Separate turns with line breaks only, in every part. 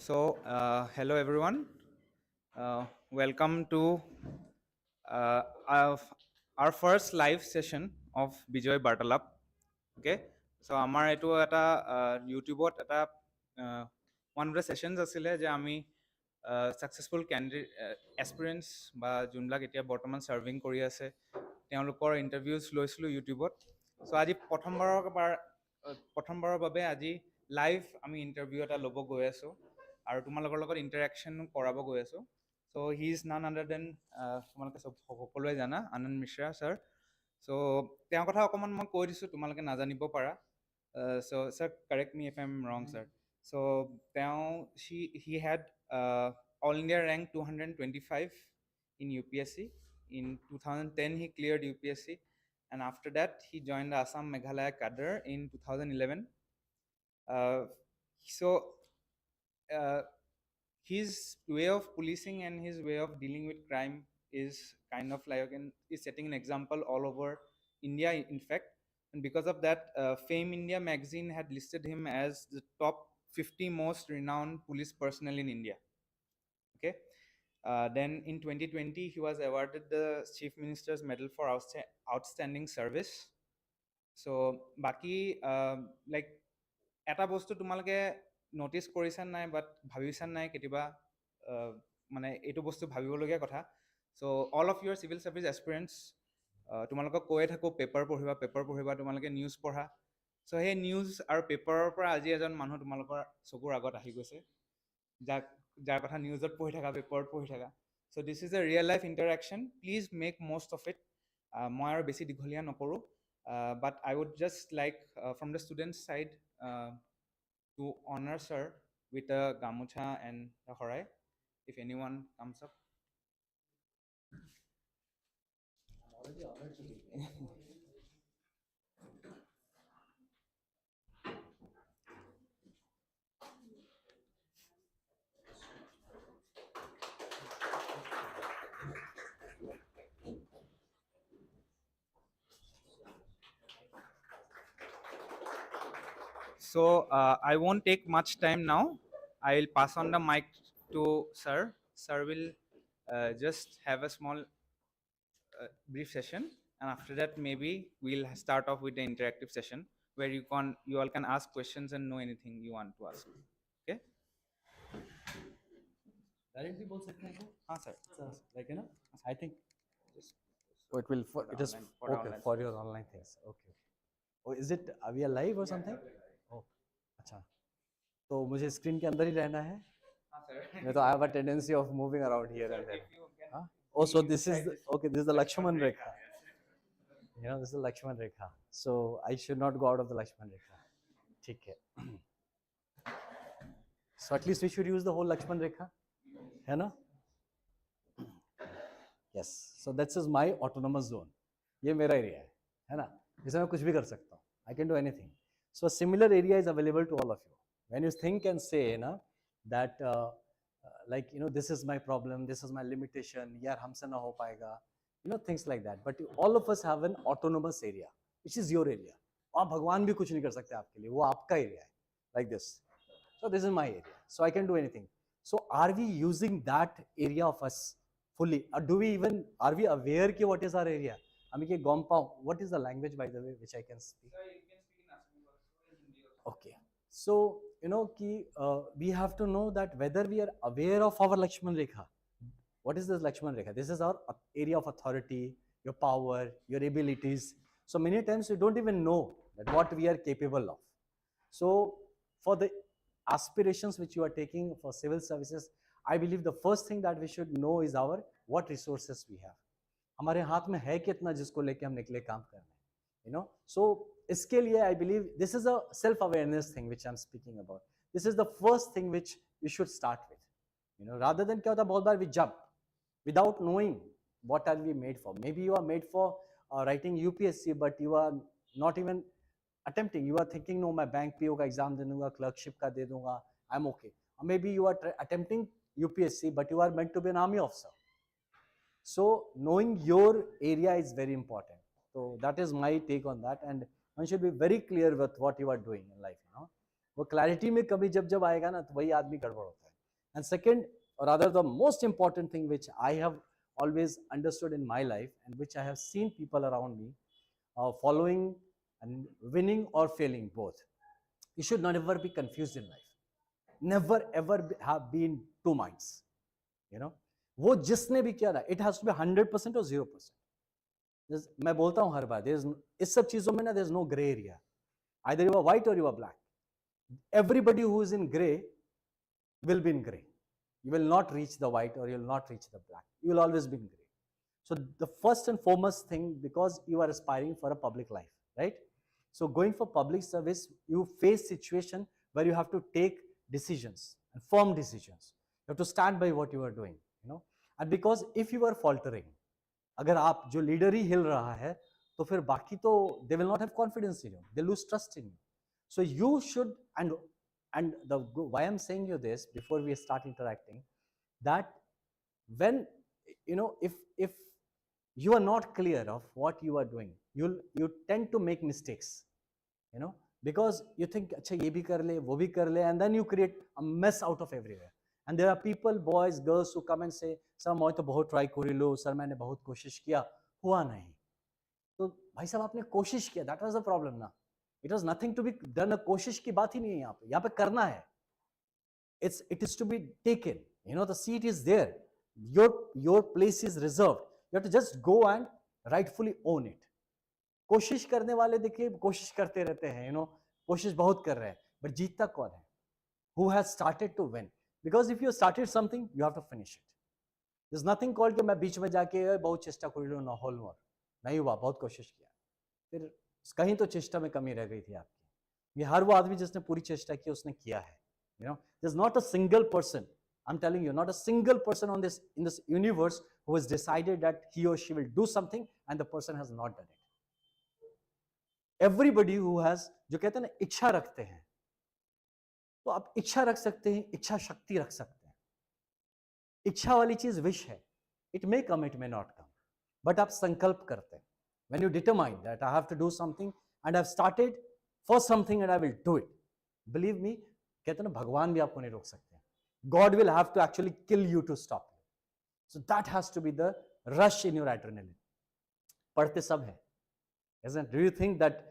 Hello everyone. Welcome to uh, our, our first live session of Bijoyee Bartalaap. Okay. So আমাৰ এইটো এটা ইউটিউবত এটা one of the sessions আছিলে যে আমি successful candidate aspirants বা যোনবিলাক এতিয়া বৰ্তমান serving কৰি আছে তেওঁলোকৰ interviews লৈছিলোঁ ইউটিউবত। So আজি প্ৰথমবাৰৰ বাবে আজি লাইভ আমি ইণ্টাৰভিউ এটা ল'ব গৈ আছোঁ আৰু তোমালোকৰ লগত ইণ্টাৰেকশ্যন কৰাব গৈ আছোঁ। চ' হি ইজ নান আদাৰ দেন তোমালোকে সকলোৱে জানা আনন্দ মিশ্ৰা ছাৰ। চ' তেওঁৰ কথা অকণমান মই কৈ দিছোঁ, তোমালোকে নাজানিব পাৰা। চ' sir correct me if I am ৰং ছাৰ। চ' he had all India rank 225 in UPSC. In 2010 he cleared UPSC, and after that he joined the Assam Meghalaya cadre in 2011. His way of policing and his way of dealing with crime is kind of like is setting an example all over India, in fact. And because of that, Fame India magazine had listed him as the top 50 most renowned police personnel in India. Okay. Then in 2020, he was awarded the Chief Minister's Medal for Outstanding Service. So, baki like এটা বস্তু তোমালোকে notice কৰিছা নাই but ভাবিছা নাই কেতিয়াবা মানে এইটো বস্তু ভাবিবলগীয়া কথা। চ' অল অফ ইউৰ চিভিল ছাৰ্ভিচ এছপিৰেণ্টছ তোমালোকক কৈয়ে থাকোঁ পেপাৰ পঢ়িবা, তোমালোকে নিউজ পঢ়া। চ' সেই নিউজ আৰু পেপাৰৰ পৰা আজি এজন মানুহ তোমালোকৰ চকুৰ আগত আহি গৈছে, যাৰ কথা নিউজত পঢ়ি থাকা, পেপাৰত পঢ়ি থাকা। So' this is a real life interaction, please make most of it. মই আৰু বেছি দীঘলীয়া নকৰোঁ, but I would just like from the students side to honor sir with a gamucha and a horai, if anyone comes up. I'm already honored to be here. So I won't take much time now. I'll pass on the mic to sir. Sir will just have a small brief session, and after that maybe we'll start off with the interactive session where you all can ask questions and know anything you want to ask. Okay?
Directly बोल सकते हैं वो?
हाँ sir.
Like you know, I think
Oh,
it will. It is okay for your online things. Okay. Oh, is it? Are we live or something? Oh, अच्छा. तो मुझे screen के अंदर ही रहना है.
हाँ sir.
मैं तो I have a tendency of moving around here and there. Huh? Oh, so this is okay. This is the Lakshman Rekha. You know, this is the Lakshman Rekha. So I should not go out of the Lakshman Rekha. ठीक है. So at least we should use the whole Lakshman Rekha. है ना? Yes. So this is my autonomous zone. ये मेरा area है ना? इसमें मैं कुछ भी कर सकता हूँ. I can do anything. So a similar area is available to all of you. When you think and say, ना, that like you know, this is my problem, this is my limitation, यार हमसे ना हो पाएगा, you know, things like that. But all of us have an autonomous area, which is your area. और भगवान भी कुछ नहीं कर सकते आपके लिए, वो आपका एरिया है, like this. So this is my area. So I can do anything. So are we using that area of us fully? Or do we even, are we aware कि what is our area? हमें कि गोम्पाओ, what is the language by the way which I can speak?
Sir, you can speak in Assam also.
Okay. So you know कि we have to know that whether we are aware of our Lakshman Rekha. What is this Lakshman Rekha? This is our area of authority, your power, your abilities. So many times we don't even know that what we are capable of. So for the aspirations which you are taking for civil services, I believe the first thing that we should know is our what resources we have. हमारे हाथ में है कितना जिसको लेके हम निकले काम करने, you know. So इसके लिए I believe this is a self-awareness thing which I'm speaking about. This is the first thing which you should start with, you know, rather than क्या होता है बहुत बार we jump without knowing what are we made for. Maybe you are made for writing UPSC, but you are not even attempting. You are thinking, no, मैं bank PO का exam दे दूंगा, clerkship का दे दूंगा, I'm okay. Or maybe you are attempting UPSC, but you are meant to be an army officer. So knowing your area is very important. So that is my take on that, and one should be very clear with what you are doing in life. You know, वो clarity में कभी जब आएगा ना तो वही आदमी गड़बड़ होता है. And second, or rather the most important thing which I have always understood in my life and which I have seen people around me following and winning or failing both. You should never be confused in life. Never ever have been two minds. You know, वो जिसने भी किया ना, it has to be 100% or 0%. मैं बोलता हूँ हर बार, इस सब चीजों में ना there's no gray area. Either you are white or you are black. Everybody who is in gray will be in gray. You will not reach the white or you will not reach the black. You will always be in gray. So the first and foremost thing, because you are aspiring for a public life, right? So going for public service, you face situation where you have to take decisions and firm decisions. You have to stand by what you are doing, you know. And because if you are faltering, अगर आप जो leader ही हिल रहा है, तो फिर बाकी तो they will not have confidence in you. They lose trust in you. So you should, and the why I'm saying you this before we start interacting, that when you know if you are not clear of what you are doing, you tend to make mistakes, you know, because you think अच्छा ये भी कर ले वो भी कर ले, and then you create a mess out of everywhere. And there are people, boys, girls who come and say, sir मैं तो बहुत try कर लो, sir मैंने बहुत कोशिश किया, हुआ नहीं. तो भाई साहब आपने कोशिश किया, that was the problem ना. It was nothing to be done. कोशिश की बात ही नहीं है यहाँ पे करना है. It is to be taken. You know, the seat is there. Your place is reserved. You have to just go and rightfully own it. कोशिश करने वाले देखिए कोशिश करते रहते हैं, you know, कोशिश बहुत कर रहे हैं, but जीतता कौन है? Who has started to win? Because if you started something, you have to finish it. There's nothing called कि मैं बीच में जाके बहुत चेष्टा कर लो, no whole more. नहीं हुआ, बहुत कोशिश किया, फिर कहीं तो चेष्टा में कमी रह गई थी आपकी. ये हर वो आदमी जिसने पूरी चेष्टा की उसने किया है. You know, there's not a single person, I'm telling you, not a single person in this universe who has decided that he or she will do something and the person has not done it. Everybody who has, जो कहते हैं ना इच्छा रखते हैं, तो आप इच्छा रख सकते हैं, इच्छा शक्ति रख सकते हैं. इच्छा वाली चीज विश है. It may come, it may not come, but आप संकल्प करते हैं. When you determine that I have to do something and I've started for something and I will do it, believe me, कहते हैं ना भगवान भी आपको नहीं रोक सकते. God will have to actually kill you to stop you. So that has to be the rush in your adrenaline. पढ़ते सब हैं, isn't? Do you think that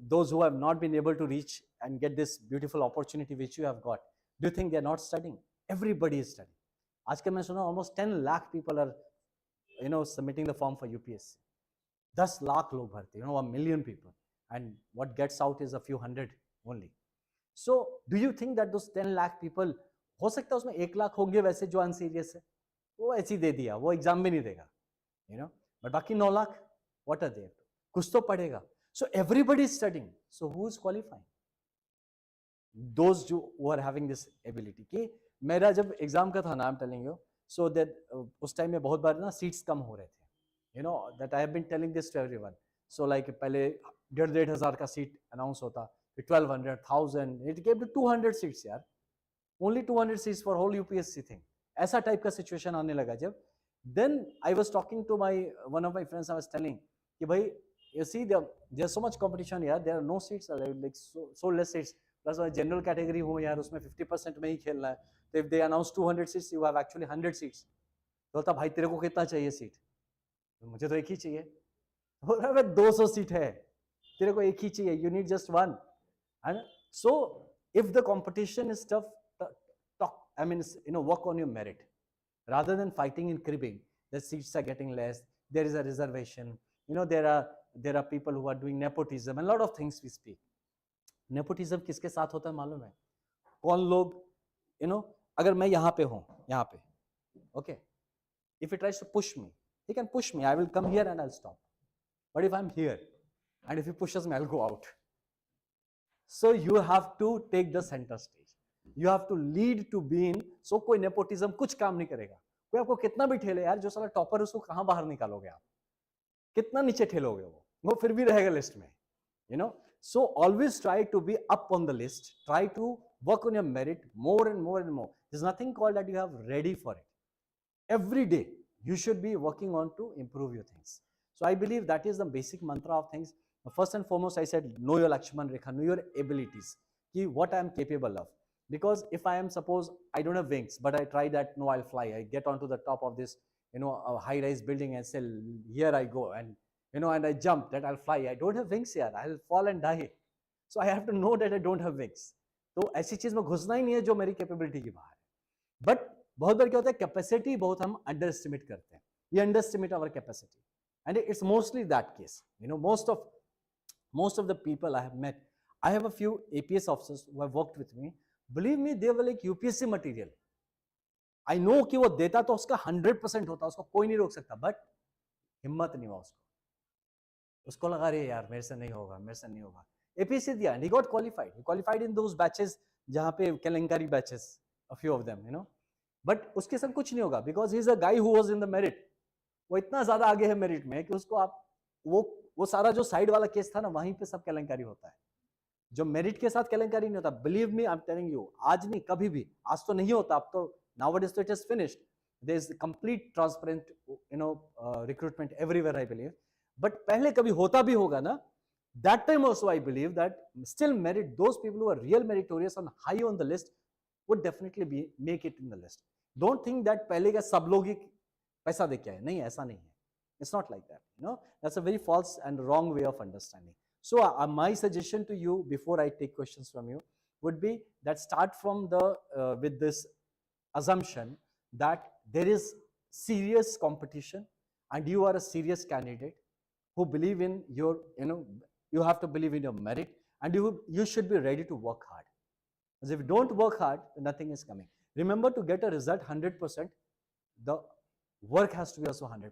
those who have not been able to reach and get this beautiful opportunity which you have got, do you think they are not studying? Everybody is studying. आजकल मैं सुना almost 10 lakh people are, you know, submitting the form for UPSC. 10 lakh लोग भरते, you know, 1 million people, and what gets out is a few hundred only. So do you think that those 10 lakh people, हो सकता है उसमें 1 लाख होंगे वैसे जो अनसीरियस है, वो ऐसे ही दे दिया, वो एग्जाम भी नहीं देगा, you know, but बाकी 9 लाख, what are they? कुछ तो पढ़ेगा. So everybody is studying. So who is qualifying? Those who are having this ability. कि मेरा जब एग्जाम का था ना, I'm telling you, so that उस टाइम में बहुत बार ना सीट्स कम हो रहे थे. You know that I have been telling this to everyone. So like पहले 1,500 का सीट अनाउंस होता, फिर 1,200, 1,000, it came to 200 सीट्स यार. Only 200 seats for whole UPSC thing. ऐसा टाइप का सिचुएशन आने लगा जब. Then I was talking to one of my friends. I was telling कि भाई, you see there's so much competition here. There are no seats, like so less seats. Plus general category हो यार, उसमें 50% में ही खेलना है. So if they announce 200 seats, you have actually 100 seats. तो बोलता भाई तेरे को कितना चाहिए सीट? मुझे तो एक ही चाहिए. बोल रहा है 200 सीट है, तेरे को एक ही चाहिए. You need just one. And so if the competition is tough, I mean, you know, work on your merit rather than fighting and cribbing. The seats are getting less. There is a reservation. You know, there are people who are doing nepotism and a lot of things we speak. Nepotism किसके साथ होता है मालूम है? कौन लोग, you know, अगर मैं यहाँ पे हूँ, यहाँ पे, okay, if he tries to push me, he can push me. I will come here and I'll stop. But if I'm here and if he pushes me, I'll go out. So you have to take the center stage. You have to lead to being. So कोई nepotism कुछ काम नहीं करेगा. कोई आपको कितना भी ठेले यार, जो साला टॉपर उसको कहाँ बाहर निकालोगे आप? कितना नीचे ठेलोगे वो फिर भी रहेगा लिस्ट में. You know, so always try to be up on the list. Try to work on your merit more and more and more. There's nothing called that you have ready for it. Every day you should be working on to improve your things. So I believe that is the basic mantra of things. First and foremost, I said know your Lakshman Rekha, know your abilities, what I am capable of. Because if I am, suppose I don't have wings, but I try that, no, I'll fly. I get onto the top of this, a high-rise building and say, here I go, and and I jump that I'll fly. I don't have wings here. I'll fall and die. So I have to know that I don't have wings. तो ऐसी चीज में घुसना ही नहीं है जो मेरी capability के बाहर है. बट बहुत बार क्या होता है, कैपेसिटी बहुत हम अंडर एस्टिमेट करते हैं. We underestimate our capacity, and it's mostly that case. Most of the people I have met, I have a few APS officers who have worked with me. Believe me, they were like UPSC material. I know कि वो देता तो उसका 100% होता, उसको कोई नहीं रोक सकता, बट हिम्मत नहीं हुआ उसको लगा रे यार मेरे से नहीं होगा. APSC दिया and he got qualified. He qualified in those batches जहाँ पे केलेंकारी batches, a few of them, But उसके संग कुछ नहीं होगा because he is a guy who was in the merit. वो इतना ज्यादा आगे है मेरिट में कि उसको आप वो सारा जो साइड वाला केस था ना, वहीं पे सब केलेंकारी होता है. जो मेरिट के साथ केलेंकारी नहीं होता. Believe me, I am telling you, आज नहीं कभी भी, आज तो नहीं होता, अब तो nowadays तो it is finished. There is complete transparent recruitment everywhere, I believe. But पहले कभी होता भी होगा ना, that time also I believe that still merit, those people who are real meritorious and high on the list would definitely make it in the list. Don't think that पहले का सब लोग ही पैसा दे के आए. नहीं, ऐसा नहीं है. It's not like that. That's a very false and wrong way of understanding. So my suggestion to you before I take questions from you would be that start from with this assumption that there is serious competition and you are a serious candidate who believe in your, you have to believe in your merit, and you should be ready to work hard. Because if you don't work hard, nothing is coming. Remember, to get a result 100%, the work has to be also 100%.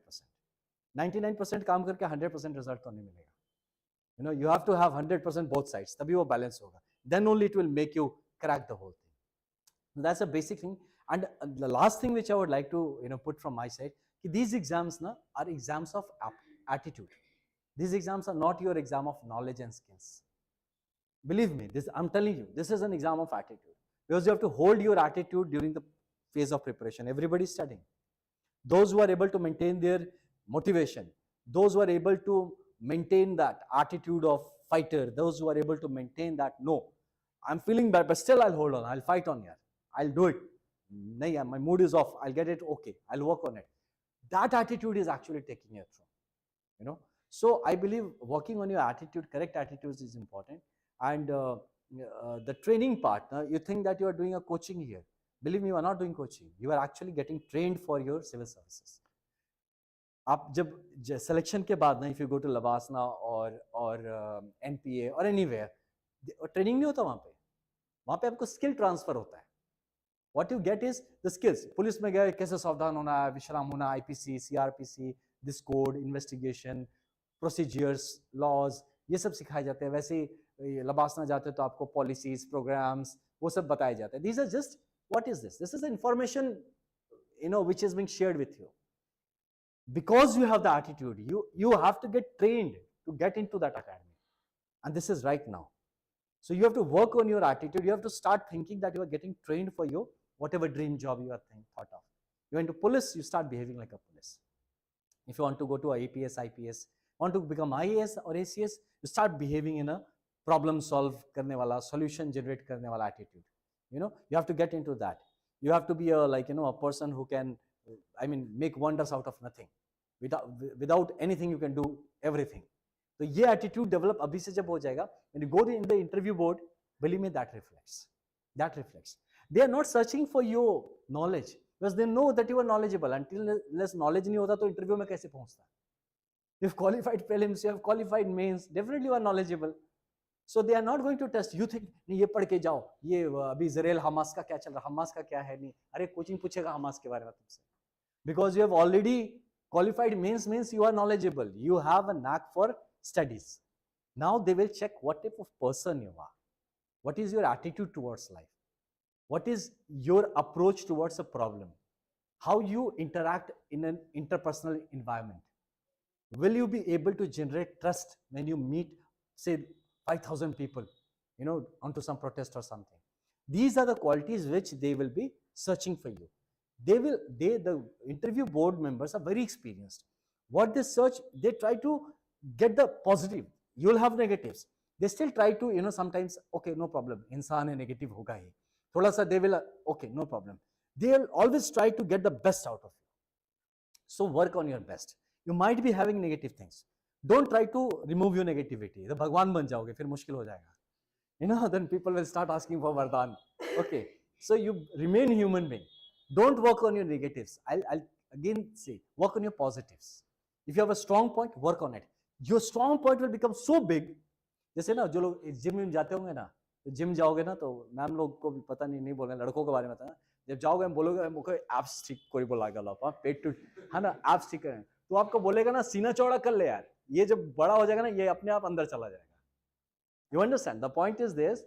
99% काम करके 100% result तो नहीं मिलेगा. You have to have 100% both sides. तभी वो balance होगा. Then only it will make you crack the whole thing. That's a basic thing. And the last thing which I would like to put from my side, these exams are exams of attitude. These exams are not your exam of knowledge and skills. Believe me, I'm telling you, this is an exam of attitude, because you have to hold your attitude during the phase of preparation. Everybody is studying. Those who are able to maintain their motivation, those who are able to maintain that attitude of fighter, those who are able to maintain that, no, I'm feeling bad, but still I'll hold on, I'll fight on here, I'll do it. My mood is off, I'll get it, okay, I'll work on it. That attitude is actually taking you through. So I believe working on your attitude, correct attitudes, is important. And the training part, you think that you are doing a coaching here. Believe me, you are not doing coaching. You are actually getting trained for your civil services. आप जब selection के बाद ना, if you go to Labasna or NPA or anywhere, training नहीं होता वहाँ पे आपको skill transfer होता है. What you get is the skills. Police में गए, कैसे सावधान होना है, विश्राम होना, IPC, CRPC, this code, investigation, procedures, laws, ये सब सिखाए जाते हैं. वैसे लबासना जाते तो आपको policies, programs, वो सब बताए जाते हैं. These are just, what is this? This is information, which is being shared with you. Because you have the attitude, you have to get trained to get into that academy. And this is right now. So you have to work on your attitude. You have to start thinking that you are getting trained for your whatever dream job you are thought of. You went to police, you start behaving like a police. If you want to go to APS, IPS, want to become IAS or ACS, you start behaving in a problem solve karne wala, solution generate karne wala attitude. You have to get into that. You have to be a person who can, make wonders out of nothing. Without anything, you can do everything. So ये attitude develop अभी से जब हो जाएगा, when you go in the interview board, believe me, that reflects. They are not searching for your knowledge, because they know that you are knowledgeable. Until less knowledge नहीं होता तो interview में कैसे पहुंचता? You've qualified prelims, you have qualified mains, definitely you are knowledgeable. So they are not going to test. You think नहीं ये पढ़ के जाओ, ये अभी इजराइल हमास का क्या चल रहा, हमास का क्या है, नहीं, अरे कोचिंग पूछेगा हमास के बारे में तुमसे. Because you have already qualified mains means you are knowledgeable. You have a knack for studies. Now they will check what type of person you are. What is your attitude towards life? What is your approach towards a problem? How you interact in an interpersonal environment? Will you be able to generate trust when you meet, say, 5,000 people, onto some protest or something? These are the qualities which they will be searching for you. The interview board members are very experienced. What they search, they try to get the positive. You will have negatives. They still try to, sometimes, okay, no problem, इंसान है, negative होगा ही. thoda sa they will, okay, no problem. They'll always try to get the best out of you. So work on your best. You might be having negative things. Don't try to remove your negativity. The Bhagwan ban jaoge, fir mushkil ho jayega. You know, then people will start asking for Vardhan. Okay, so you remain human being. Don't work on your negatives. I'll again say, work on your positives. If you have a strong point, work on it. Your strong point will become so big. जैसे ना जो लोग gym में जाते होंगे ना, तो gym जाओगे ना तो मैम लोग को भी पता नहीं बोल रहे, लड़कों के बारे में था ना, जब जाओगे बोलोगे मुझे एब्स ठीक कोई बोला गया आप पेट टू है ना एब्स ठीक करें, तो आपको बोलेगा ना सीना चौड़ा कर ले यार, ये जब बड़ा हो जाएगा ना ये अपने आप अंदर चला जाएगा. You understand? The point is this,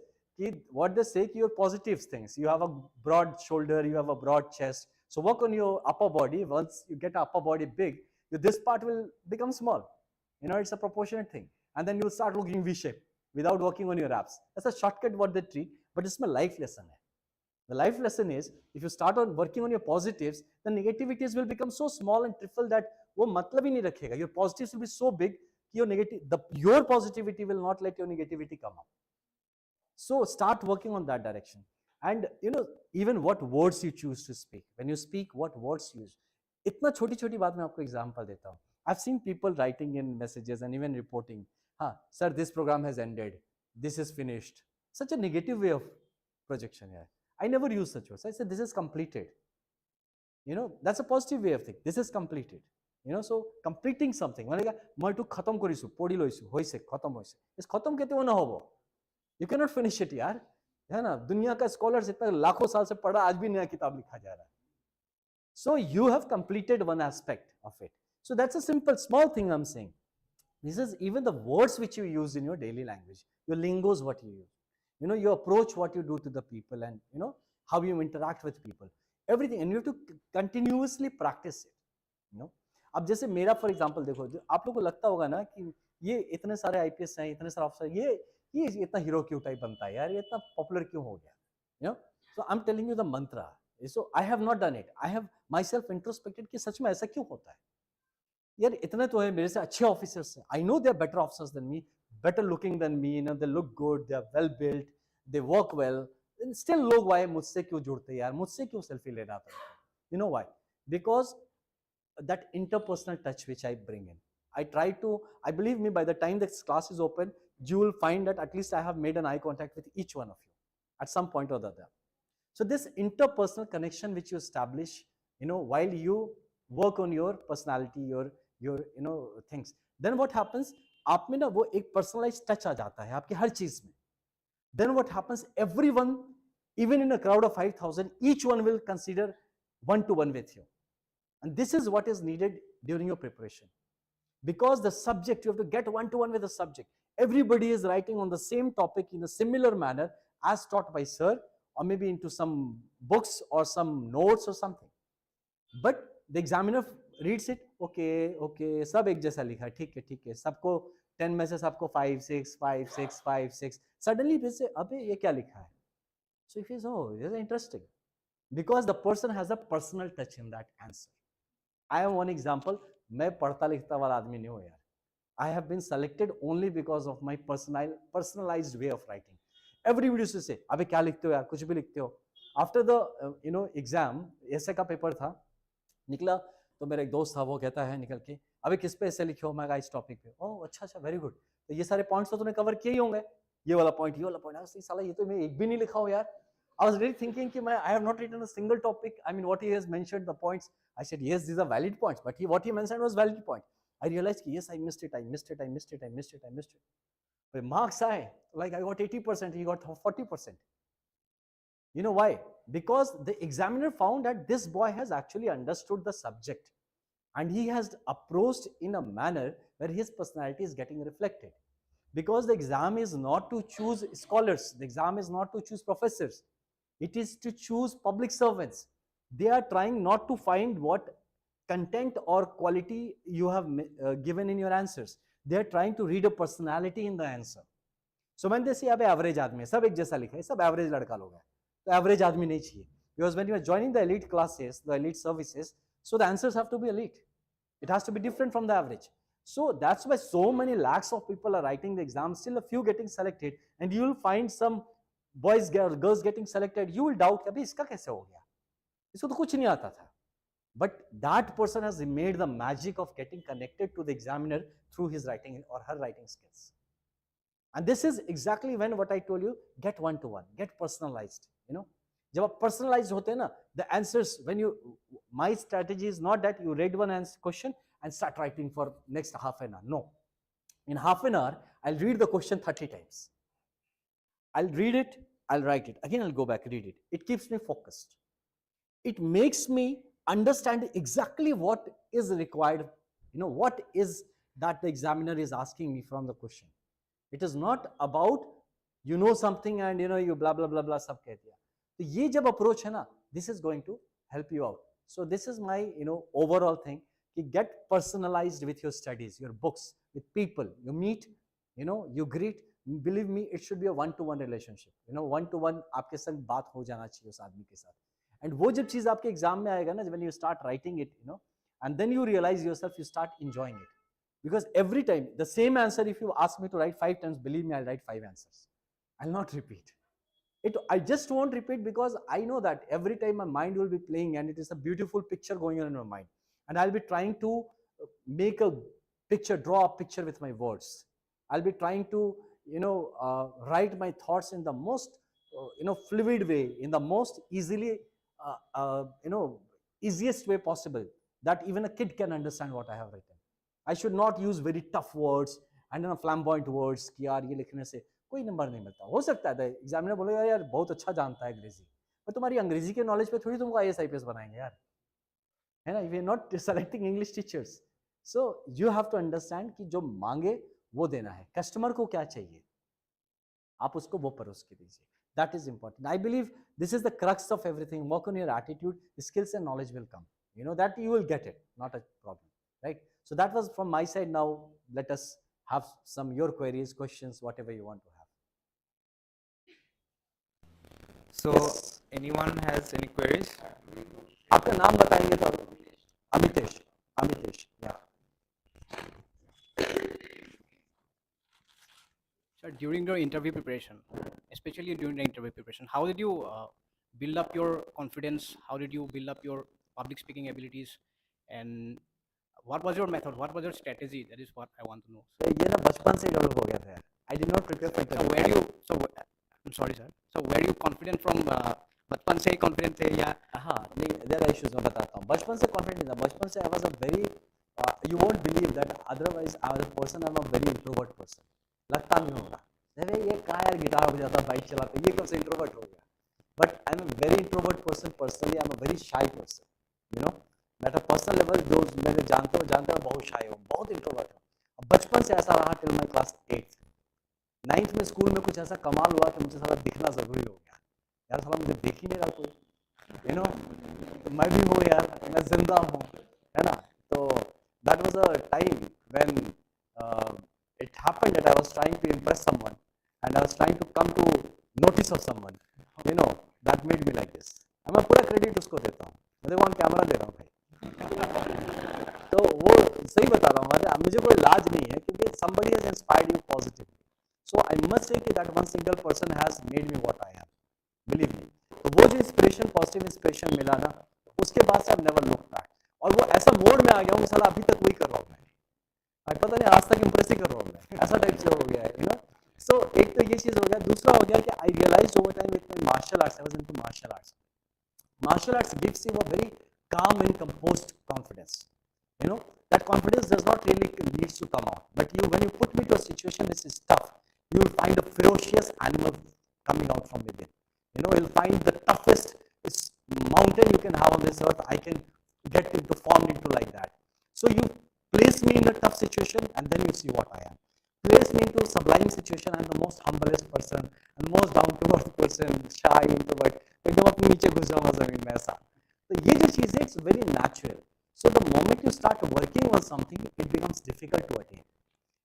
what they say, your positive things. You have a broad shoulder, you have a broad chest. So work on your upper body. Once you get upper body big, this part will become small. You know, it's a proportionate thing. And then you'll start looking V-shape without working on your abs. That's a shortcut what they treat, but it's my life lesson. The life lesson is, if you start on working on your positives, the negativities will become so small and trivial that wo matlab hi nahi rakhega. Your positives will be so big, your positivity will not let your negativity come up. So start working on that direction. And you know, even what words you choose to speak. When you speak, what words you use. Itna choti choti baat mein aapko example deta hu. I've seen people writing in messages and even reporting, sir, this program has ended, this is finished. Such a negative way of projection here. I never use such words. I said, this is completed. You know, that's a positive way of thinking. This is completed. You know, so completing something. मैं तो खत्म करिसु, पढ़ी लइसु, होइसे खत्म होइसे. इस खत्म केते हो ना होबो. You cannot finish it यार. है ना, दुनिया का स्कॉलर्स इतना लाखों साल से पढ़ा, आज भी नया किताब लिखा जा रहा है. So you have completed one aspect of it. So that's a simple, small thing I'm saying. This is even the words which you use in your daily language, your lingos, what you use. You know, your approach, what you do to the people, and you know how you interact with people. Everything, and you have to continuously practice it. You know. अब जैसे मेरा for example देखो, आप लोगों को लगता होगा ना कि ये इतने सारे आईपीएस हैं, इतने सारे ऑफिसर, ये इतना हीरो क्यों टाइप बनता है यार, ये इतना पॉपुलर क्यों हो गया, you know. So I am telling you the mantra. So I have not done it. I have my self introspected कि सच में ऐसा क्यों होता है यार. इतने तो है मेरे से अच्छे ऑफिसर्स हैं. I know they are better officers than me, better looking than me, you know, they look good, they are well built, they work well. And still लोग why मुझसे क्यों जुड़ते यार, मुझसे क्यों सेल्फी लेना आता है. You know why? Because that interpersonal touch which I bring in. I try to, I believe me, by the time this class is open, you will find that at least I have made an eye contact with each one of you at some point or the other. So this interpersonal connection which you establish, you know, while you work on your personality, your you know things, then what happens, आप में ना वो एक personalized touch आ जाता है आपकी हर चीज में. Then what happens, everyone, even in a crowd of 5,000, each one will consider one-to-one with you. And this is what is needed during your preparation. Because the subject, you have to get one-to-one with the subject. Everybody is writing on the same topic in a similar manner as taught by sir, or maybe into some books or some notes or something. But the examiner reads it, okay, सब एक जैसा लिखा है, ठीक है, सबको 10 में से सबको 5, 6, 5, 6, 5, 6. Suddenly they say, अबे ये क्या लिखा है? So if you say, oh, this is interesting. Because the person has a personal touch in that answer. I have one example. मैं पढ़ता लिखता वाला आदमी नहीं हूँ यार. I have been selected only because of my personalized way of writing. Everybody used to say, अबे क्या लिखते हो यार, कुछ भी लिखते हो. After the exam, ऐसे का पेपर था, निकला तो मेरा एक दोस्त था, वो कहता है निकल के, अबे किस पे ऐसे लिखे हो? मैं इस टॉपिक पे. ओह अच्छा, वेरी गुड. तो ये सारे पॉइंट्स तो तूने कवर किए ही होंगे, ये वाला पॉइंट, साला ये तो मैं एक भी नहीं लिखा हूँ यार. I was really thinking कि I have not written a single topic. I mean, what he has mentioned, the points. I said, yes, these are valid points. But what he mentioned was valid point. I realized, yes, I missed it. But marks like I got 80%, he got 40%. You know why? Because the examiner found that this boy has actually understood the subject. And he has approached in a manner where his personality is getting reflected. Because the exam is not to choose scholars. The exam is not to choose professors. It is to choose public servants. They are trying not to find what content or quality you have given in your answers. They are trying to read a personality in the answer. So when they say, "Abhi average आदमी है, सब एक जैसा लिखा है, सब average लड़का लोग हैं," तो average आदमी नहीं चाहिए. Because when you are joining the elite classes, the elite services, so the answers have to be elite. It has to be different from the average. So that's why so many lakhs of people are writing the exam, still a few getting selected, and you will find some girls getting selected, you will doubt कि अभी इसका कैसे हो गया, इसको तो कुछ नहीं आता था. But that person has made the magic of getting connected to the examiner through his writing or her writing skills. And this is exactly when what I told you, get one-to-one, get personalized. You know, जब आप personalized होते हैं ना, the answers, when you, my strategy is not that you read one question and start writing for next half an hour. No. In half an hour, I'll read the question 30 times. I'll read it, I'll write it. Again, I'll go back, read it. It keeps me focused. It makes me understand exactly what is required, you know, what is that the examiner is asking me from the question. It is not about you know something and you know you blah blah blah blah सब कह दिया. तो ये जब approach है ना, this is going to help you out. So this is my, you know, overall thing, कि get personalized with your studies, your books, with people you meet, you know, you greet. Believe me, it should be a one-to-one relationship. You know, one-to-one आपके संग बात हो जाना चाहिए उस आदमी के साथ. And वो जब चीज आपके एग्जाम में आएगा ना, when you start writing it, you know, and then you realize yourself, you start enjoying it. Because every time the same answer, if you ask me to write 5 times, believe me, I'll write 5 answers. I'll not repeat it. I just won't repeat because I know that every time my mind will be playing and it is a beautiful picture going on in my mind, and I'll be trying to make a picture, draw a picture with my words. I'll be trying to, you know, write my thoughts in the most, you know, fluid way, in the most easily, you know, easiest way possible, that even a kid can understand what I have written. I should not use very tough words and, you know, flamboyant words कि यार ये लिखने से कोई number नहीं मिलता. हो सकता है एग्जामिनर बोलेगा यार बहुत अच्छा जानता है अंग्रेजी, पर तुम्हारी अंग्रेजी के नॉलेज पे थोड़ी तुमको IAS IPS बनाएंगे यार, है ना. We are not selecting English teachers. So you have to understand कि जो मांगे वो देना है, कस्टमर को क्या चाहिए आप उसको वो परोस के दीजिए. That is important. I believe this is the crux of everything. Work on your attitude, skills and knowledge will come. You know that you will get it, not a problem, right? So that was from my side. Now let us have some your queries, questions, whatever you want to have.
So
Yes.
anyone has any queries?
आपका नाम बताएंगे तो Amitesh. Amitesh, yeah.
Sir, during your interview preparation, especially during the interview preparation, how did you build up your confidence? How did you build up your public speaking abilities? And what was your method? What was your strategy? That is what I want to know.
So ये ना बचपन से develop हो गया था यार. I did not prepare for
So
interview.
where you? I'm sorry, sir. So were you confident from बचपन से ही confident थे या?
हाँ नहीं, there are issues मैं बताता हूँ. बचपन से confident नहीं था. बचपन से I was a very you won't believe that otherwise I was a person, I'm a very introvert person. लगता नहीं होगा अरे ये कहाँ यार गिटार बजाता बाइक चलाता, ये कब से इंट्रोवर्ट हो गया. But I am a very introvert person personally. I am a very shy person, you know. At a personal level जो मैंने जानते हो बहुत शाई हूँ, बहुत इंट्रोवर्ट हूँ. बचपन से ऐसा रहा till my class 8th. 9th में स्कूल में कुछ ऐसा कमाल हुआ कि मुझे सारा दिखना जरूरी हो गया. यार साला मुझे देख ही नहीं रहा कोई, यू नो. तो मैं भी हूँ यार, मैं जिंदा हूँ, है ना. तो that was a time when it happened that I was trying to impress someone and I was trying to come to notice of someone, you know, that made me like this. मैं पूरा credit उसको देता हूँ, मैं देखो on camera दे रहा हूँ भाई. तो वो सही बता रहा हूँ, मुझे कोई लाज नहीं है क्योंकि somebody has inspired you positively. So I must say that one single person has made me what I am. Believe me. तो वो जो इंस्पिरेशन, पॉजिटिव इंस्पिरेशन मिला ना, उसके बाद से I've never looked back. और वो ऐसा मोड में आ गया हूँ साला अभी तक वही कर रहा हूँ मैं. पता नहीं आज तक इम्प्रेस ही कर रहा हूँ मैं, ऐसा टाइप से हो गया है, यू नो. सो एक तो ये चीज हो गया. दूसरा हो गया कि I realised over time with my martial arts, I was into martial arts. Martial arts gives you a very calm and composed confidence. You know, that confidence does not really needs to come out. But you, when you put me to a situation which is tough, you will find a ferocious animal coming out from within. You know, you'll find the toughest mountain you can have on this earth. I can get into formed into like that. So you place me in a tough situation, and then you see what I am. Place me into a sublime situation. I'm the most humblest person and most down to earth person, shy, introvert. एकदम अपने नीचे घुस जाऊंगा जमीन में ऐसा. तो ये जो चीज है, it's very natural. So the moment you start working on something, it becomes difficult to attain.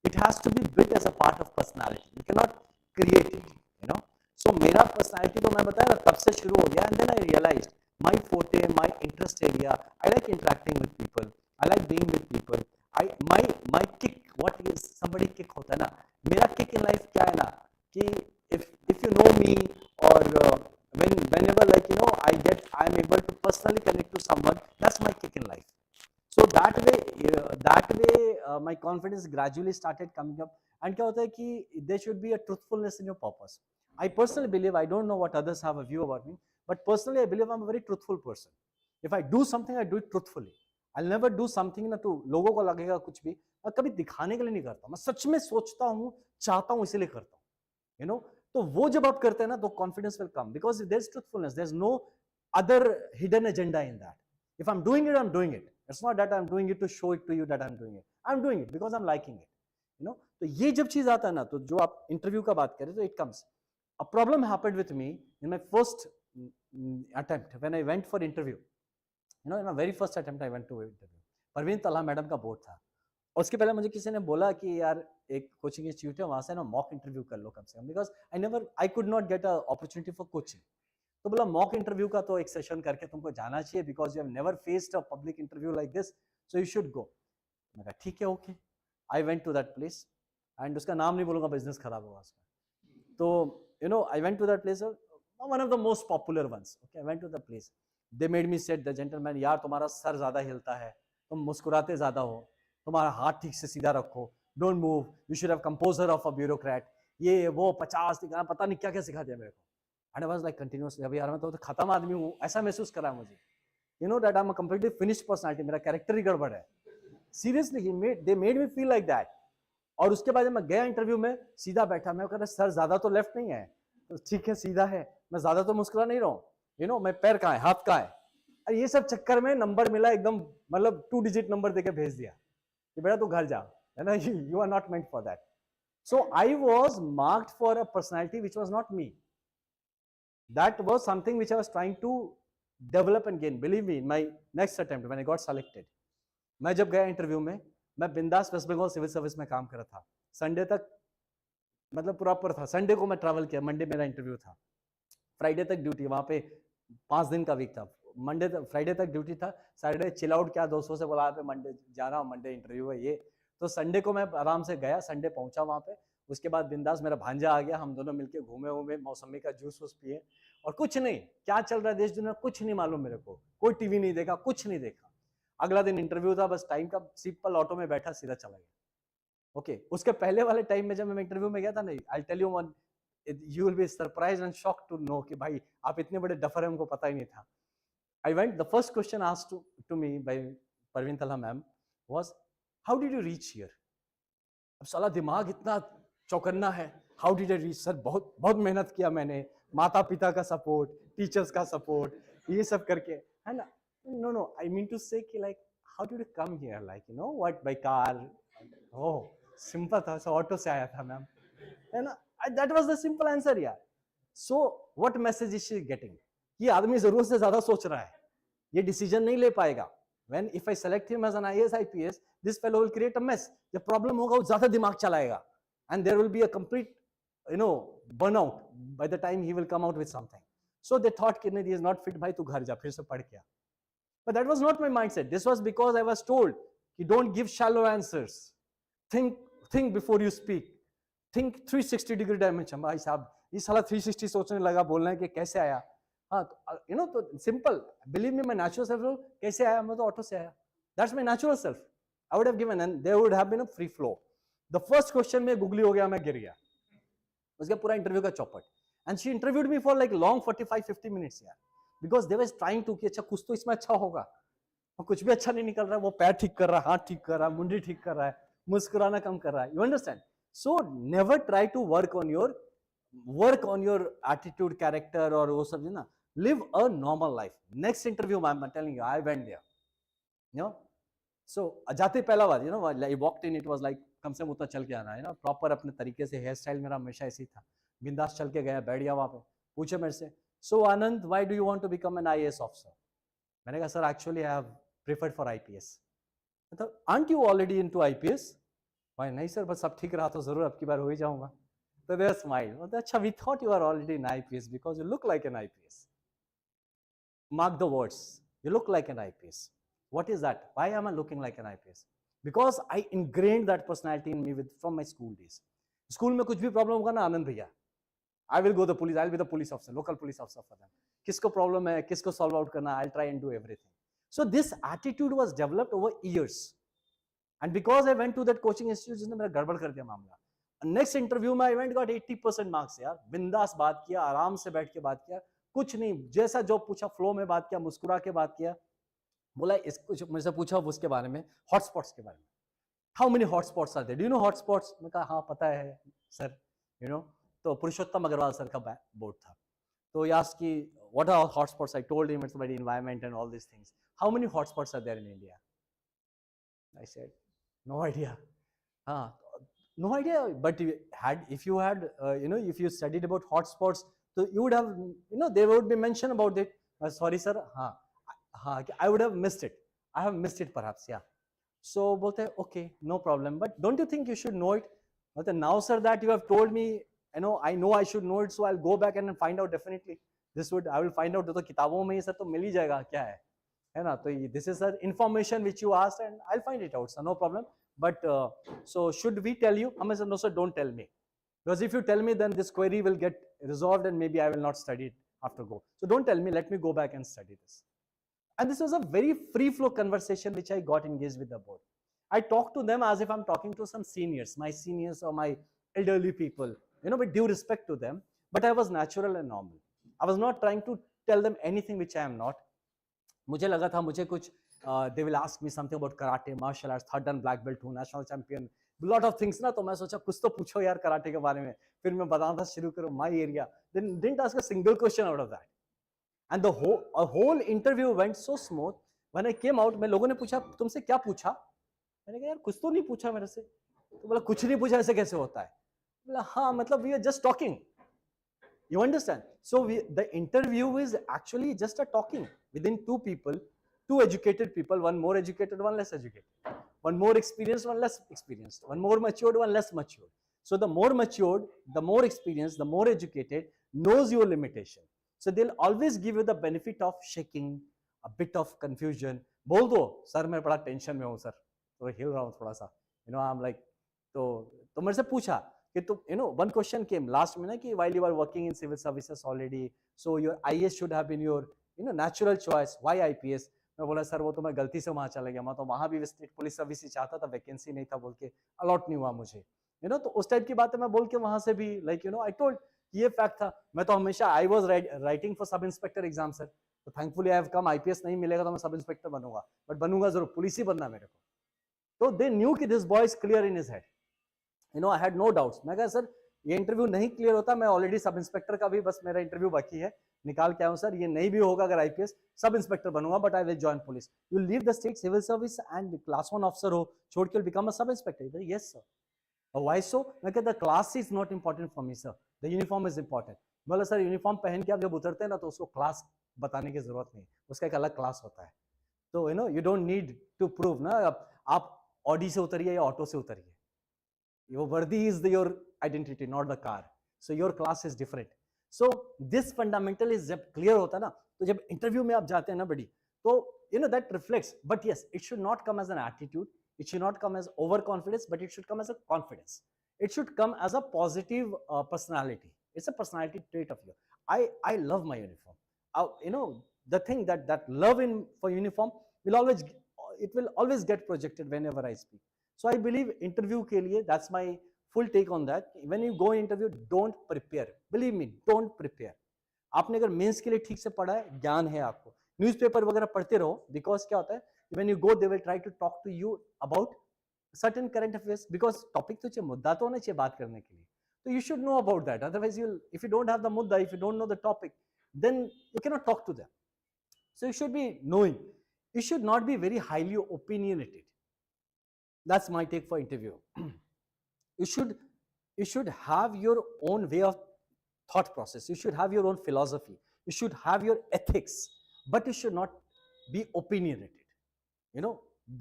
It has to be built as a part of personality. You cannot create it, you know. So मेरा personality तो मैं बताया तब से शुरू हो गया, and then I realized my forte, my interest area. I like interacting with people. I like being with people. My kick, what is somebody kick होता है ना. मेरा kick in life क्या है ना कि if you know me mud. That's my kick in life. So that way, my confidence gradually started coming up. And क्या होता है कि there should be a truthfulness in your purpose. I personally believe, I don't know what others have a view about me, but personally I believe I'm a very truthful person. If I do something, I do it truthfully. I'll never do something ना तो लोगों को लगेगा कुछ भी, मैं कभी दिखाने के लिए नहीं करता, मैं सच में सोचता हूँ, चाहता हूँ, इसीलिए करता हूँ, you know. तो वो जब आप करते हैं ना तो confidence will come, because there's truthfulness, there's no other hidden agenda in that. If I'm doing it, I'm doing it. It's not that I'm doing it to show it to you that I'm doing it. I'm doing it because I'm liking it, you know. तो ये जब चीज आता है ना, तो जो आप इंटरव्यू का बात करें तो it comes. A problem happened with me in my first attempt when I went for interview. You know, in my very first attempt I went to interview. Parveen Talha madam का बोर्ड था, और उसके पहले मुझे किसी ने बोला कि यार एक कोचिंग इंस्टीट्यूट है, वहां से ना मॉक इंटरव्यू कर लो कम से कम, because I could not get a opportunity for coaching. तो बोला मॉक इंटरव्यू का तो एक सेशन करके तुमको जाना चाहिए, because you have never faced a public interview like this, so you should go. मैं कहा ठीक है, okay. I went to that place, and उसका नाम नहीं बोलूंगा, बिजनेस खराब होगा उसका. तो you know I went to that place, one of the most popular ones. Okay, I went to the place. They made me sit, the gentleman, यार तुम्हारा सर ज्यादा हिलता है, तुम मुस्कुराते ज्यादा हो, तुम्हारा हाथ ठीक से सीधा रखो, don't move, you should have composer of a bureaucrat, ये वो 50 दिखा, पता नहीं क्या क्या सिखा दिया मेरे को. And I was like continuously, अभी यार मैं तो खत्म आदमी हूँ, ऐसा महसूस करा मुझे. You know that I am a completely finished personality, मेरा कैरेक्टर ही गड़बड़ है. Seriously they made me feel like that. और उसके बाद जब मैं गया इंटरव्यू में, सीधा बैठा, मैं कह रहा सर ज्यादा तो लेफ्ट नहीं है, तो ठीक है सीधा है, मैं ज्यादा तो मुस्कुरा नहीं रहा हूँ, यू नो, मैं पैर कहाँ है, हाथ कहाँ है. और ये सब चक्कर में नंबर मिला एकदम, मतलब 2 डिजिट नंबर देके भेज दिया कि बेटा तू घर जा, है ना, you are not meant for that. So I was marked for a personality which was not me. That was something which I was trying to develop and gain. Believe me, in my next attempt when I got selected, मैं जब गया interview में, मैं बिंदास waste Bengal civil service में काम कर रहा था, संडे तक मतलब प्रॉपर था. संडे को मैं ट्रैवल किया, मंडे मेरा इंटरव्यू था, फ्राइडे तक ड्यूटी, वहां पे 5 दिन का वीक था, मंडे तक फ्राइडे तक ड्यूटी था, सैटरडे चिल आउट किया, दोस्तों से बोला पे मंडे जा रहा हूँ, मंडे इंटरव्यू है ये. तो संडे को मैं आराम से गया, संडे पहुंचा वहां पे. उसके बाद बिंदास मेरा भांजा आ गया, हम दोनों मिलके घूमे, मौसमी का जूस वूस पिए, और कुछ नहीं, क्या चल रहा है देश दुनिया कुछ नहीं मालूम मेरे को, कोई टीवी नहीं देखा, कुछ नहीं देखा. अगला दिन इंटरव्यू था, बस टाइम का, सिंपल ऑटो में बैठा, सीधा चला गया. ओके, उसके पहले वाले टाइम में जब मैं इंटरव्यू में गया था, नहीं, I tell you one, you will be surprised and shocked to know कि भाई आप इतने बड़े डफर है, हमको पता ही नहीं था. I went, the first question asked to me by Parveen Talha ma'am was, how did you reach here? अब साला दिमाग इतना चौकन्ना है, how did I reach? Sir बहुत बहुत मेहनत किया मैंने, माता पिता का सपोर्ट, टीचर्स का सपोर्ट, ये सब करके, है ना. No, I mean to say कि like, how did you come here? Like, you know what, by car? Oh, simple था, so ऑटो से आया था मैम, है ना. That was the simple answer यार. So what message is she getting? ये आदमी जरूरत से ज्यादा सोच रहा है, ये डिसीजन नहीं ले पाएगा. When if I select him as an IAS IPS, this fellow will create a mess. जब प्रॉब्लम होगा वो ज्यादा दिमाग चलाएगा, and there will be a complete, you know, burnout by the time he will come out with something. So they thought कि नहीं, he is not fit, भाई तू घर जा, फिर से पढ़ के आ. But that was not my mindset. This was because I was told कि don't give shallow answers. Think before you speak. Think 360 degree dimension. भाई साहब ये साला 360 सोचने लगा, बोलना है कि कैसे आया. हाँ, तो यू नो, तो सिंपल, बिलीव मी, मैं नेचुरल सेल्फ, कैसे आया, मैं तो ऑटो से आया, that's my natural self. I would have given and there would have been a free flow. The first question में गुगली हो गया, मैं गिर गया, उसका पूरा इंटरव्यू का चौपट. And she interviewed me for like long 45-50 minutes यार, because they was trying to कि अच्छा कुछ तो इसमें अच्छा होगा, और कुछ भी अच्छा नहीं निकल रहा है. वो पैर ठीक कर रहा है, हाथ ठीक कर रहा है, मुंडी ठीक कर रहा है, मुस्कुराना कम कर रहा है. You understand? So never try to work on your attitude, character, और वो सब ना. Live a normal life. Next interview, I'm telling you, I went there. You know, so जाते पहला बार, you know, I walked in, it was like कम से कम उतना चल के आना है ना, प्रॉपर अपने तरीके से. हेयर स्टाइल मेरा हमेशा ऐसे ही था, बिंदास चल के गया, बैठ गया वहां पे. पूछे मेरे से, so Anand, why do you want to become an IAS officer? मैंने कहा sir actually I have preferred for IPS. मतलब aren't you already into IPS? भाई नहीं सर, बस सब ठीक रहा तो जरूर अब की बार हो ही जाऊंगा. तो they smiled. अच्छा, we thought you are already in IPS because you look like an IPS. Mark the words, you look like an IPS. What is that? Why am I looking like an IPS? Because I ingrained that personality in me from my school days. School में कुछ भी problem होगा ना, आनंद भैया, I will go the police, I'll be the police officer, local police officer for them. किसको problem है, किसको solve out करना, I'll try and do everything. So this attitude was developed over years. And because I went to that coaching institute, जिसने मेरा गड़बड़ कर दिया मामला. नेक्स्ट इंटरव्यू में आई वेंट गॉट 80% मार्क्स यार. बिंदास बात किया, आराम से बैठ के बात किया, कुछ नहीं, जैसा जो पूछा फ्लो में बात किया, मुस्कुरा के बात किया. बोला इस कुछ मुझसे पूछा उसके बारे में, हॉटस्पॉट्स के बारे में. How many hotspots are there, do you know hotspots? मैं कहा हाँ पता है सर, यू नो. तो पुरुषोत्तम अग्रवाल सर का बोर्ड था. तो he asked ki what are hotspots? I told him it's about the environment and all these things. How many hotspots are there in India? I said no idea. No idea. But if you had if you studied about hotspots, so you would have, there would be mention about it. Sorry sir, I would have missed it. I have missed it perhaps, yeah. So both okay, no problem. But don't you think you should know it? But now sir that you have told me, I know I should know it, so I'll go back and find out definitely. I will find out. तो किताबों में ये sir तो मिल ही जाएगा क्या है ना. तो this is sir information which you asked and I'll find it out, sir, no problem. But so should we tell you? I said no sir, don't tell me, because if you tell me then this query will get resolved and maybe I will not study it after go. So don't tell me, let me go back and study this. And this was a very free flow conversation which I got engaged with the board. I talked to them as if I'm talking to some seniors, my seniors or my elderly people, with due respect to them, but I was natural and normal. I was not trying to tell them anything which I am not. मुझे लगा था मुझे कुछ they will ask me something about karate, martial arts, third dan black belt हूँ, national champion, lot of things ना. तो मैं सोचा कुछ तो पूछो यार कराटे के बारे में, फिर मैं बताना शुरू करूँ my area. Then didn't ask a single question out of that. And the whole interview went so smooth. When I came out, मैं लोगों ने पूछा तुमसे क्या पूछा? मैंने कहा यार कुछ तो नहीं पूछा मेरे से. तो बोला कुछ नहीं पूछा ऐसे कैसे होता है? बोला हाँ मतलब we are just talking. You understand? So the interview is actually just a talking within two people, two educated people, one more educated, one less educated, one more experienced, one less experienced, one more matured, one less matured. So the more matured, the more experienced, the more educated knows your limitation. So they'll always give you the benefit of shaking, a bit of confusion. बोल दो sir मैं बड़ा tension में हूँ sir, तो हिल रहा हूँ थोड़ा सा, I'm like, तो मेरे से पूछा कि तो one question came last में ना कि while you are working in civil services already, so your IAS should have been your natural choice. Why IPS? मैं बोला सर वो तो मैं गलती से वहाँ चला गया, मैं तो वहाँ भी स्टेट पुलिस सर्विस ही चाहता था, वैकेंसी नहीं था बोल के अलॉट नहीं हुआ मुझे, तो उस टाइप की बातें मैं बोल के वहाँ से भी लाइक आई टोल्ड ये फैक्ट था. मैं तो हमेशा I was writing for sub inspector exam sir, तो thankfully I have come. IPS नहीं मिलेगा तो मैं सब इंस्पेक्टर बनूंगा, बट बनूंगा जरूर, पुलिस ही बनना मेरे को. तो दे न्यू कि this boy is clear in his head. I had no doubts. मैं कहा सर ये इंटरव्यू नहीं क्लियर होता, मैं ऑलरेडी सब इंस्पेक्टर का भी बस मेरा इंटरव्यू बाकी है, निकाल के आऊँ सर. ये नहीं भी होगा अगर IPS, सब इंस्पेक्टर बनूंगा, but I will join police. You leave the state civil service and class 1 officer हो, छोड़ के become a sub inspector. Yes sir. Why so? मैं कहता class is not important for me sir, the uniform is important. बोला sir uniform पहन के आप जब उतरते हैं ना तो उसको क्लास बताने की जरूरत नहीं, उसका एक अलग क्लास होता है. तो you don't need to prove ना आप ऑडी से उतरिए या ऑटो से उतरिए, your वर्दी is your identity, not the car. So your class is different. So this fundamental is जब clear होता है ना, तो जब इंटरव्यू में आप जाते हैं ना बड़ी, तो that reflects. But yes, it should not come as an attitude, it should not come as overconfidence, but it should come as a confidence. It should come as a positive personality. It's a personality trait of yours. I love my uniform. The thing that love for uniform will always get projected whenever I speak. So I believe interview के लिए, that's my full take on that. When you go interview, don't prepare. Believe me, don't prepare. आपने अगर mains के लिए ठीक से पढ़ा है, ज्ञान है आपको, न्यूज़पेपर वगैरह पढ़ते रहो. बिकॉज क्या होता है, when you go they will try to talk to you about certain current affairs, because topic तो चाहिए, मुद्दा तो होना चाहिए बात करने के लिए. So you should know about that. Otherwise if you don't have the mudda, if you don't know the topic, then you cannot talk to them. So you should be knowing. You should not be very highly opinionated. That's my take for interview. You should have your own way of thought process. You should have your own philosophy. You should have your ethics, but you should not be opinionated.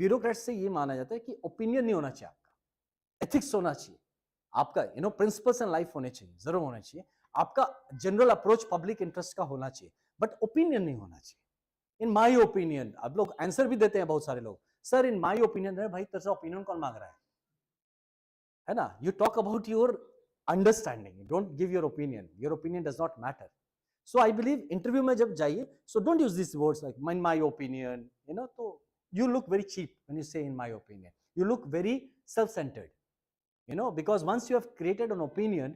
Bureaucrats से ये माना जाता है कि opinion नहीं होना चाहिए आपका, ethics होना चाहिए आपका, principles and life होने चाहिए, जरूर होना चाहिए आपका. general approach public interest का होना चाहिए, but opinion नहीं होना चाहिए. In my opinion, अब लोग आंसर भी देते हैं बहुत सारे लोग, सर इन माई ओपिनियन. है भाई, तेरे से ओपिनियन कौन मांग रहा है ना. You talk about your understanding, don't give your opinion. Your opinion does not matter. So I believe interview में जब जाइए, so don't use these words like in my opinion, you know, तो you look very cheap when you say in my opinion. You look very self-centered, you know, because once you have created an opinion,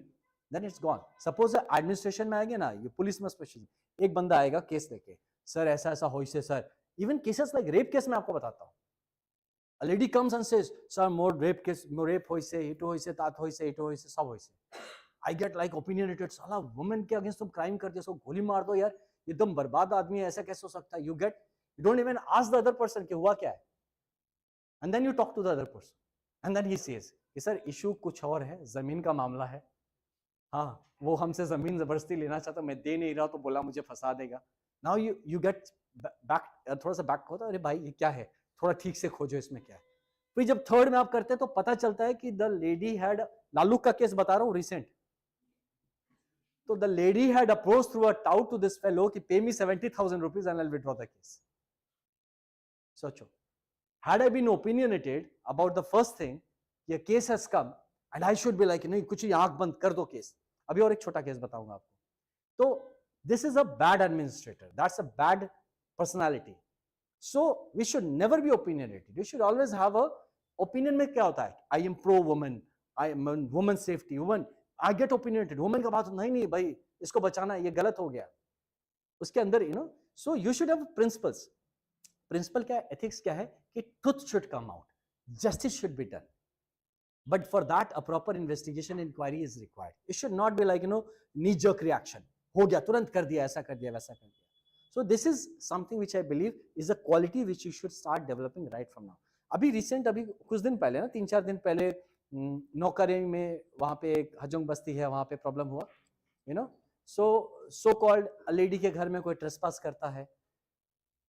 then it's gone. Suppose administration में आएंगे ना, ये police में specially एक बंदा आएगा case लेके, sir ऐसा ऐसा हो से sir, even cases like rape case में आपको बताता हूँ. A lady comes and says, sir, more rape case, more rape होई से, इटो होई से, तात होई से, इटो होई से, सब होई से. I get like opinionated, साला woman के अगेंस्ट तुम क्राइम करते हो, उसको गोली मार दो यार, एकदम बर्बाद आदमी है, ऐसा कैसे हो सकता है? You get, you don't even ask the other person कि हुआ क्या है, and then you talk to the other person, and then he says कि सर इशू कुछ और है, जमीन का मामला है, हाँ वो हमसे जमीन जबरदस्ती लेना चाहता, मैं दे नहीं रहा तो बोला मुझे फंसा देगा. Now you get back, थोड़ा सा बैक होता है, अरे भाई ये क्या है, थोड़ा ठीक से खोजो इसमें क्या है. फिर जब थर्ड में आप करते हैं तो पता चलता है कि द लेडी हैड, लालू का केस बता रहा हूँ रिसेंट, तो the lady had approach through a tout to this fellow कि pay me 70,000 rupees and I'll withdraw the case. सोचो, had I been opinionated about the first thing, ये case has come and I should be like, नहीं कुछ ही आंख बंद कर दो case. अभी और एक छोटा केस बताऊंगा आपको. तो this is a bad administrator, that's a bad personality. So we should never be opinionated. You should always have a opinion. में क्या होता है? I am pro woman, I am woman safety, woman. I get opinionated. Woman का बात नहीं भाई, इसको बचाना है, ये गलत हो गया. उसके अंदर you know, so you should have principles. Principle क्या है? Ethics क्या है? कि truth should come out, justice should be done. But for that, a proper investigation inquiry is required. It should not be like, you know, knee-jerk reaction. हो गया, तुरंत कर दिया, ऐसा कर दिया, वैसा कर दिया. So this is something which I believe is a quality which you should start developing right from now. अभी recent, अभी कुछ दिन पहले ना, 3-4 दिन पहले नौकरी में वहाँ पे एक हजोंग बस्ती है, वहाँ पे प्रॉब्लम हुआ, you know. So called a lady के घर में कोई trespass करता है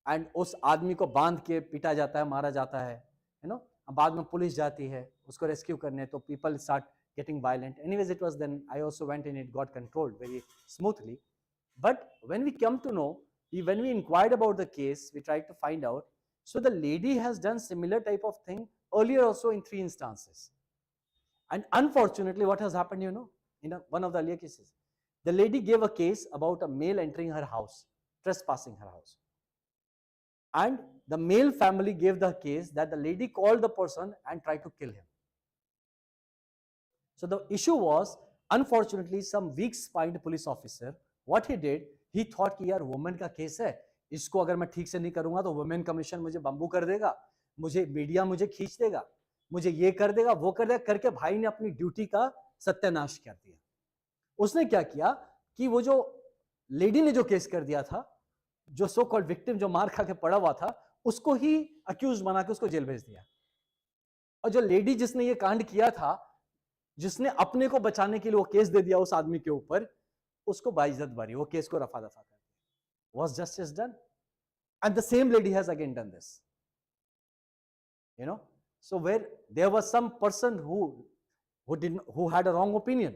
and उस आदमी को बांध के पीटा जाता है, मारा जाता है, you know. बाद में पुलिस जाती है उसको रेस्क्यू करने, तो people start getting violent. Anyways, it was then I also went and it got controlled very smoothly. But when we come to know, when we inquired about the case, we tried to find out. So the lady has done similar type of thing earlier also in 3 instances. And unfortunately, what has happened, you know, in one of the earlier cases, the lady gave a case about a male entering her house, trespassing her house. And the male family gave the case that the lady called the person and tried to kill him. So the issue was, unfortunately, some weak-spined police officer, what he did, he thought कि यार woman का case है, इसको अगर मैं ठीक से नहीं करूंगा तो women commission मुझे बम्बू कर देगा, मुझे मीडिया मुझे खींच देगा, मुझे ये कर देगा, वो कर देगा, करके भाई ने अपनी ड्यूटी का सत्यानाश कर दिया. उसने क्या किया कि वो जो लेडी ने जो केस कर दिया था, जो सो कॉल्ड विक्टिम जो मार खा के पड़ा हुआ था, उसको ही अक्यूज बना के उसको जेल भेज दिया. और जो लेडी जिसने ये कांड किया था, जिसने अपने को बचाने के लिए वो केस दे दिया उस आदमी के ऊपर, उसको बाइज्जत बरी, वो केस को रफा दफा कर दिया. Was justice done? And the same lady has again done this. You know, so where there was some person who had a wrong opinion,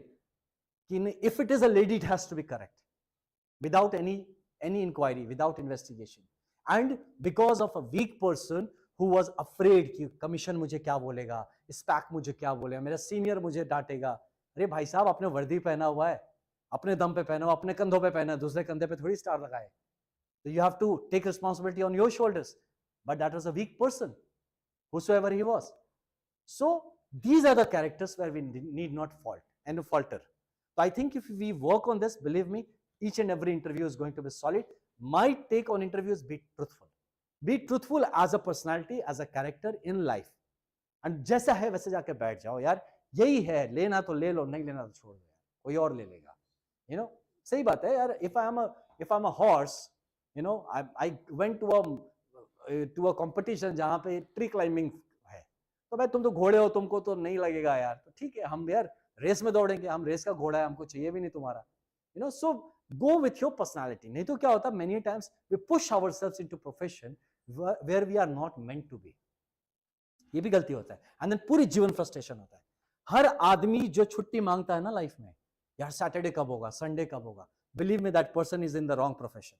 if it is a lady, it has to be correct, without any inquiry, without investigation. And because of a weak person who was afraid कि commission मुझे क्या बोलेगा, SPAC मुझे क्या बोलेगा, मेरा senior मुझे डांटेगा. अरे भाई साहब, आपने वर्दी पहना हुआ है, अपने दम पे पहना हुआ, अपने कंधों पे पहना, दूसरे कंधे पे थोड़ी स्टार लगाए. So you have to take responsibility on your shoulders. But that was a weak person, whosoever he was. So these are the characters where we need not falter. So I think if we work on this, believe me, each and every interview is going to be solid. My take on interviews: be truthful. Be truthful as a personality, as a character in life. And जैसा है वैसे जाके बैठ जाओ यार, यही है, लेना तो ले लो, नहीं लेना तो छोड़ दो यार, कोई और ले लेगा. You know, सही बात है यार. If I'm a horse, you know, I went to a competition जहाँ पे tree climbing है, तो भाई तुम तो घोड़े हो, तुमको तो नहीं लगेगा यार, तो ठीक है, हम यार रेस में दौड़ेंगे, हम रेस का घोड़ा है, हमको चाहिए भी नहीं तुम्हारा. You know, so go with your personality. नहीं तो क्या होता, many times we push ourselves into profession where we are not meant to be. ये भी गलती होता है. And then पूरी जीवन frustration होता है. हर आदमी जो छुट्टी मांगता है ना लाइफ में, यार सैटरडे कब होगा, संडे कब होगा, believe me, that person is in the wrong profession.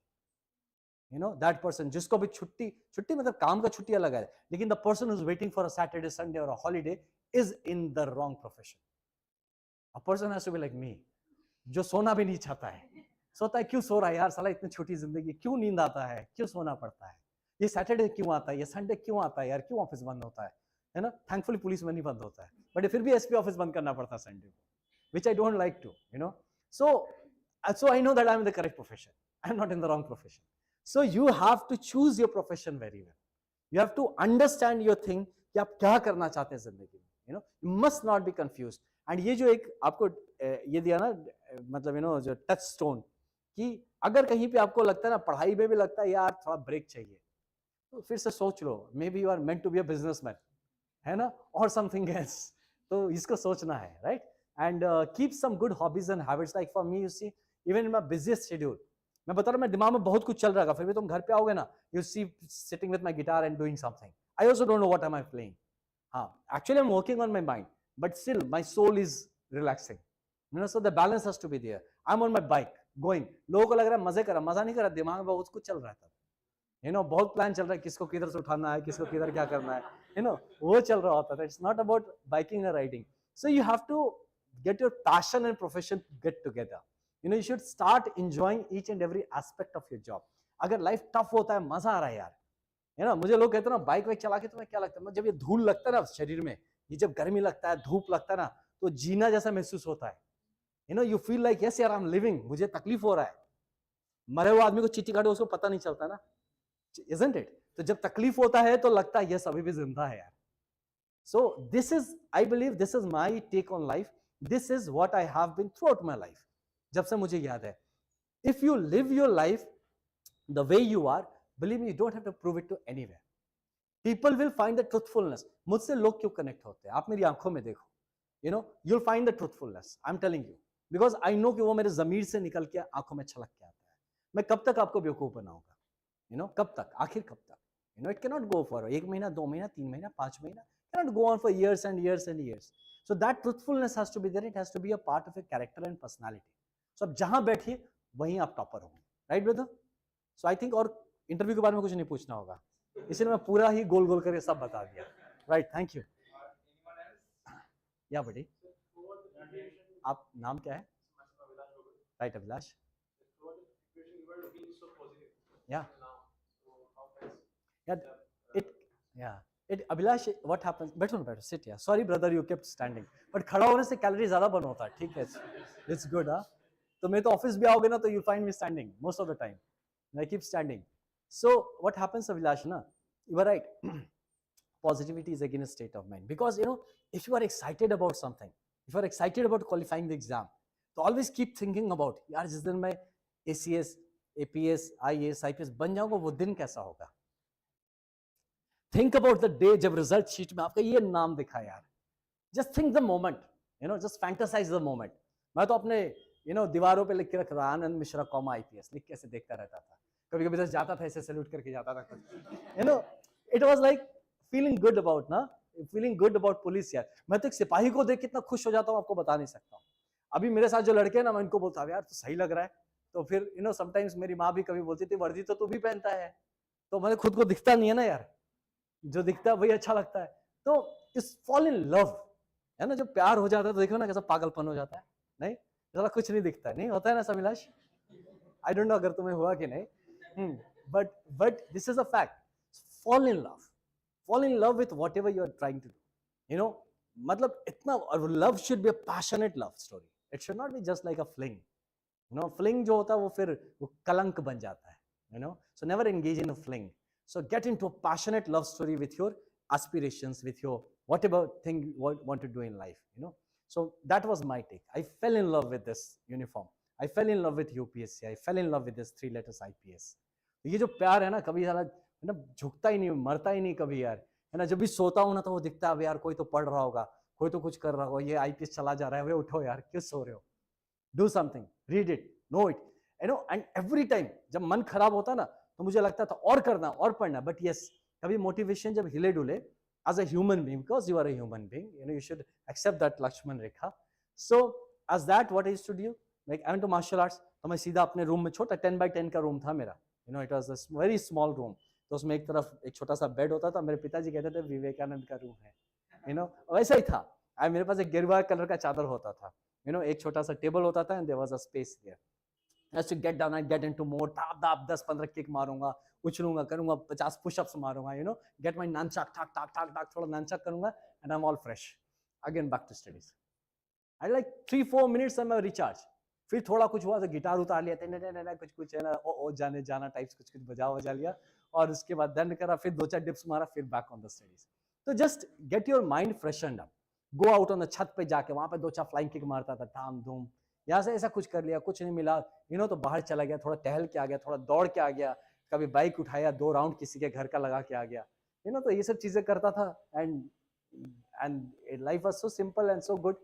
You know, that person जिसको भी छुट्टी मतलब काम का छुट्टी अलग है, लेकिन the person who's waiting for a Saturday, Sunday or a holiday is in the wrong profession. A person has to be like me, जो सोना भी नहीं चाहता है, सोता है क्यों सो रहा है यार साला, इतनी छोटी जिंदगी, क्यों नींद आता है, क्यों सोना पड़ता है, ये सैटरडे क्यों आता है, ये संडे क्यों आता है यार, क्यों ऑफिस बंद होता है ना। थैंकफुली पुलिस में नहीं बंद होता है, बट फिर भी एसपी ऑफिस बंद करना पड़ता है संडे को, which I don't like to, you know. So I know that I'm in the correct profession. I'm not in the wrong profession. So you have to choose your profession very well. You have to understand your thing कि आप क्या करना चाहते हैं जिंदगी में, you know. You must not be confused. And ये जो एक आपको ये दिया ना, मतलब you know जो टच स्टोन, कि अगर कहीं पे आपको लगता है ना, पढ़ाई में भी लगता है यार थोड़ा ब्रेक चाहिए, तो फिर से सोच लो, maybe you are meant to be a businessman, है ना, और समथिंग एल्स, तो इसको सोचना है, right. And keep some good hobbies and habits. Like for me, you see, even in my busiest schedule, मैं बता रहा हूँ, मैं दिमाग में बहुत कुछ चल रहा है, फिर भी तुम घर पे आओगे ना, you see sitting with my guitar and doing something. I also don't know what am I playing. हाँ, actually I'm working on my mind, but still my soul is relaxing. You know, so the balance has to be there. I'm on my bike going. लोगों को लग रहा है मजे कर रहा, मजा नहीं कर रहा, दिमाग में बहुत कुछ चल रहा था. You know, बहुत प्लान चल रहा है, किसको किधर से उठाना है, किसको किधर क्या करना है, you know, वो चल रहा होता था. It's not about biking or riding. So you have to get your passion and profession get together. You know, you should start enjoying each and every aspect of your job. अगर life tough होता है, मजा आ रहा है यार, है ना. मुझे लोग कहते हैं ना, बाइक वाइक चला के तुम्हें क्या लगता है, जब ये धूल लगता है ना शरीर में, ये जब गर्मी लगता है, धूप लगता है ना, तो जीना जैसा महसूस होता है. You no, you feel like yes यार आई एम लिविंग, मुझे तकलीफ हो रहा है. मरे हुए आदमी को चिट्ठी काटो, उसको पता नहीं चलता ना, isn't it? तो जब तकलीफ होता है तो लगता है यस अभी भी जिंदा है यार. So this is, I believe this is my take on life. This is what I have been throughout my life. जब से मुझे याद है. If you live your life the way you are, believe me, you don't have to prove it to anywhere. People will find the truthfulness. मुझसे लोग क्यों connect होते हैं, आप मेरी आंखों में देखो. You know, you'll find the truthfulness. I'm telling you, because I know कि वो मेरे जमीर से निकल के आंखों में छलक के आता है. मैं कब तक आपको बेवकूफ बनाऊंगा, you know, कब तक, आखिर कब तक. You know, it cannot go for 1 महीना, 2 महीना, 3 महीना, 5 महीना. Cannot go on for years and years and years. So that truthfulness has to be there. It has to be a part of your character and personality. So अब जहां बैठिए वहीं आप topper होंगे, right brother. So I think, और interview के बारे में कुछ नहीं पूछना होगा, इसलिए मैं पूरा ही गोल गोल करके सब बता दिया, राइट. Thank you. या बड़ी, आप नाम क्या है? राइट, अभिलाष. या अभिलाष, what happens, बैठो ना, बैठो, sit here. Sorry brother, you kept standing. But खड़ा होने से कैलोरी ज्यादा बर्न होता है, ठीक है, it's good. हाँ, तो मैं तो ऑफिस भी आओगे ना, तो you'll find me standing most of the time. I keep standing. So what happens, Abhilash, na, you are right. Positivity is again a state of mind, because you know, if you are excited about something, if you are excited about qualifying the exam, तो always keep thinking about, यार जिस दिन मैं ACS, APS, IAS, IPS बन जाऊंगा, वो दिन कैसा होगा. Think about the day जब रिजल्ट शीट में आपका ये नाम दिखा यार. Just think the moment, you know, just fantasize the moment. मैं तो अपने you know दीवारों पे लिख के रख रहा, आनंद मिश्रा IPS लिख के ऐसे देखता रहता था. कभी कभी जाता था, ऐसे सैल्यूट करके जाता था. You know, it was like feeling good about ना, feeling good about पुलिस यार. मैं तो एक सिपाही को देख कितना खुश हो जाता हूँ, आपको बता नहीं सकता हूँ. अभी मेरे साथ जो लड़के हैं ना, मैं इनको बोलता हूँ यार तो सही लग रहा है. तो फिर you know sometimes मेरी माँ भी कभी बोलती थी, वर्दी तो तू भी पहनता है. तो मुझे खुद को दिखता नहीं है ना यार, जो दिखता है वही अच्छा लगता है. तो इस फॉल इन लव है ना, जब प्यार हो जाता है तो देखो ना कैसा पागलपन हो जाता है. नहीं, जरा कुछ नहीं दिखता है, नहीं होता है ना समिलाश. आई डोंट नो अगर तुम्हें हुआ कि नहीं, but this is a fact. Fall in love with whatever you are trying to do. You know, मतलब इतना, और love should be a passionate love story. It should not be just like a fling. You know, fling जो होता है वो फिर वो कलंक बन जाता है. You know, so never engage in a fling. So get into a passionate love story with your aspirations, with your whatever thing you want to do in life, you know. So that was my take. I fell in love with this uniform. I fell in love with UPSC. I fell in love with this 3 letters IPS. ये जो प्यार है ना, कभी साला है ना झुकता ही नहीं, मरता ही नहीं कभी यार, है ना. जब भी सोता हूँ ना तो वो दिखता है, यार कोई तो पढ़ रहा होगा, कोई तो कुछ कर रहा होगा, ये IPS चला जा रहा है, वे उठो यार, क्यों सो रहे हो, do something, read it, know it, you know. And every time जब मन खराब होता ना, तो मुझे लगता था और करना और पढ़ना. बट यस, कभी मोटिवेशन जब हिले डुले, as a human being, because you are a human being, you know, you should accept that Lakshman Rekha. So as that, what I used to do, like I went to martial arts. तो मैं सीधा अपने room में, छोटा 10 by 10 का room था मेरा, you know, it was a very small room. तो उसमें एक तरफ एक छोटा सा बेड होता था. मेरे पिताजी कहते थे विवेकानंद का रूम है, you know, वैसा ही था. मेरे पास एक गिरवा कलर का चादर होता था, you know, एक छोटा सा टेबल होता था, and there was a space there. As to get down, I get into more, tap tap 10-15 kick मारूंगा, उछलूंगा, करूंगा 50 पुशअप्स मारूंगा, you know, get my nunchuck, ठाक ठाक ठाक ठाक थोड़ा nunchuck करूंगा, and I'm all fresh. Again back to studies. I like 3-4 minutes and मैं recharge. फिर थोड़ा कुछ हुआ तो गिटार उतार लिया, नहीं कुछ कुछ है ना, ओ जाने जाना टाइप्स कुछ कुछ बजा लिया, और उसके बाद दंड करा, फिर 2-4 डिप्स मारा, फिर बैक ऑन द स्टडीज. तो just get your mind freshened up. Go out on the chhat पे जाके, वहां पे 2-4 फ्लाइंग किक मारता था, धाम धूम, यहाँ से ऐसा कुछ कर लिया, कुछ नहीं मिला, यू नो, तो बाहर चला गया, थोड़ा टहल के आ गया, थोड़ा दौड़ के आ गया, कभी बाइक उठाया, 2 राउंड किसी के घर का लगा के आ गया, यू नो, तो ये सब चीजें करता था. And life was so simple and so good.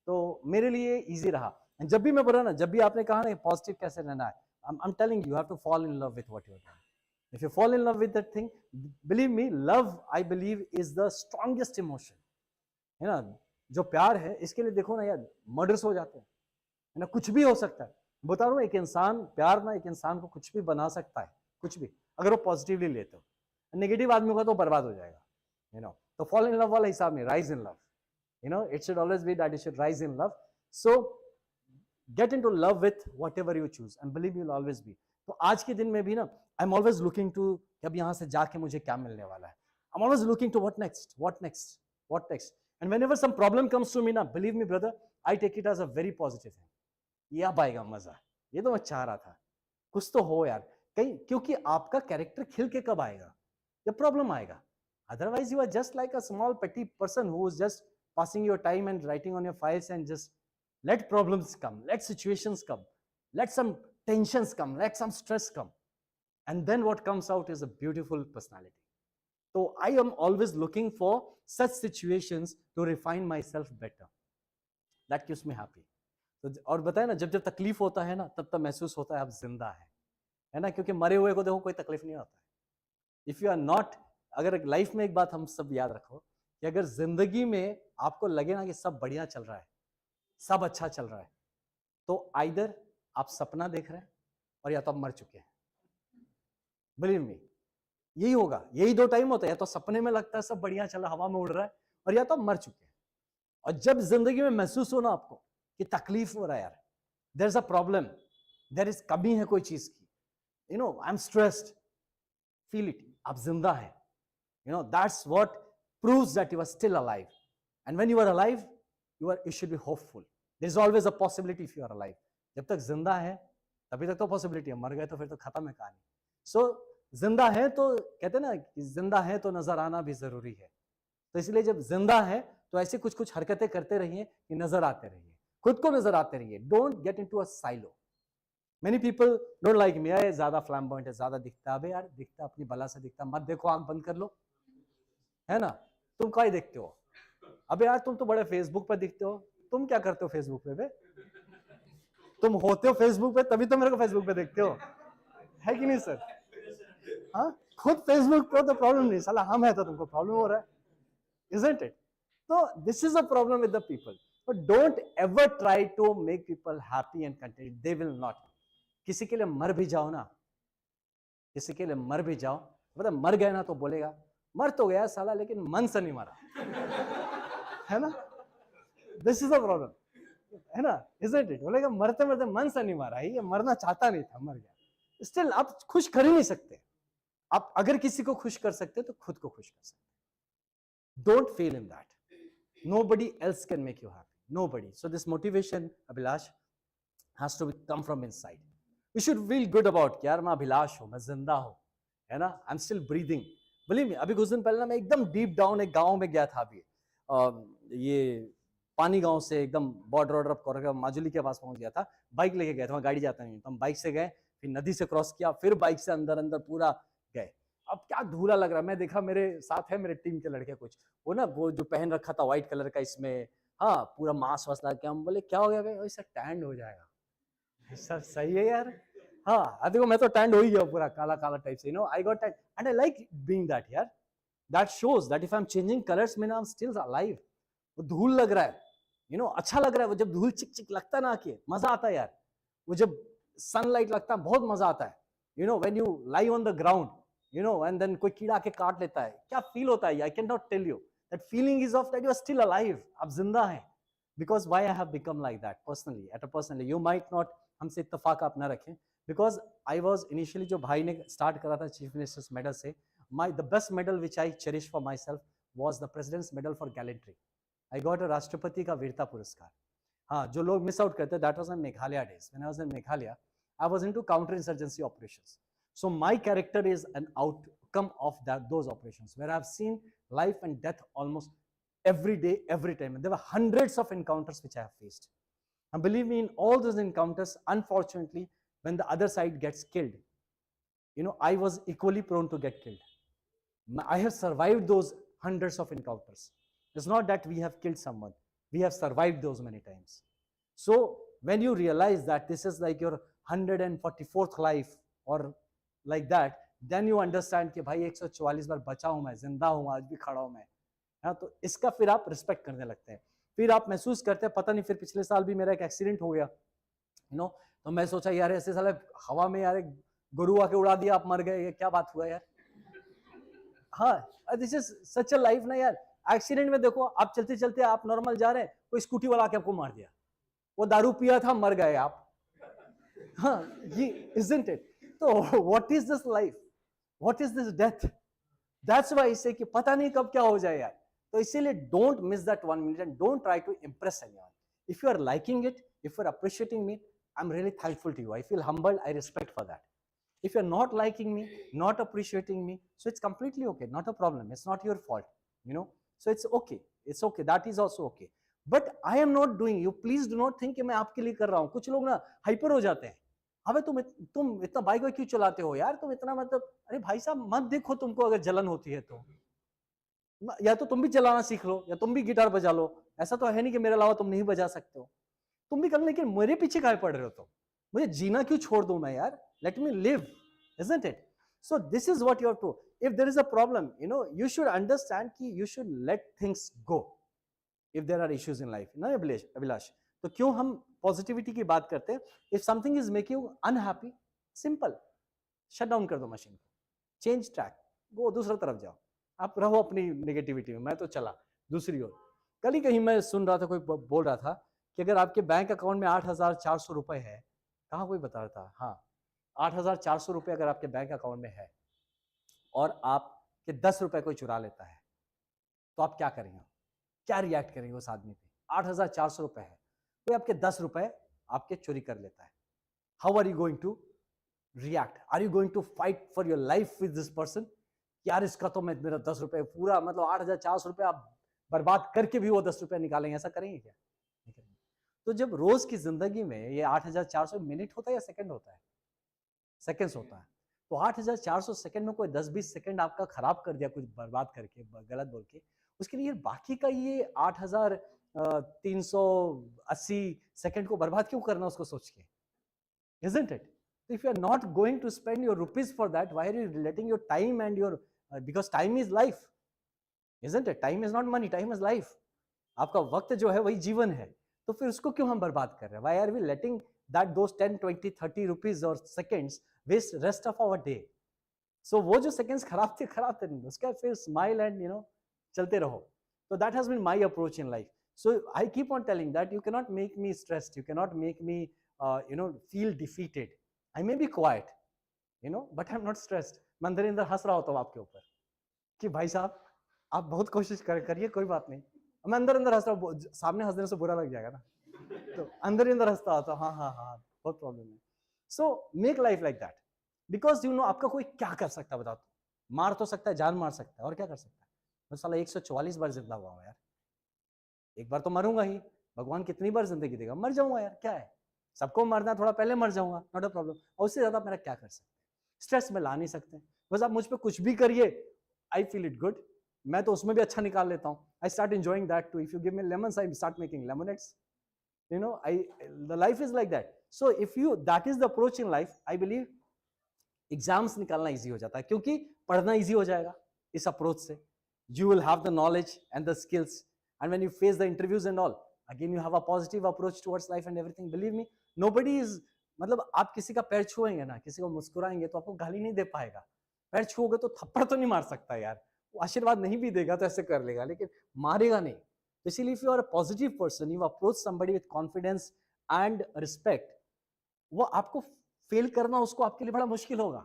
तो मेरे लिए इजी रहा. जब भी मैं बोला ना, जब भी आपने कहा ना पॉजिटिव कैसे रहना है, I'm telling you have to fall in love with what you're doing. If you fall in love with that thing, believe me, love I believe is the strongest emotion. है ना, जो प्यार है, इसके लिए देखो ना यार, मर्डर्स हो जाते हैं, है ना, कुछ भी हो सकता है. बता रहा हूँ, एक इंसान, प्यार ना एक इंसान को कुछ भी बना सकता है, कुछ भी, अगर वो पॉजिटिवली लेते हो. नेगेटिव आदमी होगा तो बर्बाद हो जाएगा, यू नो. तो फॉल इन लव वाला हिसाब नहीं, rise in love, you know, it should always be that you should rise in love. So get into love with whatever you choose, and believe you'll always be. तो आज के दिन में भी ना, I'm always looking to कि अब यहाँ से जाके मुझे क्या मिलने वाला है. I'm always looking to what next, what next, what next. And whenever some problem comes to me ना, believe me brother, I take it as a very positive thing. ये अब आएगा मजा, ये तो मैं चाह रहा था, कुछ तो हो यार कहीं, क्योंकि आपका कैरेक्टर खिल के कब आएगा, जब प्रॉब्लम आएगा. Otherwise you are just like a small petty person who is just passing your time and writing on your files and just let problems come, let situations come, let some tensions come, let some stress come, and then what comes out is a beautiful personality. So I am always looking for such situations to refine myself better. That keeps me happy. तो और बताए ना, जब जब तकलीफ होता है ना, तब तब महसूस होता है आप जिंदा है ना, क्योंकि मरे हुए को देखो कोई तकलीफ नहीं होता है. इफ यू आर नॉट, अगर लाइफ में एक बात हम सब याद रखो, कि अगर जिंदगी में आपको लगे ना कि सब बढ़िया चल रहा है, सब अच्छा चल रहा है, तो आइदर आप सपना देख रहे हैं, और या तो आप मर चुके हैं. बिलीव मी, यही होगा, यही 2 टाइम होता है, या तो सपने में लगता है सब बढ़िया चल रहा है, हवा में उड़ रहा है, और या तो आप मर चुके हैं. और जब जिंदगी में महसूस हो ना आपको कि तकलीफ हो रहा है यार, there is a problem, there is कमी है कोई चीज की, you know, I am stressed, feel it, आप जिंदा है, you know, that's what proves that you are still alive. And when you are alive, you should be hopeful. There is always a possibility if you are alive. जब तक जिंदा है तभी तक तो पॉसिबिलिटी है, मर गए तो फिर तो खत्म है कहानी. सो जिंदा है तो कहते हैं ना कि जिंदा है तो नजर आना भी जरूरी है. तो इसलिए जब जिंदा है तो ऐसे कुछ कुछ हरकतें करते रहिए कि नजर आते रहिए, खुद को नजर आते रहिए. Don't get into a silo. Many people don't like me, अरे ज्यादा फ्लैम्बॉयंट है, ज्यादा दिखता है. अबे यार, दिखता अपनी बला से दिखता, मत देखो, आंख बंद कर लो, है ना. तुम क्या देखते हो, अबे यार तुम तो बड़े फेसबुक पे दिखते हो, तुम क्या करते हो फेसबुक पे? तुम होते हो फेसबुक पे तभी तो मेरे को फेसबुक पे देखते हो, है कि नहीं सर? हाँ, खुद फेसबुक पे हो तो प्रॉब्लम नहीं, साला हम है तो तुमको प्रॉब्लम हो रहा है, isn't it? So this is a problem with the people. But don't ever try to make people happy and content. They will not. किसी के लिए मर भी जाओ ना, किसी के लिए मर भी जाओ, मतलब मर गए ना तो बोलेगा मर तो गया साला, लेकिन मन से नहीं मरा, है ना. दिस इज अ प्रॉब्लम, है ना, isn't it? बोलेगा मरते मरते मन से नहीं मारा, ये मरना चाहता नहीं था, मर गया. स्टिल आप खुश कर ही नहीं सकते. आप अगर किसी को खुश कर सकते तो खुद को खुश कर सकते. Don't fail in that. Nobody else can make you happy. Nobody. So this motivation, Abhilash, has to come from inside. You should feel good about कि यार मैं अभिलाष हूँ, मैं जिंदा हूँ, है ना. I'm still breathing. Believe me, अभी कुछ दिन पहले ना मैं एकदम डीप डाउन एक गांव में गया था. अभी ये पानी गांव से एकदम बॉर्डर ऑर्डर कर माजुली के पास पहुंच गया था. बाइक लेके गए थे, वहाँ गाड़ी जाता नहीं, तो हम बाइक से गए, फिर नदी से क्रॉस किया, फिर बाइक से अंदर अंदर पूरा गए. अब क्या धूला लग रहा है. मैं देखा मेरे साथ है मेरे टीम के लड़के कुछ, वो ना वो जो पहन रखा था व्हाइट कलर का, इसमें हाँ पूरा मास्क वास्क लगा के, हम बोले क्या हो गया भाई, ऐसा टैंड हो जाएगा. ऐसा सही है यार. हाँ देखो मैं तो टैंड हो ही गया पूरा काला काला टाइप से, you know. I got tanned and I like being that यार. That shows that if I am changing colours mean I am still alive. वो धूल लग रहा है, यू नो, अच्छा लग रहा है. वो जब धूल चिक चिक लगता है ना आके, मजा आता है यार. वो जब सनलाइट लगता है बहुत मजा आता है, you no. When you lie on the ground, you know, and then कोई कीड़ा के काट लेता है, क्या फील होता है, I cannot tell you. That feeling is of that you are still alive, आप जिंदा हैं. Because why I have become like that personally, at a personally, you might not हमसे इत्तेफाक आप ना रखें, बिकॉज आई वॉज इनिशियली, जो भाई ने स्टार्ट करा था चीफ मिनिस्टर्स मेडल से, my the best medal which I cherish for myself was the president's medal for gallantry. I got a राष्ट्रपति का वीरता पुरस्कार. हाँ, जो लोग मिस आउट करते हैं, that was in Meghalaya days. When I was in Meghalaya, I was into counter insurgency operations. So my character is an outcome of those operations, where I've seen life and death almost every day, every time. And there were hundreds of encounters which I have faced. And believe me, in all those encounters, unfortunately, when the other side gets killed, I was equally prone to get killed. I have survived those hundreds of encounters. It's not that we have killed someone. We have survived those many times. So when you realize that this is like your 144th life or like that, then you understand कि भाई 144 बार बचा हूं मैं, जिंदा हूं, आज भी खड़ा हूं मैं. हाँ, तो इसका फिर आप रिस्पेक्ट करने लगते हैं. फिर आप महसूस करते हैं, पता नहीं, फिर पिछले साल भी मेरा एक एक्सीडेंट हो गया, तो मैं सोचा यार ऐसे साले हवा में यार गुरु आके उड़ा दिया, आप मर गए, ये क्या बात हुआ यार. हाँ, this is such a life ना यार. एक्सीडेंट में देखो, आप चलते चलते आप नॉर्मल जा रहे हैं, कोई स्कूटी वाला आके आपको मार दिया, वो दारू पिया था, मर गए आप. हाँ, ये isn't it? तो what is this life? What is this death? That's why I say कि पता नहीं कब क्या हो जाए यार. तो इसीलिए don't miss that 1 minute and don't try to impress anyone. If you are liking it, if you are appreciating me, I'm really thankful to you. I feel humbled. I respect for that. If you're not liking me, not appreciating me, so it's completely okay. Not a problem. It's not your fault. So it's okay. It's okay. That is also okay. But I am not doing. You please do not think कि मैं आपके लिए कर रहा हूँ. कुछ लोग ना हाइपर हो जाते हैं. अबे तुम इतना बाइक क्यों चलाते हो यार, तुम इतना, मतलब अरे भाई साहब मत देखो, तुमको अगर जलन होती है तो या तो तुम भी चलाना सीख लो, या तुम भी गिटार बजा लो. ऐसा तो है नहीं कि मेरे अलावा तुम नहीं बजा सकते हो, तुम भी कर लो. लेकिन मेरे पीछे काहे पड़ रहे हो तुम? मुझे जीना क्यों छोड़ दूं मैं यार? Let me live, isn't it? So this is what you have to. If there is a problem, you should understand कि you should let things go. If there are issues in life, ना अभिलाष, तो क्यों हम positivity की बात करते हैं? If something is make you unhappy, simple, shut down कर दो मशीन को, चेंज ट्रैक, वो दूसरा तरफ जाओ, आप रहो अपनी नेगेटिविटी में, मैं तो चला दूसरी ओर. कल ही कहीं मैं सुन रहा था, कोई बोल रहा था कि अगर आपके बैंक अकाउंट में 8,400 रुपए है, कहाँ कोई बता रहा था, हाँ 8,400 रुपए अगर आपके बैंक अकाउंट में है और आपके 10 रुपए कोई चुरा लेता है, तो आप क्या करेंगे? क्या रिएक्ट करेंगे उस आदमी पे? 8,400 रुपए है, कोई आपके 10 रुपए आपके चोरी कर लेता है. How are you going to react? Are you going to fight for your life with this person? यार इसका तो मैं, मेरा 10 रुपए पूरा, मतलब 8,400 रुपए आप बर्बाद करके भी वो 10 रुपए निकालेंगे, ऐसा करेंगे क्या? नहीं करेंगे. तो जब रोज की जिंदगी में ये 8,400 मिनट होता है या सेकंड होता है? सेकंड्स होता है. तो 8,400 सेकंड में कोई 10-20 सेकंड आपका खराब कर दिया, कुछ बर्बाद करके, गलत बोल के, उसके लिए बाकी का ये 8,380 सेकंड को बर्बाद क्यों करना उसको सोच के? Isn't it? If you are not going to spend your rupees for that, why are you letting your time and your because time is life, isn't it? Time is not money, time is life. आपका वक्त जो है वही जीवन है, तो फिर उसको क्यों हम बर्बाद कर रहे हैं? Why are we letting that those 10, 20, 30 rupees or seconds waste rest of our day? So वो जो seconds खराब थे, उसका फिर smile and चलते रहो. So that has been my approach in life. So I keep on telling that you cannot make me stressed, you cannot make me feel defeated. I may be quiet, but I'm not stressed. मैं अंदर अंदर हंस रहा होता हूँ आपके ऊपर कि भाई साहब आप बहुत कोशिश करिए, कोई बात नहीं. मैं अंदर अंदर हंस रहा हूँ, सामने हंसने से बुरा लग जाएगा ना, तो अंदर अंदर हंसता होता हूँ, हाँ बहुत प्रॉब्लम है. So make life like that, because आपका कोई क्या कर सकता है बताओ? मार तो सकता है, जान मार सकता है, और क्या कर सकता है? मैं साला 144 बार जिंदा हुआ हूँ यार, एक बार तो मरूंगा ही. भगवान कितनी बार जिंदगी देगा? मर जाऊंगा यार, क्या है, सबको मरना, थोड़ा पहले मर जाऊंगा, नॉट अ प्रॉब्लम. और उससे ज्यादा मेरा क्या कर सकते हैं? स्ट्रेस में ला नहीं सकते. बस आप मुझ पे कुछ भी करिए, आई फील इट गुड. मैं तो उसमें भी अच्छा निकाल लेता हूँ. I start enjoying that too. If you give me lemons, I start making lemonades. The life is like that. So if you, that is the approach in life, I believe exams निकालना easy हो जाता है, क्योंकि पढ़ना easy हो जाएगा इस approach से. You will have the knowledge and the skills, and when you face the interviews and all, again you have a positive approach towards life and everything. Believe me, nobody is, मतलब आप किसी का पैर छुएंगे ना, किसी को मुस्कुराएंगे तो आपको गाली नहीं दे पाएगा. पैर छुओगे तो थप्पड़ तो नहीं मार सकता यार, वो आशीर्वाद नहीं भी देगा तो ऐसे कर लेगा, लेकिन मारेगा नहीं. तो इसीलिए if you are a positive person, you approach somebody with confidence and respect, वो आपको फेल करना उसको आपके लिए बड़ा मुश्किल होगा।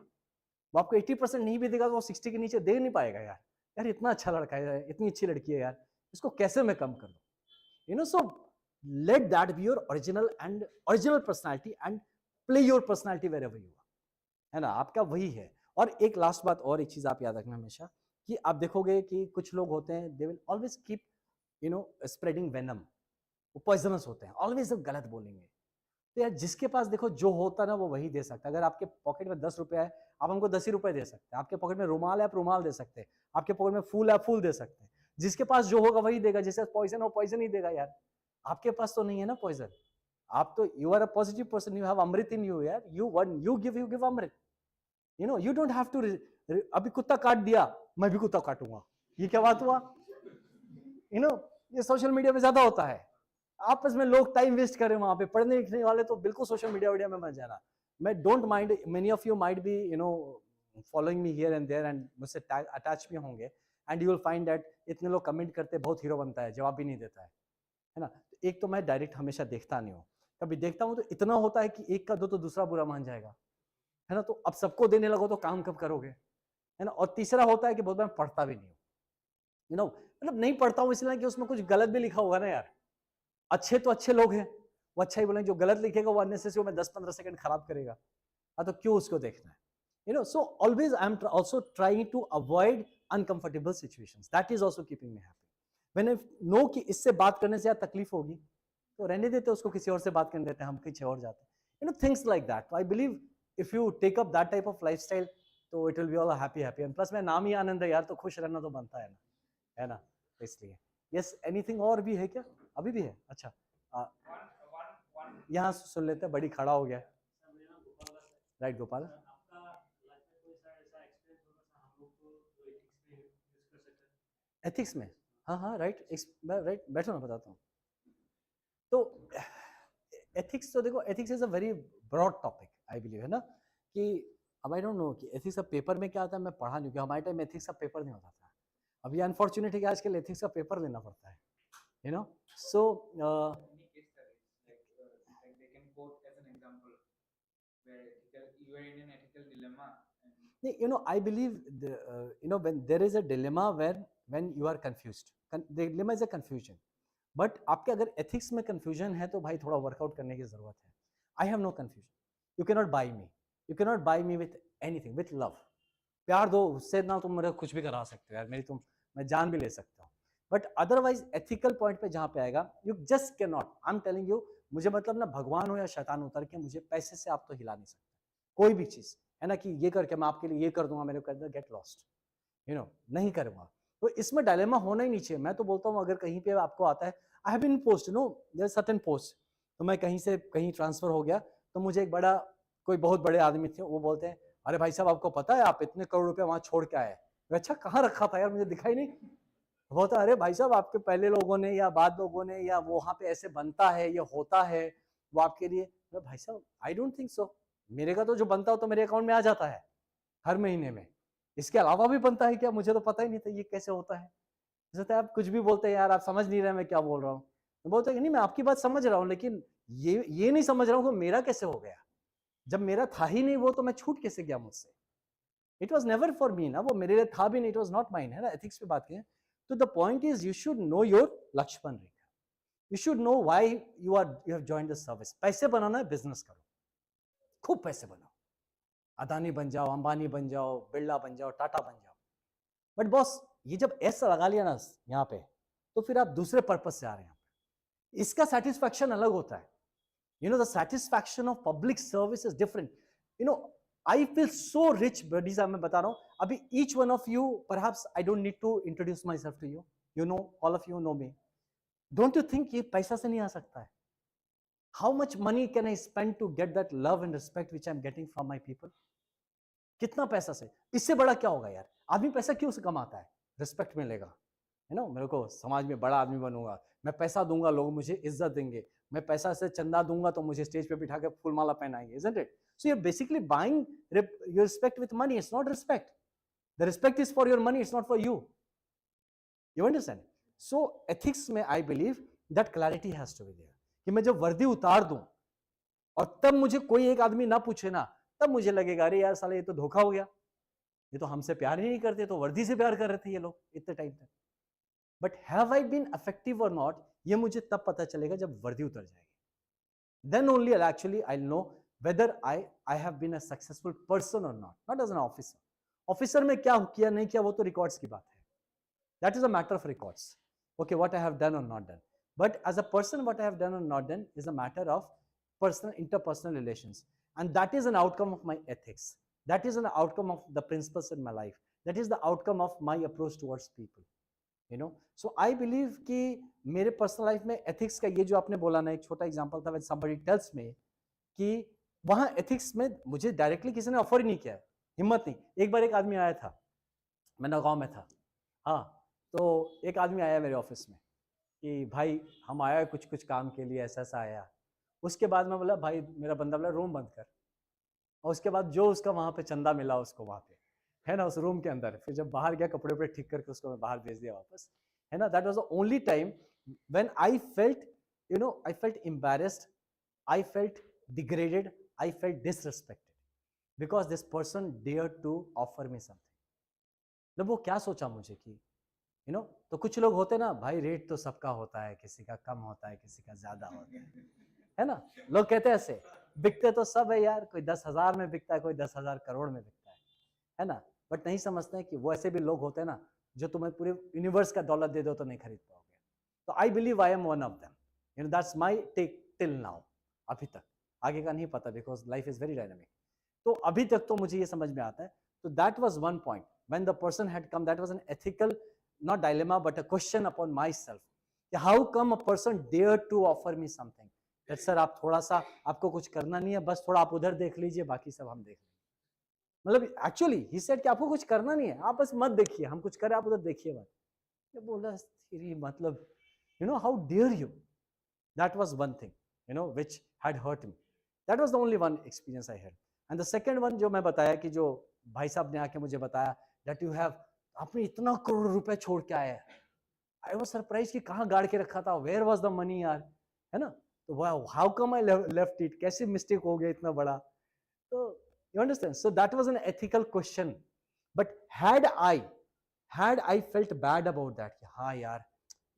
वो आपको 80% नहीं भी देगा तो वो 60 के नीचे दे नहीं पाएगा यार। यार इतना अच्छा लड़का है, इतनी अच्छी लड़की है यार, इसको कैसे मैं कम कर दूं? You know, so let that be your original personality and play your personality wherever you are, है ना? आपका वही है। और एक लास्ट बात और एक चीज आप याद रखना हमेशा कि आप देखोगे कि कुछ लोग होते हैं, they will always keep spreading venom. वो पॉइजनस होते हैं, ऑलवेज गलत बोलेंगे। तो यार जिसके पास देखो जो होता है ना वो वही दे सकता है। अगर आपके पॉकेट में 10 रुपए है, आप हमको 10 ही रुपए दे सकते हैं। आपके पॉकेट में रुमाल है, आप रुमाल दे सकते हैं। आपके पॉकेट में फूल है, आप फूल दे सकते हैं। जिसके पास जो होगा वही देगा। जिसके पॉइजन हो पॉइजन ही देगा यार। आपके पास तो नहीं है ना पॉइजन। आप तो you are a positive person, you have amrit in you यार। You give amrit. You don't have to. अभी कुत्ता काट दिया, मैं भी कुत्ता काटूंगा, ये क्या बात हुआ? ये सोशल मीडिया पे ज्यादा होता है। आपस में लोग टाइम वेस्ट करें वहां पे। पढ़ने लिखने वाले तो बिल्कुल सोशल मीडिया में मत जाना। मैं don't mind, many of you might be following me here and there एंड मुझसे अटैच भी होंगे, and you will find that इतने लोग कमेंट करते बहुत हीरो बनता है, जवाब भी नहीं देता है ना? एक तो मैं डायरेक्ट हमेशा देखता नहीं हूँ, कभी देखता हूँ तो इतना होता है कि एक का दो तो दूसरा बुरा मान जाएगा, है ना? तो अब सबको देने लगो तो काम कब करोगे, है ना? और तीसरा होता है कि बहुत बार पढ़ता भी नहीं हूँ, मतलब नहीं पढ़ता हूँ इसलिए कि उसमें कुछ गलत भी लिखा होगा ना यार। अच्छे तो अच्छे लोग हैं, वो अच्छा ही बोलेंगे। जो गलत लिखेगा वो अननेसेसरी में 10-15 सेकंड खराब करेगा। हाँ, तो क्यों उसको देखना है? So always I'm also trying to avoid uncomfortable situations. That is also keeping me happy. When I know कि इससे बात करने से यार तकलीफ होगी तो रहने देते, उसको किसी और से बात करने देते हैं, हम किसी और जाते हैं। Things like that. So I believe if you take up that type of lifestyle, तो it will be all happy. And plus मैं नाम ही आनंद है यार, तो खुश रहना तो बनता है ना? इसलिए yes, anything और भी है क्या? अभी भी है? अच्छा, यहाँ सुन लेते हैं। बड़ी खड़ा हो गया। राइट गोपाल, एथिक्स में? हाँ राइट, बैठो ना बताता हूँ। तो एथिक्स तो देखो, ethics is a very broad topic I believe, है ना? कि अब आई डोंट नो कि एथिक्स का पेपर में क्या आता है, मैं पढ़ा नहीं, क्योंकि हमारे टाइम एथिक्स का पेपर नहीं होता था। अभी अनफॉर्चुनेट है कि आजकल एथिक्स का पेपर देना पड़ता है, सो I believe when there is a dilemma when you are confused, the dilemma is a confusion. But आपके अगर एथिक्स में कंफ्यूजन है तो भाई थोड़ा वर्कआउट करने की जरूरत है। I have no confusion. You can not buy me with anything, with love. प्यार दो, उससे ना तुम मेरे कुछ भी करा सकते हो यार, मैं जान भी ले सकता हूँ। बट अदरवाइज एथिकल पॉइंट पे जहाँ पे आएगा, you just can not. I am telling you, मुझे मतलब ना भगवान हो या शैतान उतर के मुझे पैसे से आप तो हिला नहीं सकते कोई भी चीज, है ना? कि ये करके मैं आपके लिए ये कर दूंगा, मेरे को गेट लॉस्ट, नहीं करूंगा। तो इसमें डायलेमा होना ही नहीं चाहिए। मैं तो बोलता हूँ अगर कहीं पे आपको आता है, I have been post, there certain post, तो मैं कहीं से कहीं ट्रांसफर हो गया, तो मुझे एक कोई बहुत बड़े आदमी थे, वो बोलते हैं, अरे भाई साहब आपको पता है आप इतने करोड़ रुपए वहां छोड़ के आए? अच्छा, कहाँ रखा था यार, मुझे दिखाई नहीं। बोलता, अरे भाई साहब आपके पहले लोगों ने या बाद लोगों ने, या वहां पे ऐसे बनता है, ये होता है, वो आपके लिए। भाई साहब आई डोंट थिंक सो। मेरे का तो जो बनता हो तो मेरे अकाउंट में आ जाता है हर महीने में। इसके अलावा भी बनता है क्या? मुझे तो पता ही नहीं था ये कैसे होता है। जैसे आप कुछ भी बोलते हैं, यार आप समझ नहीं रहे मैं क्या बोल रहा हूँ। तो बोलते हैं नहीं, मैं आपकी बात समझ रहा हूँ, लेकिन ये नहीं समझ रहा हूँ कि मेरा कैसे हो गया। जब मेरा था ही नहीं वो, तो मैं छूट कैसे गया मुझसे? It was never for me ना, वो मेरे लिए था भी नहीं, इट वॉज नॉट माइन, है ना? एथिक्स पे बात करें तो the point is you should know your Lakshman rekha. You should know why you have joined the service. पैसे बनाना है, बिजनेस करो, खूब पैसे बनाओ, अदानी बन जाओ, अंबानी बन जाओ, बिरला बन जाओ, टाटा बन जाओ। बट बॉस ये जब ऐसा लगा लिया ना यहाँ पे, तो फिर आप दूसरे पर्पज से आ रहे हैं। इसका सेटिस्फैक्शन अलग होता है। The satisfaction of public service is different. I feel so rich buddy sahab, मैं बता रहा हूँ अभी। Each one of you, perhaps I don't need to introduce my self to you, all of you know me. Don't you think ये पैसा से नहीं आ सकता है? How much money can I spend to get that love and respect which I am getting from my people? कितना पैसा से, इससे बड़ा क्या होगा यार? आदमी पैसा क्यों से कमाता है? रिस्पेक्ट मिलेगा, है ना? मेरे को समाज में बड़ा आदमी बनूंगा, मैं पैसा दूंगा, लोग मुझे इज्जत देंगे। मैं पैसा से चंदा दूंगा तो मुझे स्टेज पे बिठा के फूलमाला पहनाएंगे, isn't it? So you're basically buying your respect with money. It's not respect. The respect is for your money, it's not for you. You understand? So ethics में I believe that clarity has to be there, कि मैं जब वर्दी उतार दूं और तब मुझे कोई एक आदमी ना पूछे ना, तब मुझे लगेगा अरे यार साला ये तो धोखा हो गया, ये तो हमसे प्यार ही नहीं करते, तो वर्दी से प्यार कर रहे थे ये लोग इतने टाइम तक। But have I been effective और नॉट, ये मुझे तब पता चलेगा जब वर्दी उतर जाएगी। Then only actually I know whether I have been a successful person or not as an officer. Officer में क्या किया नहीं किया वो तो रिकॉर्ड्स की बात है, that is a matter of records. Okay, what I have done or not done. But as a person, what I have done or not done is a matter of personal, interpersonal relations. And that is an outcome of my ethics. That is an outcome of the principles in my life. That is the outcome of my approach towards people. You know, so I believe कि मेरे personal life में ethics का ये जो आपने बोला ना, एक छोटा एग्जांपल था, when somebody tells me कि वहां एथिक्स में मुझे डायरेक्टली किसी ने ऑफर ही नहीं किया, हिम्मत नहीं। एक बार एक आदमी आया था, मैं नगांव में था, हाँ, तो एक आदमी आया मेरे ऑफिस में कि भाई हम आया है कुछ कुछ काम के लिए, ऐसा ऐसा आया। उसके बाद मैं बोला भाई, मेरा बंदा बोला रूम बंद कर, और उसके बाद जो उसका वहाँ पे चंदा मिला उसको वहाँ पे, है ना, उस रूम के अंदर, फिर जब बाहर गया कपड़े वपड़े ठीक करके उसको मैं बाहर भेज दिया वापस, है ना। That was the only time when I felt, you know, I felt embarrassed, I felt degraded, I felt disrespected because this person dare to offer me something. मतलब वो क्या सोचा मुझे कि यू नो, तो कुछ लोग होते ना भाई, रेट तो सबका होता है, किसी का कम होता है, किसी का ज्यादा होता है ना। लोग कहते हैं ऐसे, बिकते तो सब है यार, कोई 10,000 में बिकता है, कोई 10,000 करोड़ में बिकता है ना। बट नहीं समझते हैं कि वो ऐसे भी लोग होते हैं ना जो तुम्हें पूरे यूनिवर्स का दौलत दे दो तो नहीं खरीद पाओगे। तो I believe I am one of them, you know, that's my take till now. अभी तक, आगे का नहीं पता because life is very dynamic. तो अभी तक तो मुझे ये समझ में आता है। तो that was one point when the person had come, that was an ethical not dilemma but a question upon myself, how come a person dared to offer me something that sir आप थोड़ा सा, आपको कुछ करना नहीं है, बस थोड़ा आप उधर देख लीजिए, बाकी सब हम देख लेंगे। मतलब एक्चुअली ही सेड कि आपको कुछ करना नहीं है, आप बस मत देखिए, हम कुछ करें, आप उधर देखिए मत। ये बोला तेरी मतलब, you know, how dare you. That was one thing, you know, which had hurt me. That was the only one experience I had. And the second one जो मैं बताया कि जो भाई साहब ने आके मुझे बताया दैट यू हैव, आपने इतना करोड़ रुपए छोड़ के आया है। आई वाज सरप्राइज कि कहाँ गाड़ के रखा था, वेयर वाज द मनी यार, है ना। तो how come I left it, कैसे मिस्टेक हो गया इतना बड़ा। तो you understand, so that was an ethical question. But had I felt bad about that कि हाँ यार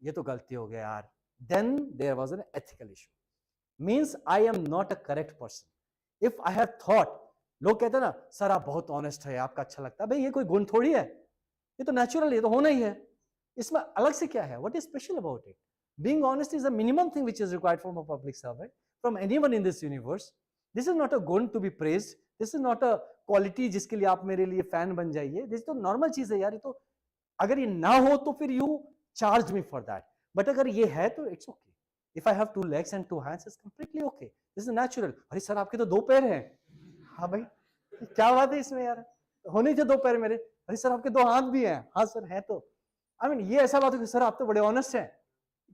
ये तो गलती हो गया यार, then there was an ethical issue, means I am not a correct person. If I have thought, लोग कहते हैं ना सर आप बहुत ऑनेस्ट है, आपका अच्छा लगता है, भाई ये कोई गुण थोड़ी है, ये तो नेचुरल, ये तो होना ही है, इसमें अलग से क्या है, what is special about it. Being honest is a minimum thing which is required from a public servant, from anyone in this universe. This is not a gun to be praised, this is not a quality जिसके लिए आप मेरे लिए fan बन जाइए, this तो normal चीज है यार। ये तो अगर ये ना हो तो फिर you charge me for that, but अगर ये है तो it's okay. If I have 2 legs and 2 hands, it's completely okay, this is natural. अरे सर आपके तो 2 पैर हैं, हाँ भाई क्या बात है इसमें यार, होने थे 2 पैर मेरे। अरे सर आपके 2 हाथ भी हैं, हाँ सर है। तो आई मीन ये ऐसा बात है कि सर आप तो बड़े ऑनेस्ट हैं,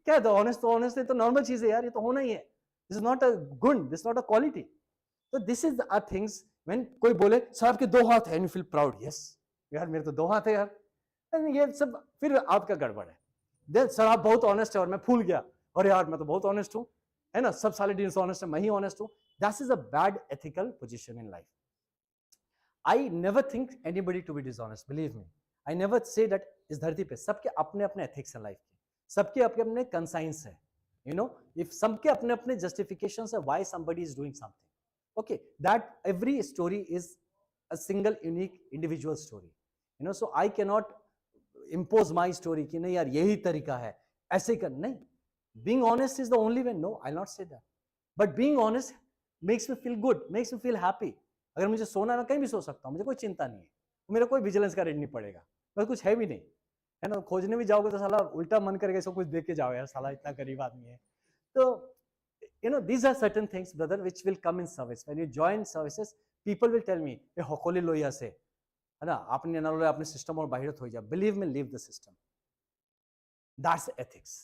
क्या है तो ऑनेस्ट है, तो नॉर्मल चीज है यार, ये तो होना ही है, दिस इज नॉट अ गुण, दिस नॉट अ क्वालिटी। तो this is are things when कोई बोले सर आपके 2 हाथ हैं, यू फील प्राउड, यस यार मेरे तो 2 हाथ है यार, ये सब फिर आपका गड़बड़ है। देन सर आप बहुत ऑनेस्ट है, और मैं फूल गया, अरे यार मैं तो बहुत ऑनेस्ट हूँ, है ना, सब साले डिसऑनेस्ट है, मैं ही ऑनेस्ट हूँ। That is a bad ethical position in life. I never think anybody to be dishonest, believe me. I never say that इस धरती पे सबके अपने अपने एथिक्स है लाइफ के, सबके अपने अपने कंसाइंस है, you know, if सबके अपने अपने justifications है why somebody is doing something. Okay, that every story is a single unique individual story, you know, so I cannot impose my story कि नहीं यार यही तरीका है ऐसे कर, नहीं। Being honest is the only way, no, I'll not say that, but being honest makes me feel good, makes me feel happy. अगर मुझे सोना, मैं कहीं भी सो सकता हूँ, मुझे कोई चिंता नहीं है, मेरा कोई विजिलेंस का रेट नहीं पड़ेगा, बस कुछ है भी नहीं, है ना। खोजने भी जाओगे तो साला उल्टा मन करेगा इसको कुछ देख के जाओ यार, साला इतना गरीब आदमी है। तो you know, these are certain things brother which will come in service when you join services. People will tell me ए हकोली लोया से, है ना, आपने ना लो अपने सिस्टम और बाहर हो जा, believe me, leave the system, that's ethics.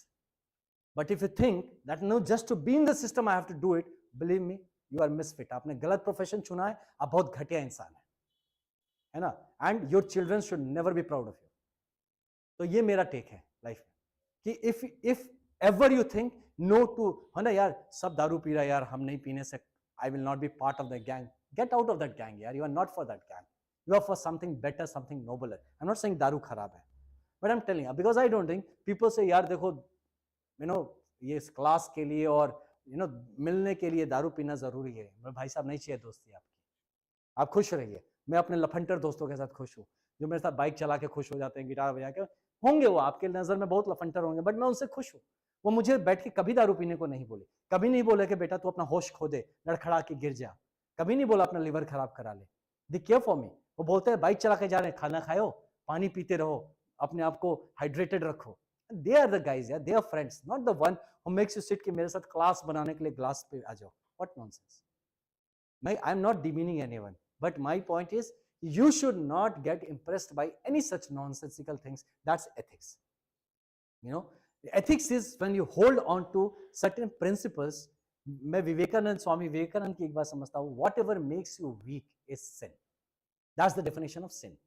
But if you think that no, just to be in the system I have to do it, believe me, you are misfit, आपने गलत प्रोफेशन चुना है, आप बहुत घटिया इंसान है ना। And your children should never be proud of you. तो ये मेरा टेक है लाइफ में कि if ever you think no to, है ना यार सब दारू पी रहा है यार, हम नहीं पीने से I will not be part of the gang. Get out of that gang, yaar. You are not for that gang. You are for something better, something nobler. I'm not saying दारू खराब है, but I'm telling you, because I don't think people say यार देखो, you know, ये इस class के लिए और मिलने के लिए दारू पीना जरूरी है. मैं भाई साहब नहीं चाहिए दोस्ती आपकी. आप खुश रहिए. मैं अपने लफंटर दोस्तों के साथ खुश हूँ, जो मेरे साथ बाइक चला के खुश हो जाते हैं, गिटार बजा के. होंगे वो आपके नजर में बहुत लफंटर होंगे, बट मैं उनसे खुश हूँ. वो मुझे बैठ के कभी दारू पीने को नहीं बोले, कभी नहीं बोले कि बेटा तू अपना होश खो दे, लड़खड़ा के गिर जा, कभी नहीं बोला अपना लिवर खराब करा ले. They care for me. वो बोलते हैं बाइक चला के जा रहे हैं, खाना खाओ, पानी पीते रहो, अपने आप को हाइड्रेटेड रखो. They are the guys, they are friends, not the one who makes you sit कि मेरे साथ क्लास बनाने के लिए ग्लास पे आ जाओ. What nonsense. I am not demeaning anyone, but my point is you should not get impressed by any such nonsensical things. That's ethics. Ethics is when you hold on to certain principles. मैं विवेकानंद, स्वामी विवेकानंद की एक बात समझता हूँ, whatever makes you weak is sin. That's the definition of sin.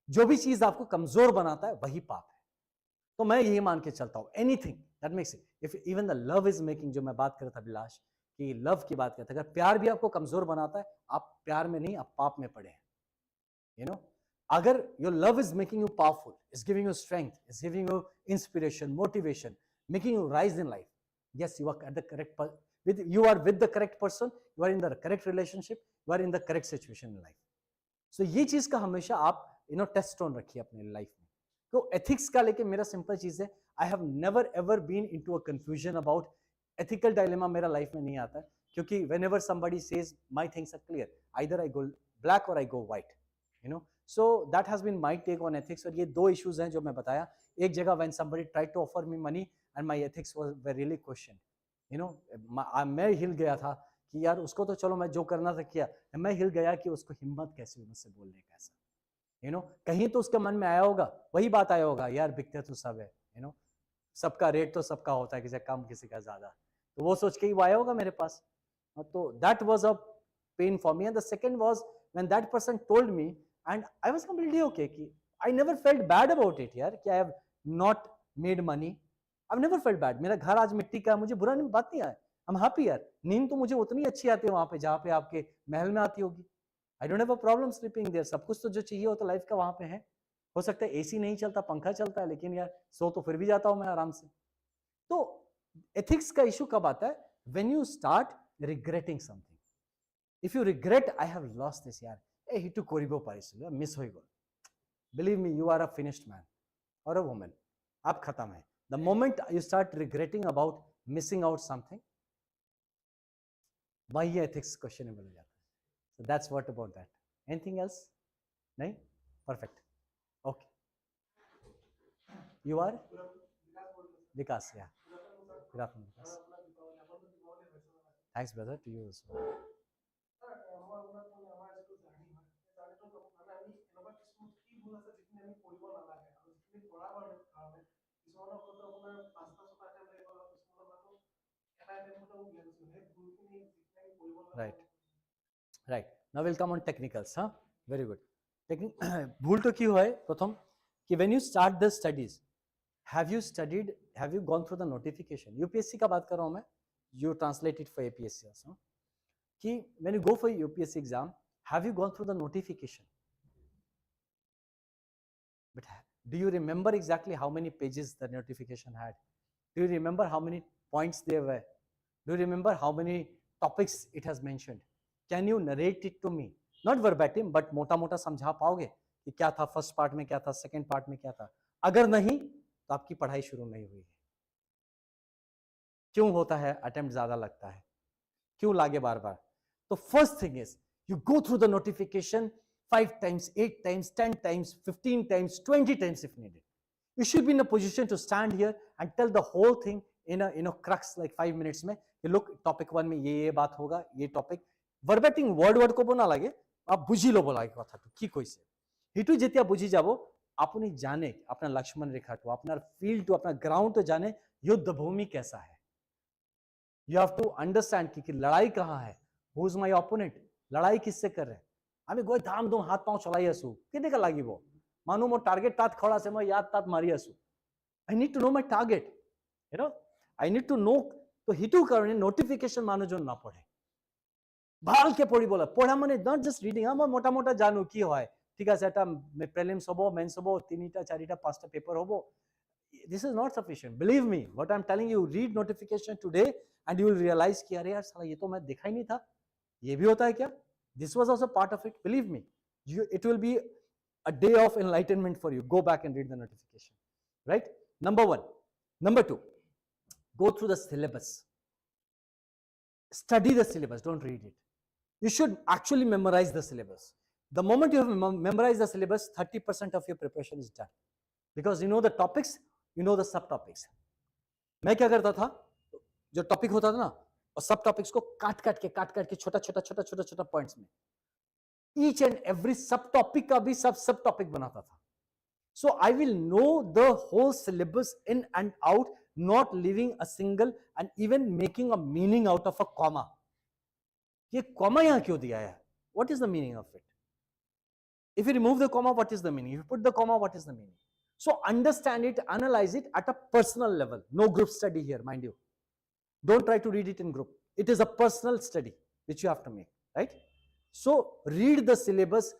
जो भी चीज आपको कमजोर बनाता है वही पाप है. तो मैं यही मान के चलता हूँ, anything that makes it, if even the love is making, जो मैं बात कर रहा था अभिलाष कि लव की बात करते हैं, अगर प्यार भी आपको कमजोर बनाता है, आप प्यार में नहीं, आप पाप में पड़े हैं. अगर your love is making you powerful, is giving you strength, is giving you inspiration, motivation, making you rise in life, yes, you are at the correct you are with the correct person, you are in the correct relationship, you are in the correct situation in life. So ये चीज का हमेशा आप test on रखिए अपने life में. तो ethics का लेके मेरा सिंपल चीज है, I have never ever been into a confusion about ethical dilemma. मेरा लाइफ में नहीं आता है, क्योंकि whenever somebody says my things are clear, either I go black or I go white, so that has been my take on ethics. और ये दो issues हैं जो मैं बताया. एक जगह when somebody tried to offer me money and my ethics were really questioned, मैं हिल गया था कि यार उसको तो चलो मैं जो करना था किया, मैं हिल गया कि उसको हिम्मत कैसे हुई मुझसे बोलने का ऐसा. कहीं तो उसके मन में आया होगा, वही बात आया होगा, यार बिकते तो सब है, सबका रेट तो सबका होता है, किसी का कम किसी का ज्यादा, तो वो सोच के ही वो आया होगा मेरे पास. तो that was a pain for me. And the second was when that person told me and I was completely okay कि I never felt bad about it यार, कि I have not made money. I never felt bad. मेरा घर आज मिट्टी का है, मुझे बुरा नहीं, बात नहीं आया. आई एम हैप्पी यार. नींद तो मुझे उतनी अच्छी आती है वहां पे जहाँ पे आपके महल में आती होगी. I don't have a problem sleeping there. सब कुछ तो जो चाहिए होता लाइफ का वहां पे है. हो सकता है एसी नहीं चलता, पंखा चलता है, लेकिन यार सो तो फिर भी जाता हूं मैं आराम से. तो एथिक्स का इशू कब आता है? When you start regretting something. If you regret I have lost this यार, ए हिटू कोरिबो पाइसु मिस होई गो, believe me you are a finished man और अ वुमन. आप खत्म है. The moment you start regretting about missing out something, वही एथिक्स क्वेश्चनेबल हो जाता है. So that's what about that. Anything else? नहीं? Perfect. Okay. You are Vikas. Yeah good afternoon Vikas. Thanks brother, to you also. Right. Now we'll come on technicals. Very good. भूल तो क्यों है प्रथम कि when you start the studies, have you gone through the notification? UPSC का बात कर रहा हूँ मैं. You translate it for APSC also. कि when you go for UPSC exam, have you gone through the notification? But do you remember exactly how many pages the notification had? Do you remember how many points there were? Do you remember how many topics it has mentioned? Can you narrate it to me? Not verbatim, but मोटा मोटा समझा पाओगे कि क्या था first part में, क्या था सेकंड पार्ट में, क्या था? अगर नहीं तो आपकी पढ़ाई शुरू नहीं हुई है. क्यों होता है? अटेम्प्ट ज्यादा लगता है. क्यों लागे बार बार? तो first thing is you go through the notification 5 times, 8 times, 10 times, 15 times, 20 times if needed. You should be in a position to stand here and tell the whole thing in a crux like 5 minutes में. You look topic 1 में ये बात होगा, ये topic verbatim word को बोना लगे आप बुझी लो बोला কথা তো কি কইছে হিটু যেতিয়া বুঝি যাব আপনি জানে अपना लक्ष्मण रेखा तो अपना फील्ड तो अपना ग्राउंड तो जाने युद्ध भूमि कैसा है. You have to understand कि लड़ाई कहाँ है. Who is my opponent? लड़ाई किससे कर रहे हैं? আমি গৈ ধাম ধুম হাত পাও চলাই আছো কেনেকা লাগিব মানুহ মোৰ টাৰ্গেট তাত খৰা আছে মই ইয়াত তাত মাৰি আছো. I need to know my target, I need to know. তো হিটুৰ কাৰণে নটিফিকেশন মানুহজন নপঢ়ে. ভালকে পঢ়িবলৈ পঢ়া মানে নট জাস্ট ৰিডিং মই মোটা মোটা জানো কি হয় ঠিক আছে এটা প্ৰিলিমছ হ'ব মেইনছ হ'ব তিনিটা চাৰিটা পাঁচটা পেপাৰ হ'ব this is not sufficient believe me what I'm telling you read notification today and you will realize कि अरे यार साला ये तो मैं देखा ही नहीं था ये भी होता है क्या this was also part of it believe me it will be a day of enlightenment for you go back and read the notification right number 1 number 2 go through the syllabus study the syllabus don't read it you should actually memorize the syllabus the moment you have memorized the syllabus 30% of your preparation is done because you know the topics you know the subtopics मैं क्या करता था जो topic होता था ना और सब टॉपिक्स को काट काट के छोटा छोटा पॉइंट्स में each and every subtopic का भी सब टॉपिक बनाता था so I will know the whole syllabus in and out not leaving a single and even making a meaning out of a comma ये comma यहाँ क्यों दिया है what is the meaning of it if you remove the comma what is the meaning if you put the comma what is the meaning so understand it analyze it at a personal level no group study here mind you don't try to read it in group it is a personal study which you have to make right so read the syllabus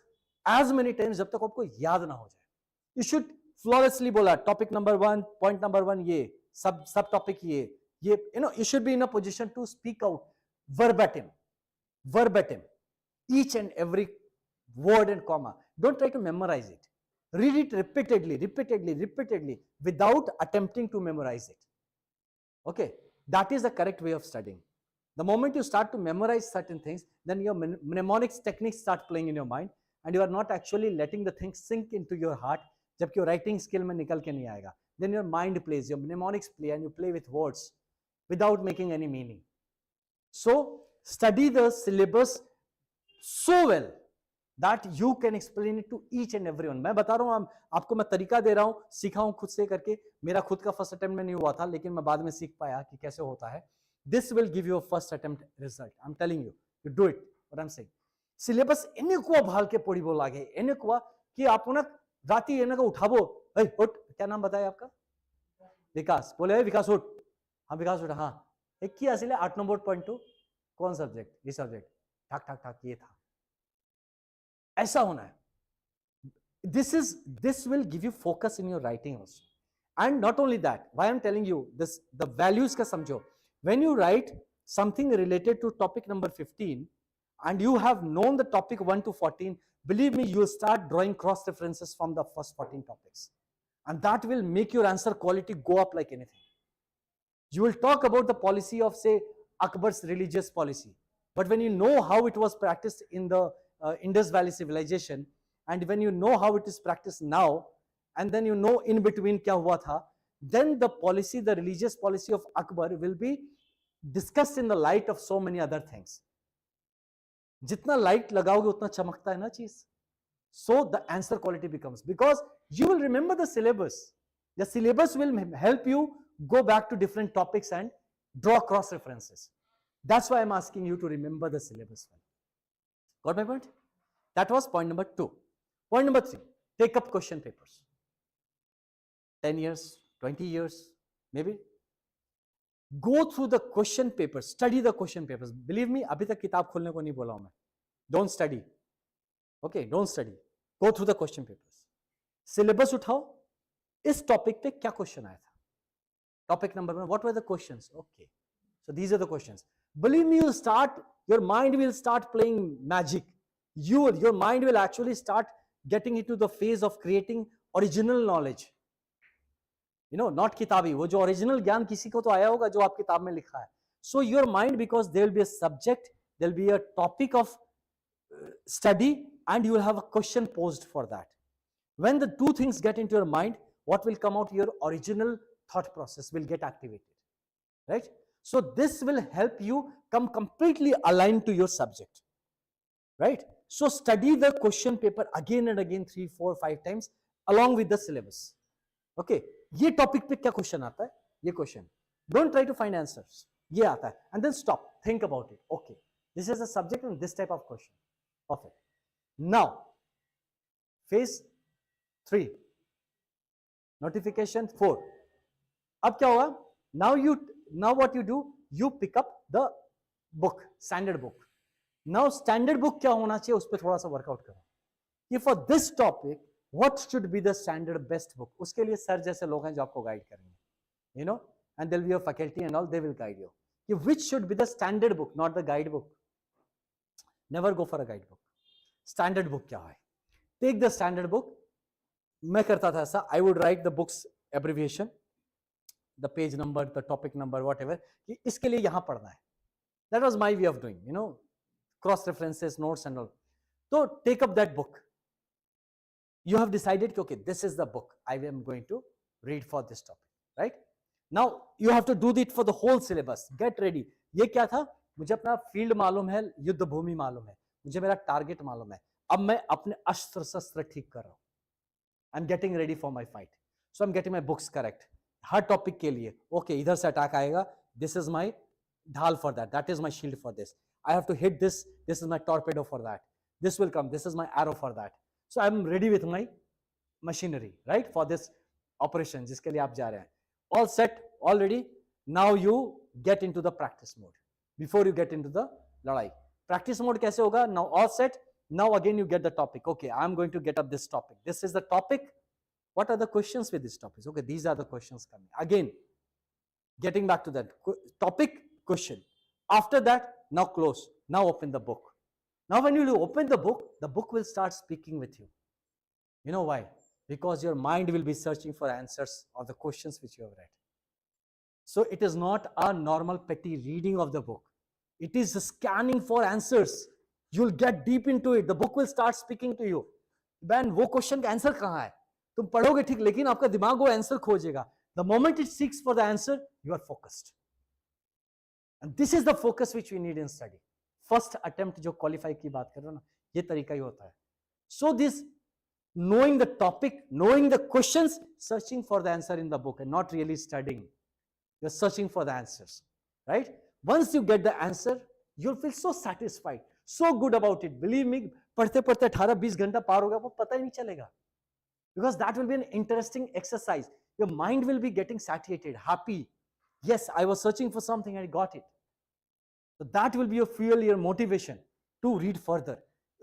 as many times जब तक आपको याद ना हो जाए you should flawlessly बोला topic number 1 point number 1 ये sub topic ये you know you should be in a position to speak out verbatim each and every word and comma don't try to memorize it read it repeatedly without attempting to memorize it okay that is the correct way of studying the moment you start to memorize certain things then your mnemonics techniques start playing in your mind and you are not actually letting the things sink into your heart जबकि writing skill में निकल के नहीं आएगा then your mind plays your mnemonics play and you play with words without making any meaning so study the syllabus so well that you can explain it to each and everyone मैं बता रहा हूँ आपको मैं तरीका दे रहा हूँ सीखा हूँ खुद से करके मेरा खुद का फर्स्ट अटेम्प्ट में नहीं हुआ था लेकिन मैं बाद में सीख पाया कि कैसे होता है this will give you a first attempt result I'm telling you you do it what I'm saying syllabus এনেকুৱা ভালকে পঢ়িব লাগে এনেকুৱা कि আপোনাক राती এনেকুৱা उठाबो ए उठ क्या नाम बताया आपका विकास बोले विकास उठ हाँ विकास उठ हाँ एक की आसिले 8 नंबर पॉइंट 2 कौन सब्जेक्ट ये सब्जेक्ट ठक ठक ठक ये था ऐसा होना है this will give you focus in your writing also and not only that why I'm telling you this the values का समझो when you write something related to topic number 15 and you have known the topic 1 to 14 believe me you will start drawing cross references from the first 14 topics and that will make your answer quality go up like anything you will talk about the policy of say Akbar's religious policy but when you know how it was practiced in the Indus Valley civilization and when you know how it is practiced now and then you know in between kya hua tha then the policy the religious policy of Akbar will be discussed in the light of so many other things जितना light लगाओगे उतना चमकता है ना चीज so the answer quality becomes because you will remember the syllabus will help you go back to different topics and draw cross references that's why I'm asking you to remember the syllabus well got my point that was point number 2 point number 3 take up question papers 10 years 20 years maybe go through the question papers study the question papers believe me अभी तक किताब खोलने को नहीं बोला हूं मैं don't study okay don't study go through the question papers syllabus उठाओ इस टॉपिक पे क्या क्वेश्चन आया था topic number 1 what were the questions okay so these are the questions believe me your mind will start playing magic your mind will actually start getting into the phase of creating original knowledge you know not kitabi wo jo original gyan kisi ko to aaya hoga jo aap kitab mein likha hai so your mind because there will be a subject there will be a topic of study and you will have a question posed for that when the two things get into your mind what will come out your original thought process will get activated right so this will help you come completely aligned to your subject right so study the question paper again and again 3 4 5 times along with the syllabus okay ये topic पे क्या question आता है ये question don't try to find answers ये आता है and then stop think about it okay this is the subject and this type of question perfect now phase 3 notification 4 अब क्या होगा now what you do you pick up the book standard book now standard book क्या होना चाहिए उस पर थोड़ा सा वर्कआउट करो कि for this topic what should be the standard best book. उसके लिए सर जैसे लोग हैं जो आपको गाइड करेंगे, you know, and there will be a faculty and all, they will guide you कि which should be the standard book, not the guide book. Never go for a guide book. Standard book क्या है? Take the standard book. मैं करता था ऐसा, I would write the books abbreviation, the page number, the topic number, whatever, कि इसके लिए यहां पढ़ना है. That was my way of doing, you know, cross references, notes and all. तो take up that book. You have decided कि okay, this is the book I am going to read for this topic, right? Now you have to do it for the whole syllabus. Get ready. ये क्या था? मुझे अपना field मालूम है, युद्ध भूमि मालूम है, मुझे मेरा टारगेट मालूम है. अब मैं अपने अस्त्र शस्त्र ठीक कर रहा हूं. आई am getting ready for my fight. So I am getting my books correct. Her topic के लिए ओके, इधर से अटैक आएगा, दिस इज माई ढाल for that, that is my shield for this. I have to hit this, this is my torpedo for that, this will come, this is my arrow for that. So I'm ready with my machinery, right, for this operation जिसके लिए आप जा रहे हैं. All set, all ready. Now you get into the practice mode before you get into the लड़ाई. Practice mode कैसे होगा? Now all set. Now again you get the topic. Okay, I'm going to get up this topic. This is the topic. What are the questions with this topic? Okay, these are the questions coming. Again, getting back to that topic, question. After that, now close. Now open the book. Now when you open the book will start speaking with you. You know why? Because your mind will be searching for answers of the questions which you have read. So it is not a normal petty reading of the book. It is scanning for answers. You'll get deep into it. The book will start speaking to you. Ben, वो question का answer कहाँ है? तुम पढ़ोगे ठीक, लेकिन आपका दिमाग वो answer खोजेगा. The moment it seeks for the answer, you are focused. And this is the focus which we need in study. First attempt जो क्वालिफाई की बात कर रहे हो ना, ये तरीका ही होता है. So this knowing the topic, knowing the questions, searching for the answer in the book and not really studying. You're searching for the answers, right? Once you get the answer, you'll feel so satisfied, so good about it. Believe me, पढ़ते पढ़ते 18-20 घंटा पार होगा, वो पता ही नहीं चलेगा. Because that will be an interesting exercise. Your mind will be getting satiated, happy. Yes, I was searching for something and I got it. So that will be your fuel, your motivation to read further.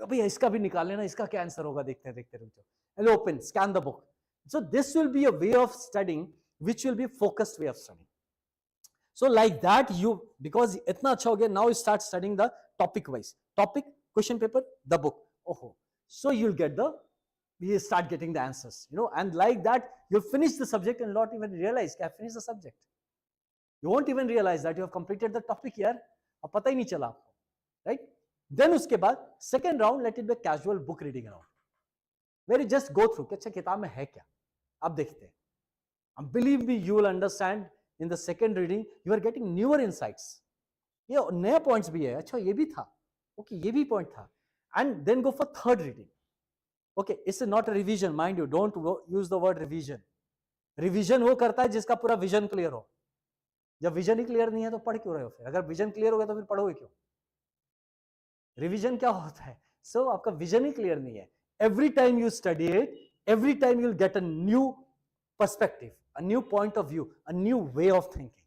भैया इसका भी निकाल लेना, इसका क्या answer होगा, देखते देखते रुक जाओ. And open, scan the book. So this will be a way of studying, which will be focused way of studying. So like that you, because इतना अच्छा हो गया, now you start studying the topic wise. Topic, question paper, the book. Oh, so you'll get the, you start getting the answers, you know, and like that you'll finish the subject and not even realize that I finished the subject. You won't even realize that you have completed the topic here. अब पता ही नहीं चला आपको, right? Then उसके बाद second round, let it be casual book reading round, where you just go through कि अच्छा किताब में है क्या, अब देखते हैं. And believe me, you will understand in the second reading, you are getting newer insights. ये नए पॉइंट्स भी है, अच्छा ये भी था, ओके ये भी पॉइंट था. And then go for third reading. Okay, it's not a revision, mind you, don't use the word revision. Revision वो करता है जिसका पूरा विजन क्लियर हो. जब विजन ही क्लियर नहीं है तो पढ़ क्यों रहे हो फिर? अगर विजन क्लियर हो गया तो फिर पढ़ोगे क्यों? रिवीजन क्या होता है? सो आपका विजन ही क्लियर नहीं है. Every time you study it, every time you will get a new perspective, a new point of view, a new way of thinking.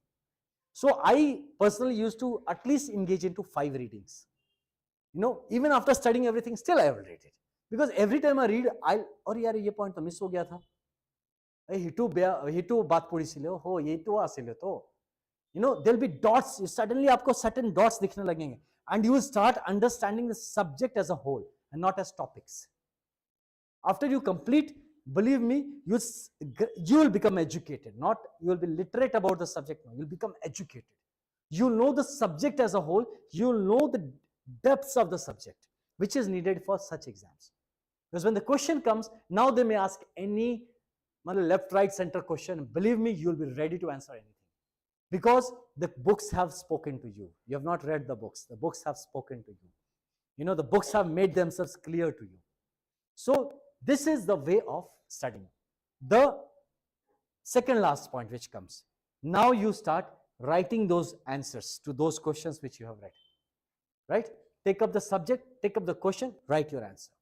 So I personally used to at least engage into 5 readings. You know, even after studying everything, still I will read it, because every time I read, और यार ये point तो miss हो गया था, हिटू बात पूरी सी लो हो, ये तो आसे लो तो, you know, there'll be dots. Suddenly आपको certain dots दिखने लगेंगे, and you will start understanding the subject as a whole and not as topics. After you complete, believe me, you will become educated. Not you will be literate about the subject. No, you'll become educated. You'll know the subject as a whole. You'll know the depths of the subject, which is needed for such exams. Because when the question comes, now they may ask any left, right, center question. Believe me, you'll be ready to answer anything. Because the books have spoken to you. You have not read the books. The books have spoken to you. You know, the books have made themselves clear to you. So this is the way of studying. The second last point which comes. Now you start writing those answers to those questions which you have read. Right? Take up the subject, take up the question, write your answer.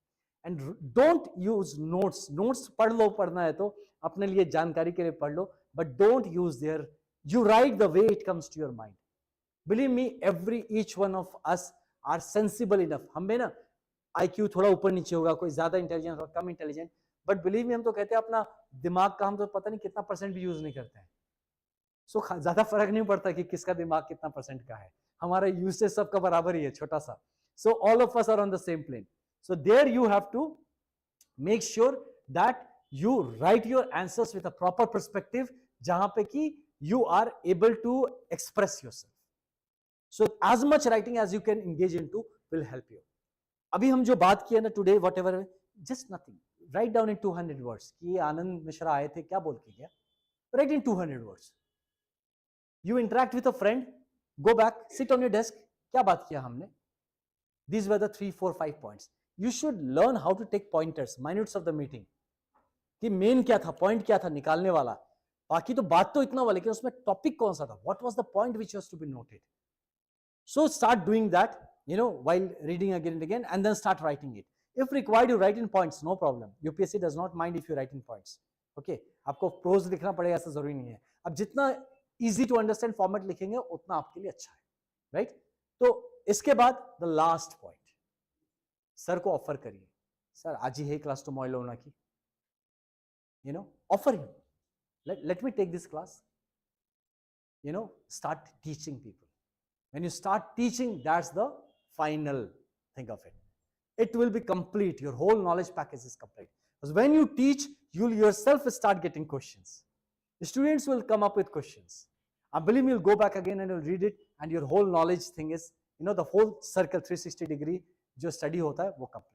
And don't use notes. Notes पढ़ लो, पढ़ना है तो अपने लिए जानकारी के लिए पढ़ लो, but don't use you write the way it comes to your mind. Believe me, each one of us are sensible enough. हम में ना IQ थोड़ा ऊपर नीचे होगा, कोई ज्यादा इंटेलिजेंट और कम इंटेलिजेंट, बट बिलीव मी हम तो कहते हैं अपना दिमाग का हम तो पता नहीं कितना परसेंट भी यूज नहीं करते हैं. सो ज्यादा फर्क नहीं पड़ता कि किसका दिमाग कितना परसेंट का है, हमारा यूसेज सबका बराबर ही है, छोटा सा. So all of us are on the same plane. So there you have to make sure that you write your answers with a proper perspective, जहां पे कि you are able to express yourself. So as much writing as you can engage into will help you. अभी हम जो बात किया ना today, whatever, just nothing. Write down in 200 words कि आनंद मिश्रा आए थे, क्या बोल के गया. Write in 200 words. You interact with a friend, go back, sit on your desk, क्या बात किया हमने. These were the 3, 4, 5 points. You should learn how to take pointers, minutes of the meeting. कि मेन क्या था, पॉइंट क्या था निकालने वाला. बाकी तो बात तो इतना हुआ, लेकिन उसमें टॉपिक कौन सा था, what was the point which was to be noted. So start doing that, you know, while reading again and again, and then start writing it. If required, you write in points, no problem. UPSC does not mind if you write in points. Okay, आपको pros लिखना पड़ेगा ऐसा जरूरी नहीं है. अब जितना easy to understand format लिखेंगे उतना आपके लिए अच्छा है, राइट. तो इसके बाद द लास्ट पॉइंट, सर को ऑफर करिए, सर आज ही है क्लास टुमारो लोना की, you know, offer him. Let me take this class. You know, start teaching people. When you start teaching, that's the final thing of it. It will be complete. Your whole knowledge package is complete. Because when you teach, you'll yourself start getting questions. The students will come up with questions. I believe me, you'll go back again and you'll read it, and your whole knowledge thing is, you know, the whole circle 360 degree जो study होता है वो complete.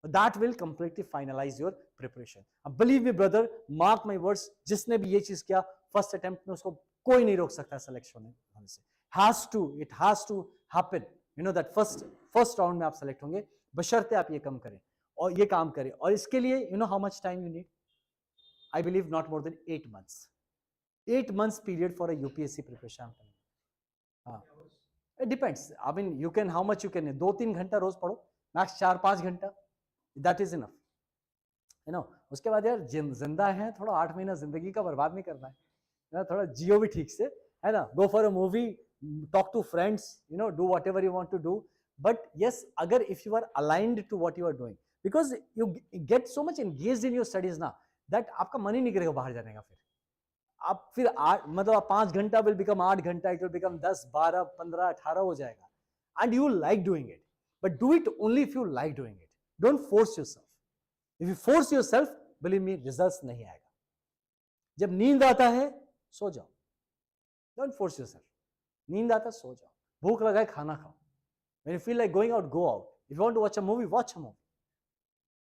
That will completely finalize your preparation. Believe me brother, mark my words, जिसने भी ये चीज किया first attempt में उसको कोई नहीं रोक सकता सिलेक्शन होने से. It has to happen. You know that first round में आप सेलेक्ट होंगे, बशर्ते आप ये काम करें और ये काम करें. और इसके लिए you know how much time you need? I believe not more than 8 months. 8 months period for a UPSC preparation. It depends. I mean you can, how much you can. 2-3 घंटा रोज पढ़ो, मैक्स 4-5 घंटा. That is enough. You know, उसके बाद यार जिंदा है, थोड़ा 8 महीना जिंदगी का बर्बाद नहीं करना है ना, थोड़ा जियो भी ठीक से, है ना. Go for a movie, talk to friends, you know, do whatever you want to do. But yes, अगर if you are aligned to what you are doing, because you get so much engaged in your studies ना, that आपका मन ही नहीं करेगा बाहर जाने का. फिर आप फिर 5 घंटा विल बिकम 8 घंटा, इट विल बिकम 10, 12, 15, 18 हो जाएगा. And you like doing it, but do it only if you like doing it. Don't force yourself. If you force yourself, believe me, results नहीं आएगा. जब नींद आता है सो जाओ. Don't force yourself. नींद आता है सो जाओ. भूख लगा है खाना खाओ. When you feel like going out, go out. If you want to watch a movie, watch a movie.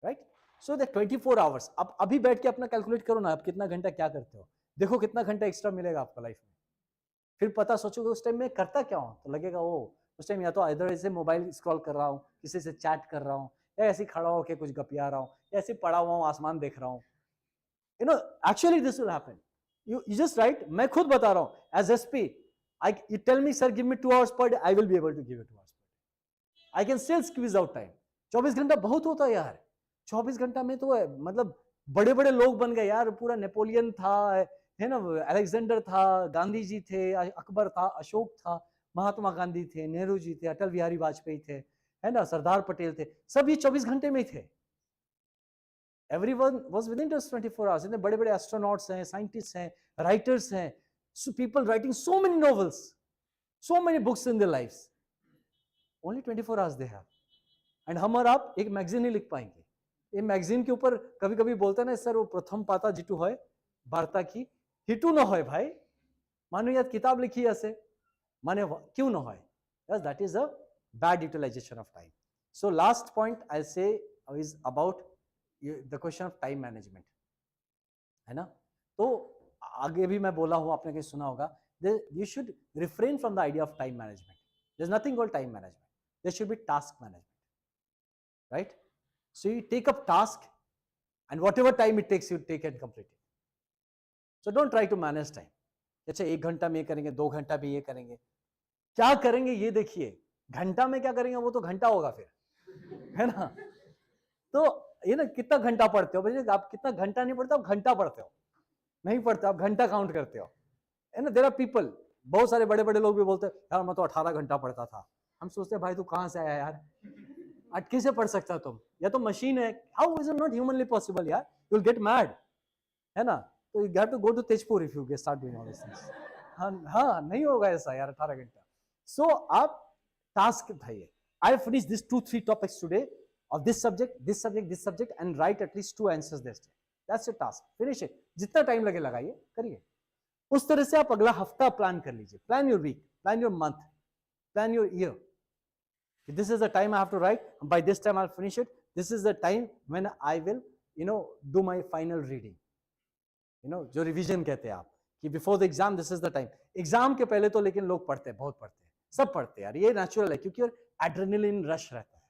Right? So the 24 hours. अब अभी बैठ के अपना कैलकुलेट करो ना, आप कितना घंटा क्या करते हो. देखो कितना घंटा एक्स्ट्रा मिलेगा आपको लाइफ में. फिर पता सोचोगे उस टाइम में करता क्या हूँ, तो लगेगा वो उस टाइम या तो इधर ऐसे मोबाइल स्क्रॉल कर रहा हूँ, किसी से चैट कर रहा हूँ, या ऐसे खड़ा होकर कुछ गपिया रहा हूँ, या ऐसे पड़ा हुआ हूँ आसमान देख रहा हूँ. You know, actually this will happen. You just write. मैं खुद बता रहा हूँ, as SP, you tell me sir give me 2 hours per day, I will be able to give you 2 hours per day. I can still squeeze out time. 24 घंटा बहुत होता है यार. 24 घंटा में तो मतलब बड़े बड़े लोग बन गए यार. पूरा नेपोलियन था, है ना, अलेक्जेंडर था, गांधी जी थे, अकबर था, अशोक था, महात्मा गांधी थे, नेहरू जी थे, अटल बिहारी वाजपेयी थे, है ना, सरदार पटेल थे. सब ये 24 घंटे में थे. Everyone was within just 24 hours. इतने बड़े बड़े एस्ट्रोनॉट्स हैं, साइंटिस्ट हैं, राइटर्स हैं, so people writing so many novels, so many books in their lives. Only 24 hours they have. And हम और आप एक मैगजीन नहीं लिख पाएंगे. ये मैगजीन के ऊपर कभी कभी बोलते हैं ना सर वो प्रथम पाता जिटू है वार्ता की, हिटू न हो भाई, मानो यार किताब लिखी ऐसे, माने क्यों न हो. Yes, that is a bad utilization of time. So last point I'll say is about the question of time management, है ना. तो आगे भी मैं बोला हूँ, आपने कहीं सुना होगा, you should refrain from the idea of time management. There's nothing called time management. There should be task management, right? So you take up task, and whatever time it takes, you take and complete it. So don't try to manage time. अच्छा 1 घंटा में ये करेंगे, 2 घंटा भी ये करेंगे. क्या करेंगे ये देखिए. घंटा में क्या करेंगे वो तो घंटा होगा फिर, है ना. तो ये ना कितना घंटा पढ़ते हो भाई, आप कितना घंटा नहीं पढ़ते, आप घंटा पढ़ते हो, नहीं पढ़ते आप घंटा काउंट करते हो, है ना. देयर आर पीपल, बहुत सारे बड़े बड़े लोग भी बोलते हैं यार मैं तो 18 घंटा पढ़ता था. हम सोचते हैं भाई तू कहाँ से आया यार, अटके से पढ़ सकता तुम, या तो मशीन है, how is it not humanly possible यार, यू विल गेट मैड, है ना? तो you have to go to Tezpur if you get start doing all this things. हाँ नहीं होगा ऐसा यार 18 घंटा। सो आप टास्क था ये, I finish this 2-3 topics today of this subject and write at least 2 answers this day. That's your task. Finish it. जितना टाइम लगे लगाइए, करिए। उस तरह से आप अगला हफ्ता प्लान कर लीजिए। Plan your week, plan your month, plan your year. This is the time I have to write. By this time I'll finish it. This is the time when I will, do my final reading. जो revision कहते हैं आप, कि before the exam this is the time. Exam के पहले तो लेकिन लोग पढ़ते हैं, बहुत पढ़ते हैं, सब पढ़ते हैं यार, ये नेचुरल है, क्योंकि एड्रेनलिन रश रहता है।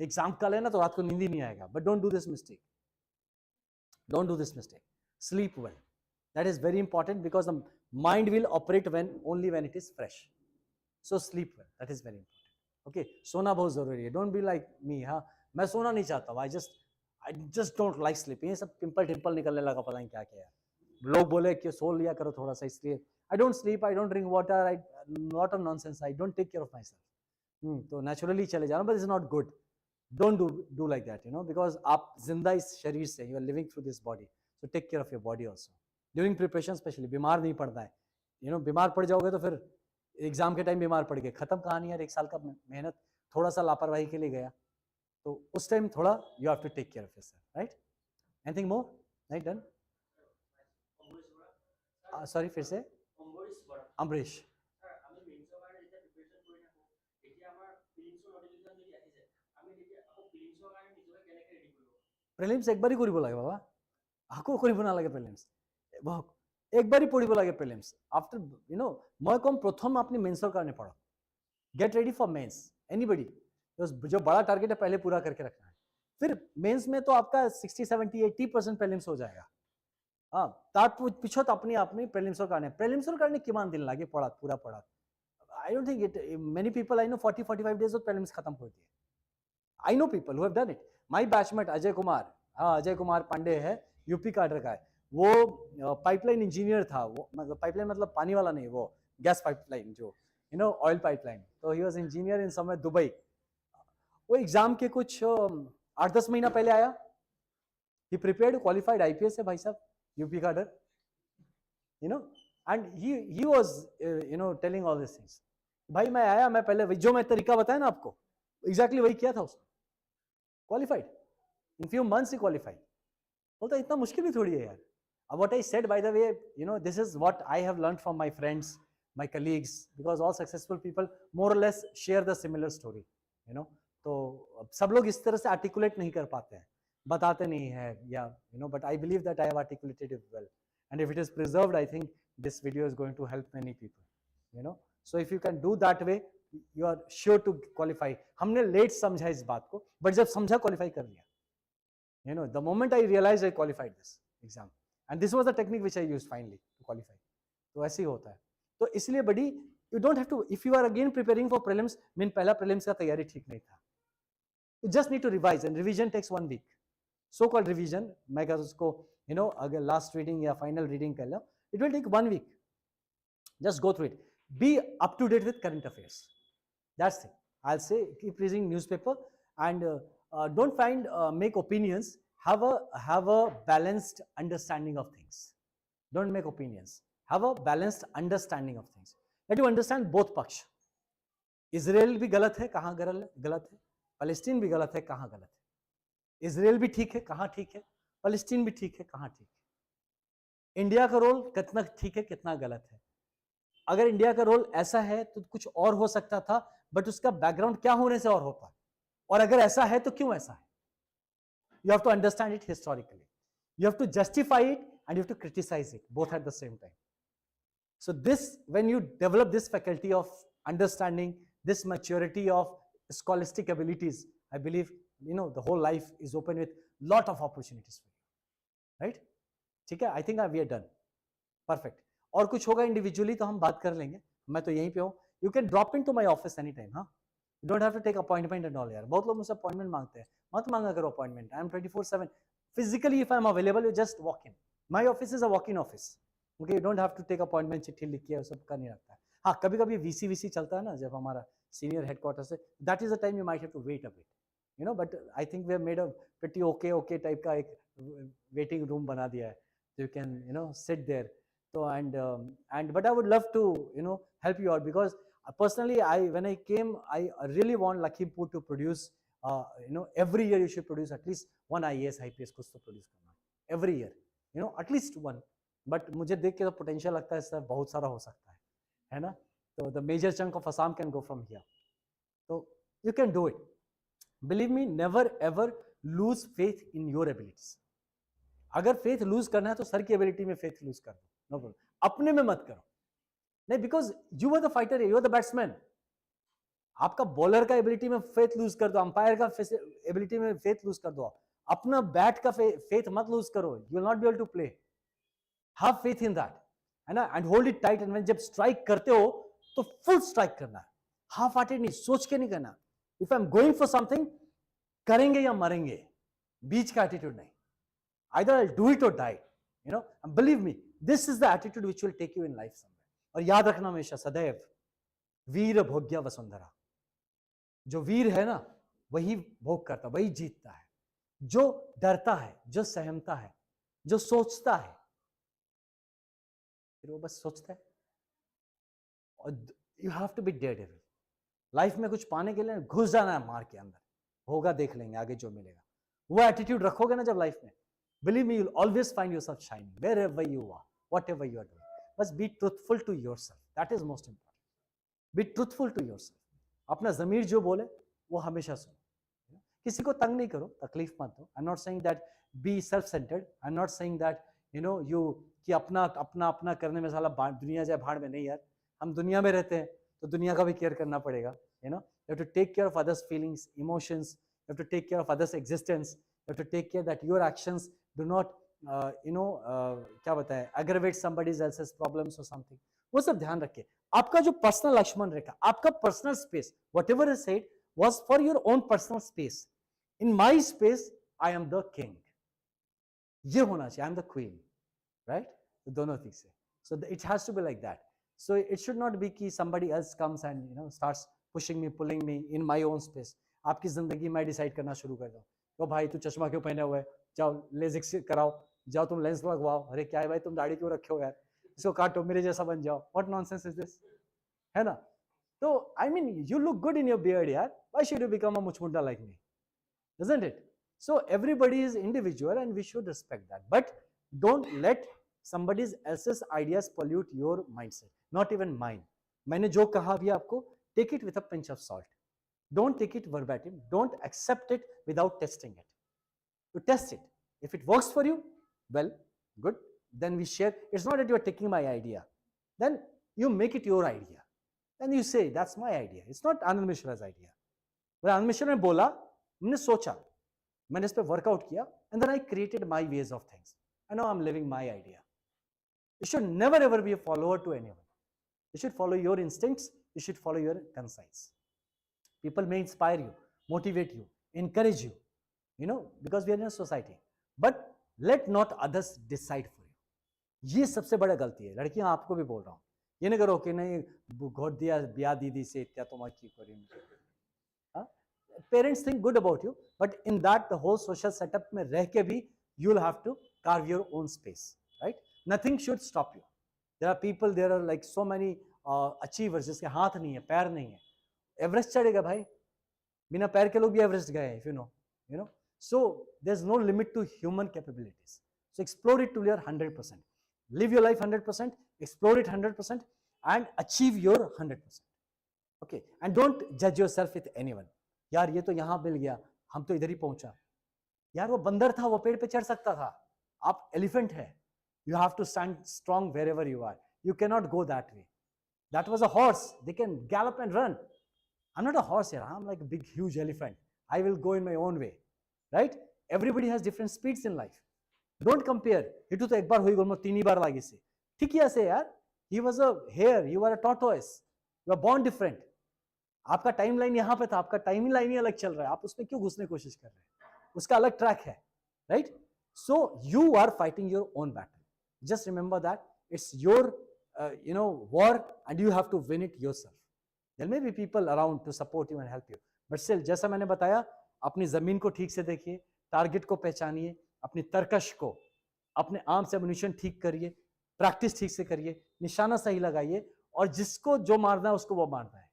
एग्जाम कल है ना, तो रात को नींद ही नहीं आएगा। But don't do this mistake, don't do this mistake. Sleep well, that is very important, because the mind will operate only when it is fresh. So sleep well, that is very important. Okay, सोना बहुत जरूरी है। Don't be like me, हाँ मैं सोना नहीं चाहता हूँ, I just don't like sleeping. ये सब पिंपल टिम्पल निकलने लगा, पता नहीं क्या क्या है। लोग बोले कि सो लिया करो थोड़ा सा, इसलिए I don't sleep, I don't drink water, I lot of nonsense, I don't take care of my self. तो नेचुरली चले जाना, but is not good. Don't do like that, because आप जिंदा इस शरीर से, you are living through this body, so take care of your body also during preparation, especially। बीमार नहीं पड़ना है, बीमार पड़ जाओगे तो फिर एग्जाम के टाइम बीमार पड़ गए, खत्म कहानी यार। 1 साल का मेहनत थोड़ा सा लापरवाही के लिए गया, तो उस टाइम थोड़ा you have to take care of yourself, right? Anything more? Right, done? Sorry, फिर से अम्बरीश। প্রিলিমস একবারই কৰিব লাগে বাবা, আকৌ কৰিব নালাগে প্ৰিলিমস, একবারই পড়িব লাগে প্রিলিমস। आफ्टर मैं कम प्रथम अपनी मेंसर करने पड़ा, get ready for mains, anybody जो बड़ा टारगेट है पहले पूरा करके रखना है। फिर मेंस में तो आपका 60-70-80% प्रिलिम्स हो जाएगा। हाँ, तार पिछत अपनी अपनी प्रिलिम्स करने किमान दिन लागे पड़ा पूरा पड़ा। I don't think it, many people I know 40-45 days में प्रिलिम्स खत्म हो दिए। I know people who have done it. My batchmate Ajay Kumar, हाँ अजय कुमार पांडे है, यूपी काडर का है, वो पाइपलाइन इंजीनियर था। वो मतलब पाइपलाइन मतलब पानी वाला नहीं, वो गैस पाइपलाइन, जो ऑयल पाइपलाइन। तो he was engineer in somewhere Dubai. वो एग्जाम के कुछ 8-10 महीना पहले आया, ही प्रिपेयर्ड, क्वालिफाइड आईपीएस है भाई साहब, UP cadre, and he was telling all this things. भाई मैं आया, मैं पहले जो मैं तरीका बताया ना आपको, एग्जैक्टली वही किया था उसने, qualified in few months he qualified. बोलता इतना मुश्किल भी थोड़ी है यार। What I said, by the way, this is what I have learned from my friends, my colleagues, because all successful people more or less share the similar story, तो सब लोग इस तरह से articulate नहीं कर पाते हैं, बताते नहीं है, या but I believe that I have articulated it well, and if it is preserved, I think this video is going to help many people, so if you can do that way, you are sure to qualify। हमने late समझा इस बात को, but जब समझा qualify कर लिया, the moment I realized I qualified this exam, and this was the technique which I used finally to qualify। तो ऐसे ही होता है। तो इसलिए बड़ी, you don't have to, if you are again preparing for prelims, mean पहला prelims का तैयारी ठीक नहीं था, you just need to revise, and revision takes 1 week, so called revision। मैं कहता हूँ उसको, अगर last reading या final reading कर लो, it will take 1 week, just go through it, be up to date with current affairs, that's it। I'll say keep reading newspaper, and don't make opinions, have a balanced understanding of things, don't make opinions, have a balanced understanding of things, let you understand both पक्ष। Israel भी गलत है, कहाँ गलत है, Palestine भी गलत है, कहाँ गलत है, इजराइल भी ठीक है, कहाँ ठीक है, पैलेस्टीन भी ठीक है, कहाँ ठीक है, इंडिया का रोल कितना ठीक है, कितना गलत है। अगर इंडिया का रोल ऐसा है तो कुछ और हो सकता था, बट उसका बैकग्राउंड क्या होने से और होता है, और अगर ऐसा है तो क्यों ऐसा है। You have to understand it historically, you have to justify it, and you have to criticize it, both at the same time। So this, when you develop this faculty of understanding, this maturity of scholastic abilities, I believe the whole life is open with lot of opportunities for you, right? ठीक है, I think we are done, perfect। और कुछ होगा individually तो हम बात कर लेंगे, मैं तो यहीं पे हूँ। You can drop into my office anytime, हाँ, you don't have to take appointment and all यार। बहुत लोग मुझसे अपॉइंटमेंट मांगते हैं, मत मांगा करो appointment. I am 24/7 physically, if I am available, you just walk in, my office is a walk-in office, okay, you don't have to take appointment, चिट्ठी लिखी है, सब का नहीं रखता है। हाँ, कभी कभी वीसी चलता है ना, जब हमारा senior headquarters से, that is the time you might have to wait a bit, you know, but I think we have made a pretty okay type का एक waiting room बना दिया है, so you can, you know, sit there. So and but I would love to, you know, help you out, because personally when I came, I really want Lakhimpur to produce, you know, every year you should produce at least one IAS IPS कुछ तो produce करना every year, you know, at least one. But मुझे देख के तो potential लगता है इससे बहुत सारा हो सकता है ना? So the major chunk of Assam can go from here. So you can do it. Believe me, never ever lose faith in your abilities. अगर faith lose करना है तो सर की ability में faith lose कर दो, no problem. अपने में मत करो, नहीं, because you are the fighter, you are the batsman. आपका बॉलर का एबिलिटी में फेथ लूज कर दो, अंपायर का एबिलिटी में फेथ लूज कर दो, अपना बैट का फेथ मत लूज करो, you will not be able to play. Have faith in that, है ना, and hold it tight. And जब स्ट्राइक करते हो तो फुल स्ट्राइक करना है, हाफ हार्टेड नहीं, सोच के नहीं करना. If I am going for something, करेंगे या मरेंगे, बीच का एटीट्यूड नहीं. either I'll do it or die, you know, and believe me, this is the attitude which will take you in life somewhere. और याद रखना हमेशा सदैव, वीर भोग्य वसुंधरा. जो वीर है ना वही भोग करता, वही जीतता है. जो डरता है, जो सहमता है, जो सोचता है, फिर वो बस सोचता है. और you have to be daredevil. Life में कुछ पाने के लिए घुस जाना है मार के अंदर, होगा देख लेंगे आगे जो मिलेगा. वो एटीट्यूड रखोगे ना जब लाइफ में, believe me, you'll always find yourself shining wherever you are, whatever you are doing. Bas be truthful to yourself, that is most important. Be truthful to yourself. अपना ज़मीर जो बोले वो हमेशा सुनो. किसी को तंग नहीं करो, तकलीफ मत दो. I'm not saying that be self-centered. I'm not saying that, you know, you कि अपना अपना अपना करने में साला दुनिया जाए भाड़ में. नहीं यार, हम दुनिया में रहते हैं तो दुनिया का भी केयर करना पड़ेगा. You know, you have to take care of others' feelings, emotions. You have to take care of others' existence. You have to take care that your actions do not, you know, क्या बताएं, aggravate somebody else's problems or something. वो सब ध्यान रखिए. आपका जो personal Lakshman रेखा, आपका personal space, whatever I said was for your own personal space. In my space, I am the king. ये होना चाहिए, I am the queen, right? तो दोनों ठीक से. So it has to be like that. So it should not be कि somebody else comes and, you know, starts pushing me, pulling me in my own space. आपकी जिंदगी मैं decide करना शुरू कर दूं. तो भाई तू चश्मा क्यों पहने हुए, जाओ लेजिक कराओ, जाओ तुम लेंस लगवाओ. अरे क्या है भाई, तुम दाढ़ी क्यों रखे हो यार, इसको काटो, मेरे जैसा बन जाओ. व्हाट नॉनसेंस इज दिस, है ना? तो I mean you look good in your beard यार, why should you become a मुचमुंडा like me, isn't it? So everybody is individual and we should respect that, but don't let somebody else's ideas pollute your mindset, not even mine. मैंने जो कहा अभी आपको, take it with a pinch of salt. Don't take it verbatim. Don't accept it without testing it. To test it. If it works for you, well, good. Then we share. It's not that you are taking my idea. Then you make it your idea. Then you say, that's my idea. It's not Anand Mishra's idea. But Anand Mishra ने बोला, मैंने सोचा, मैंने इस पे workout किया, and then I created my ways of things. And now I'm living my idea. You should never ever be a follower to anyone. You should follow your instincts. You should follow your conscience. People may inspire you, motivate you, encourage you, you know, because we are in a society. But let not others decide for you. ये सबसे बड़ा गलती है. लड़कियां आपको भी बोल रहा हूँ, ये नहीं करो कि नहीं घोट दिया ब्याह दीदी से इत्या तुम की करेंगे. Parents think good about you, but in that the whole social setup में रह के भी you will have to carve your own space, right? Nothing should stop you. There are people, there are like so many achievers जिसके हाथ नहीं है, पैर नहीं है. एवरेस्ट चढ़ेगा भाई, बिना पैर के लोग भी एवरेस्ट गए हैं, if you know, you know. So there's no limit to human capabilities. So explore it to your 100%. Live your life 100%, explore it 100%, and achieve your 100%. Okay, and don't judge yourself with anyone. यार ये तो यहाँ मिल गया, हम तो इधर ही पहुंचा. यार वो बंदर था, वो पेड़ पे चढ़ सकता था. आप एलिफेंट है. You have to stand strong wherever you are. You cannot go that way. That was a horse. They can gallop and run. I'm not a horse here. I'm like a big, huge elephant. I will go in my own way, right? Everybody has different speeds in life. Don't compare. It was एक बार हुई गोलमो तीनी बार लागी से. ठीक है ऐसे यार. He was a hare. You were a tortoise. You were born different. आपका टाइमलाइन यहाँ पे था, आपका टाइमलाइन ही अलग चल रहा है. आप उसमें क्यों घुसने की कोशिश कर रहे हैं? उसका अलग ट्रैक है, right? So you are fighting your own battle. Just remember that it's your, you know, war, and you have to win it yourself. There may be people around to support you and help you, but still, जैसा मैंने बताया, अपनी जमीन को ठीक से देखिए, target को पहचानिए, अपनी तरकश को, अपने आर्म से एम्युनिशन ठीक करिए, प्रैक्टिस ठीक से करिए, निशाना सही लगाइए, और जिसको जो मारना है उसको वो मारना है.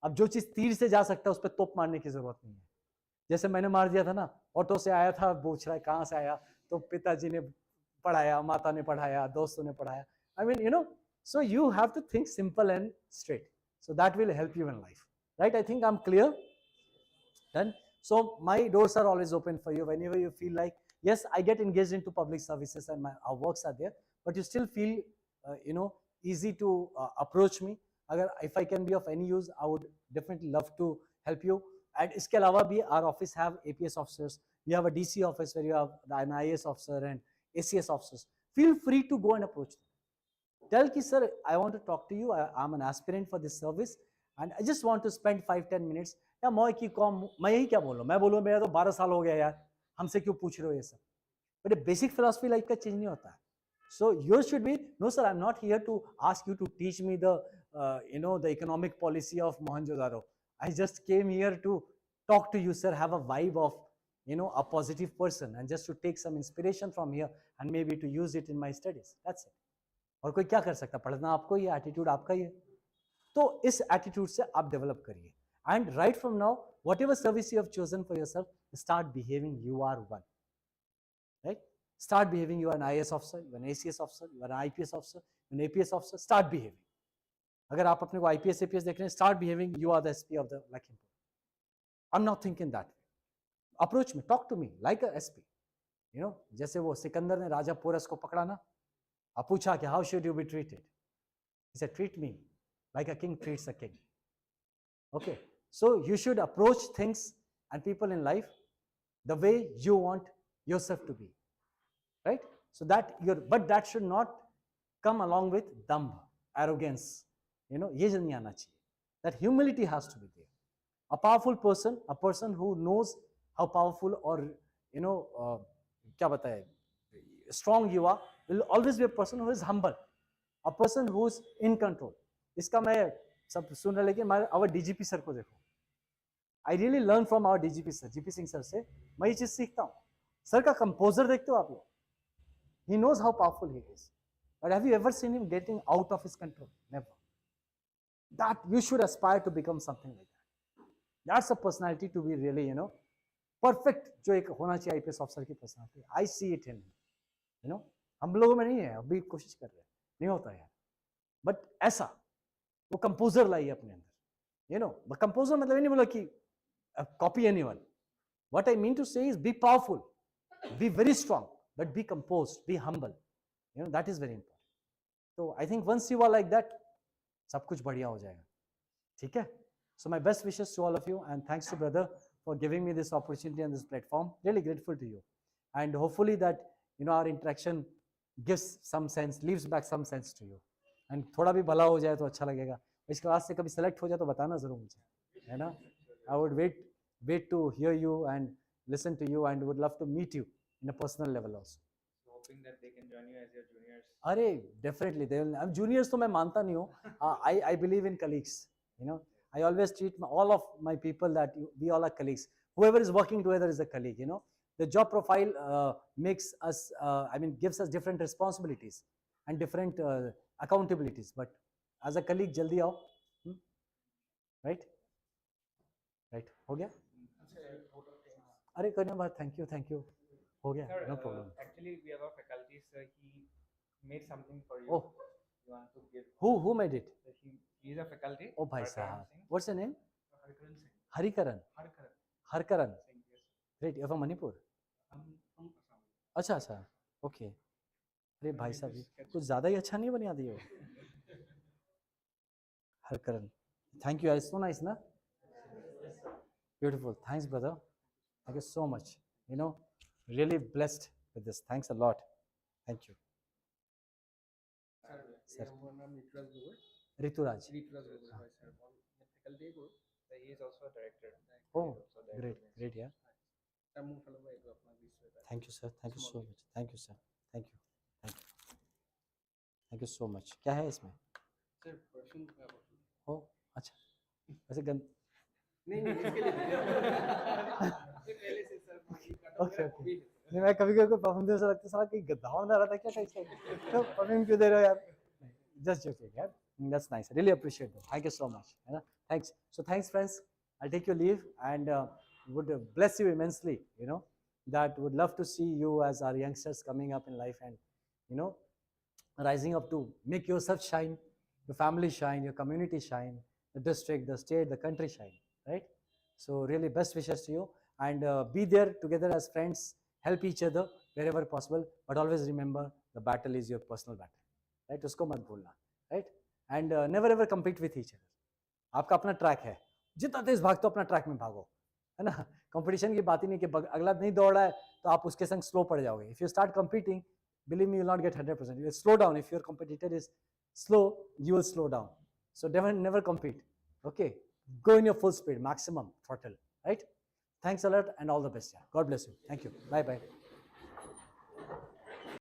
अब जो चीज तीर से जा सकता है उस पर तोप मारने की जरूरत नहीं है. जैसे मैंने मार दिया था ना, ऑटो से आया था, पूछ रहा है कहाँ से आया, तो पिताजी ने पढ़ाया, माता ने पढ़ाया, दोस्तों ने पढ़ाया. I mean, you know, so you have to think simple and straight. So that will help you in life, right? I think I'm clear. Done. So my doors are always open for you whenever you feel like, yes, I get engaged into public services and our works are there, but you still feel, you know, easy to approach me. If I can be of any use, I would definitely love to help you. And iske alawa bhi, our office have APS officers. We have a DC office where you have an IAS officer and ACS officers. Feel free to go and approach them. Tell ki, sir, I want to talk to you. I'm an aspirant for this service and I just want to spend 5-10 minutes. या मैं की कौन, मैं यही क्या बोलूं, मैं बोलूं मेरा तो 12 साल हो गया यार, हमसे क्यों पूछ रहे हो ये सब. बट बेसिक फिलॉसफी लाइफ का चेंज नहीं होता है. So yours should be, no sir, I'm not here to ask you to teach me the, you know, the economic policy of Mohenjo-daro. I just came here to talk to you, sir, have a vibe of, you know, a positive person and just to take some inspiration from here and maybe to use it in my studies. That's it. और कोई क्या कर सकता, पढ़ना आपको, ये attitude आपका ही है. तो इस एटीट्यूड से आप डेवलप करिए. And right from now, whatever service you have chosen for yourself, start behaving you are one. Right? Start behaving you are an IAS officer, you are an ACS officer, you are an IPS officer, you are an APS officer. Start behaving. अगर आप अपने को IPS APS देख रहे हैं, start behaving you are the SP of the Lakhimpur. I'm not thinking that way. Approach me, talk to me like a SP. You know, जैसे वो सिकंदर ने राजा पोरस को पकड़ा ना, आप पूछा कि how should you be treated? He said, treat me like a king treats a king. Okay, so you should approach things and people in life the way you want yourself to be, right? So that but that should not come along with dumb arrogance. You know, ye nahi aana chahiye. That humility has to be there. A powerful person, a person who knows how powerful or, you know, kya bataye, strong you are, will always be a person who is humble, a person who is in control. इसका मैं सब सुन रहा, लेकिन our DGP sir को देखो. I really learn from our DGP sir, GP Singh sir से मैं ये चीज सीखता हूँ. सर का कंपोजर देखते हो आप लोग? He knows how powerful he is. But have you ever seen him getting out of his control? Never. That you should aspire to become something like that. That's a personality to be really, you know, perfect. जो एक होना चाहिए IPS officer की personality. I see it in him. You know, हम लोगों में नहीं है, अभी कोशिश कर रहे हैं, नहीं होता है. But ऐसा वो कंपोजर लाइए अपने अंदर. You know, but composer मतलब ये नहीं बोला कि copy anyone. What I mean to say is be powerful, be very strong, but be composed, be humble. You know, that is very important. So I think once you are like that, सब कुछ बढ़िया हो जाएगा. ठीक है? So my best wishes to all of you and thanks to brother for giving me this opportunity and this platform. Really grateful to you. And hopefully that, you know, our interaction gives some sense, leaves back some sense to you. And थोड़ा भी भला हो जाए तो अच्छा लगेगा. इस class से कभी सेलेक्ट हो जाए तो बताना जरूर मुझे, है ना? I would wait to hear you and listen to you and would love to meet you in a personal level also.
So hoping that they can join you as your juniors.
अरे definitely they will. अब juniors तो मैं मानता नहीं हूँ. I believe in colleagues. You know, I always treat all of my people that we all are colleagues. Whoever is working together is a colleague. You know, the job profile makes us, I mean, gives us different responsibilities and different accountabilities. But as a colleague, jaldi आओ, right? Right? हो गया? अरे करने बाद thank you. हो गया?
Sir,
No problem.
Actually, we have a faculty, sir. He made something for you.
Oh.
You want to give?
Who made it?
He is a faculty.
Oh, bhai
Bartalaap
sahab.
Singh.
What's your name?
Harkaran Singh.
Harikaran.
Harkaran
Harkaran.
Singh, yes.
Great. You're from Manipur.
I'm from Assam.
अच्छा अच्छा. Okay. अरे भाई साहब कुछ ज़्यादा ही अच्छा नहीं बना दिए हो. Harkaran. Thank you. It's so nice, na? Beautiful. Thanks, brother. Thank you so much. You know, really blessed with this. Thanks a lot. Thank you.
Sir, my name is
Rituraj.
Rituraj Gogoi, sir. Faculty ko.
So he is also a director.
Oh,
So director
great, yeah.
Tamu fellow by apna Vishwa.
Thank you, sir. Thank you so much. Thank you, sir. Thank you. Thank you so much. क्या है इसमें?
Sir, question का
Oh, अच्छा. वैसे gun
नहीं नहीं इसके लिए ये पहले से सर
ओके ओके नहीं मैं कभी कभी परफ्यूम दे लगता है साला कहीं गद्दा होने रहा था क्या टाइप से तो परफ्यूम क्यों दे रहे हो यार जस्ट जोकिंग यार that's nice I really appreciate that thank you so much है ना thanks so thanks friends I'll take your leave and would bless you immensely you know that would love to see you as our youngsters coming up in life and you know rising up to make yourself shine your family shine your community shine the district the state the country shine right so really best wishes to you and be there together as friends help each other wherever possible but always remember the battle is your personal battle right usko mat bhulna right and never ever compete with each other आपका अपना track है जितना तेज भागते हो अपना track में भागो है ना कंपटीशन की बात ही नहीं कि अगला नहीं दौड़ रहा है तो आप उसके संग स्लो पड़ जाओगे if you start competing believe me you will not get 100% you will slow down if your competitor is slow you will slow down so never compete okay go in your full speed maximum throttle right thanks a lot and all the best yeah. God bless you thank you bye bye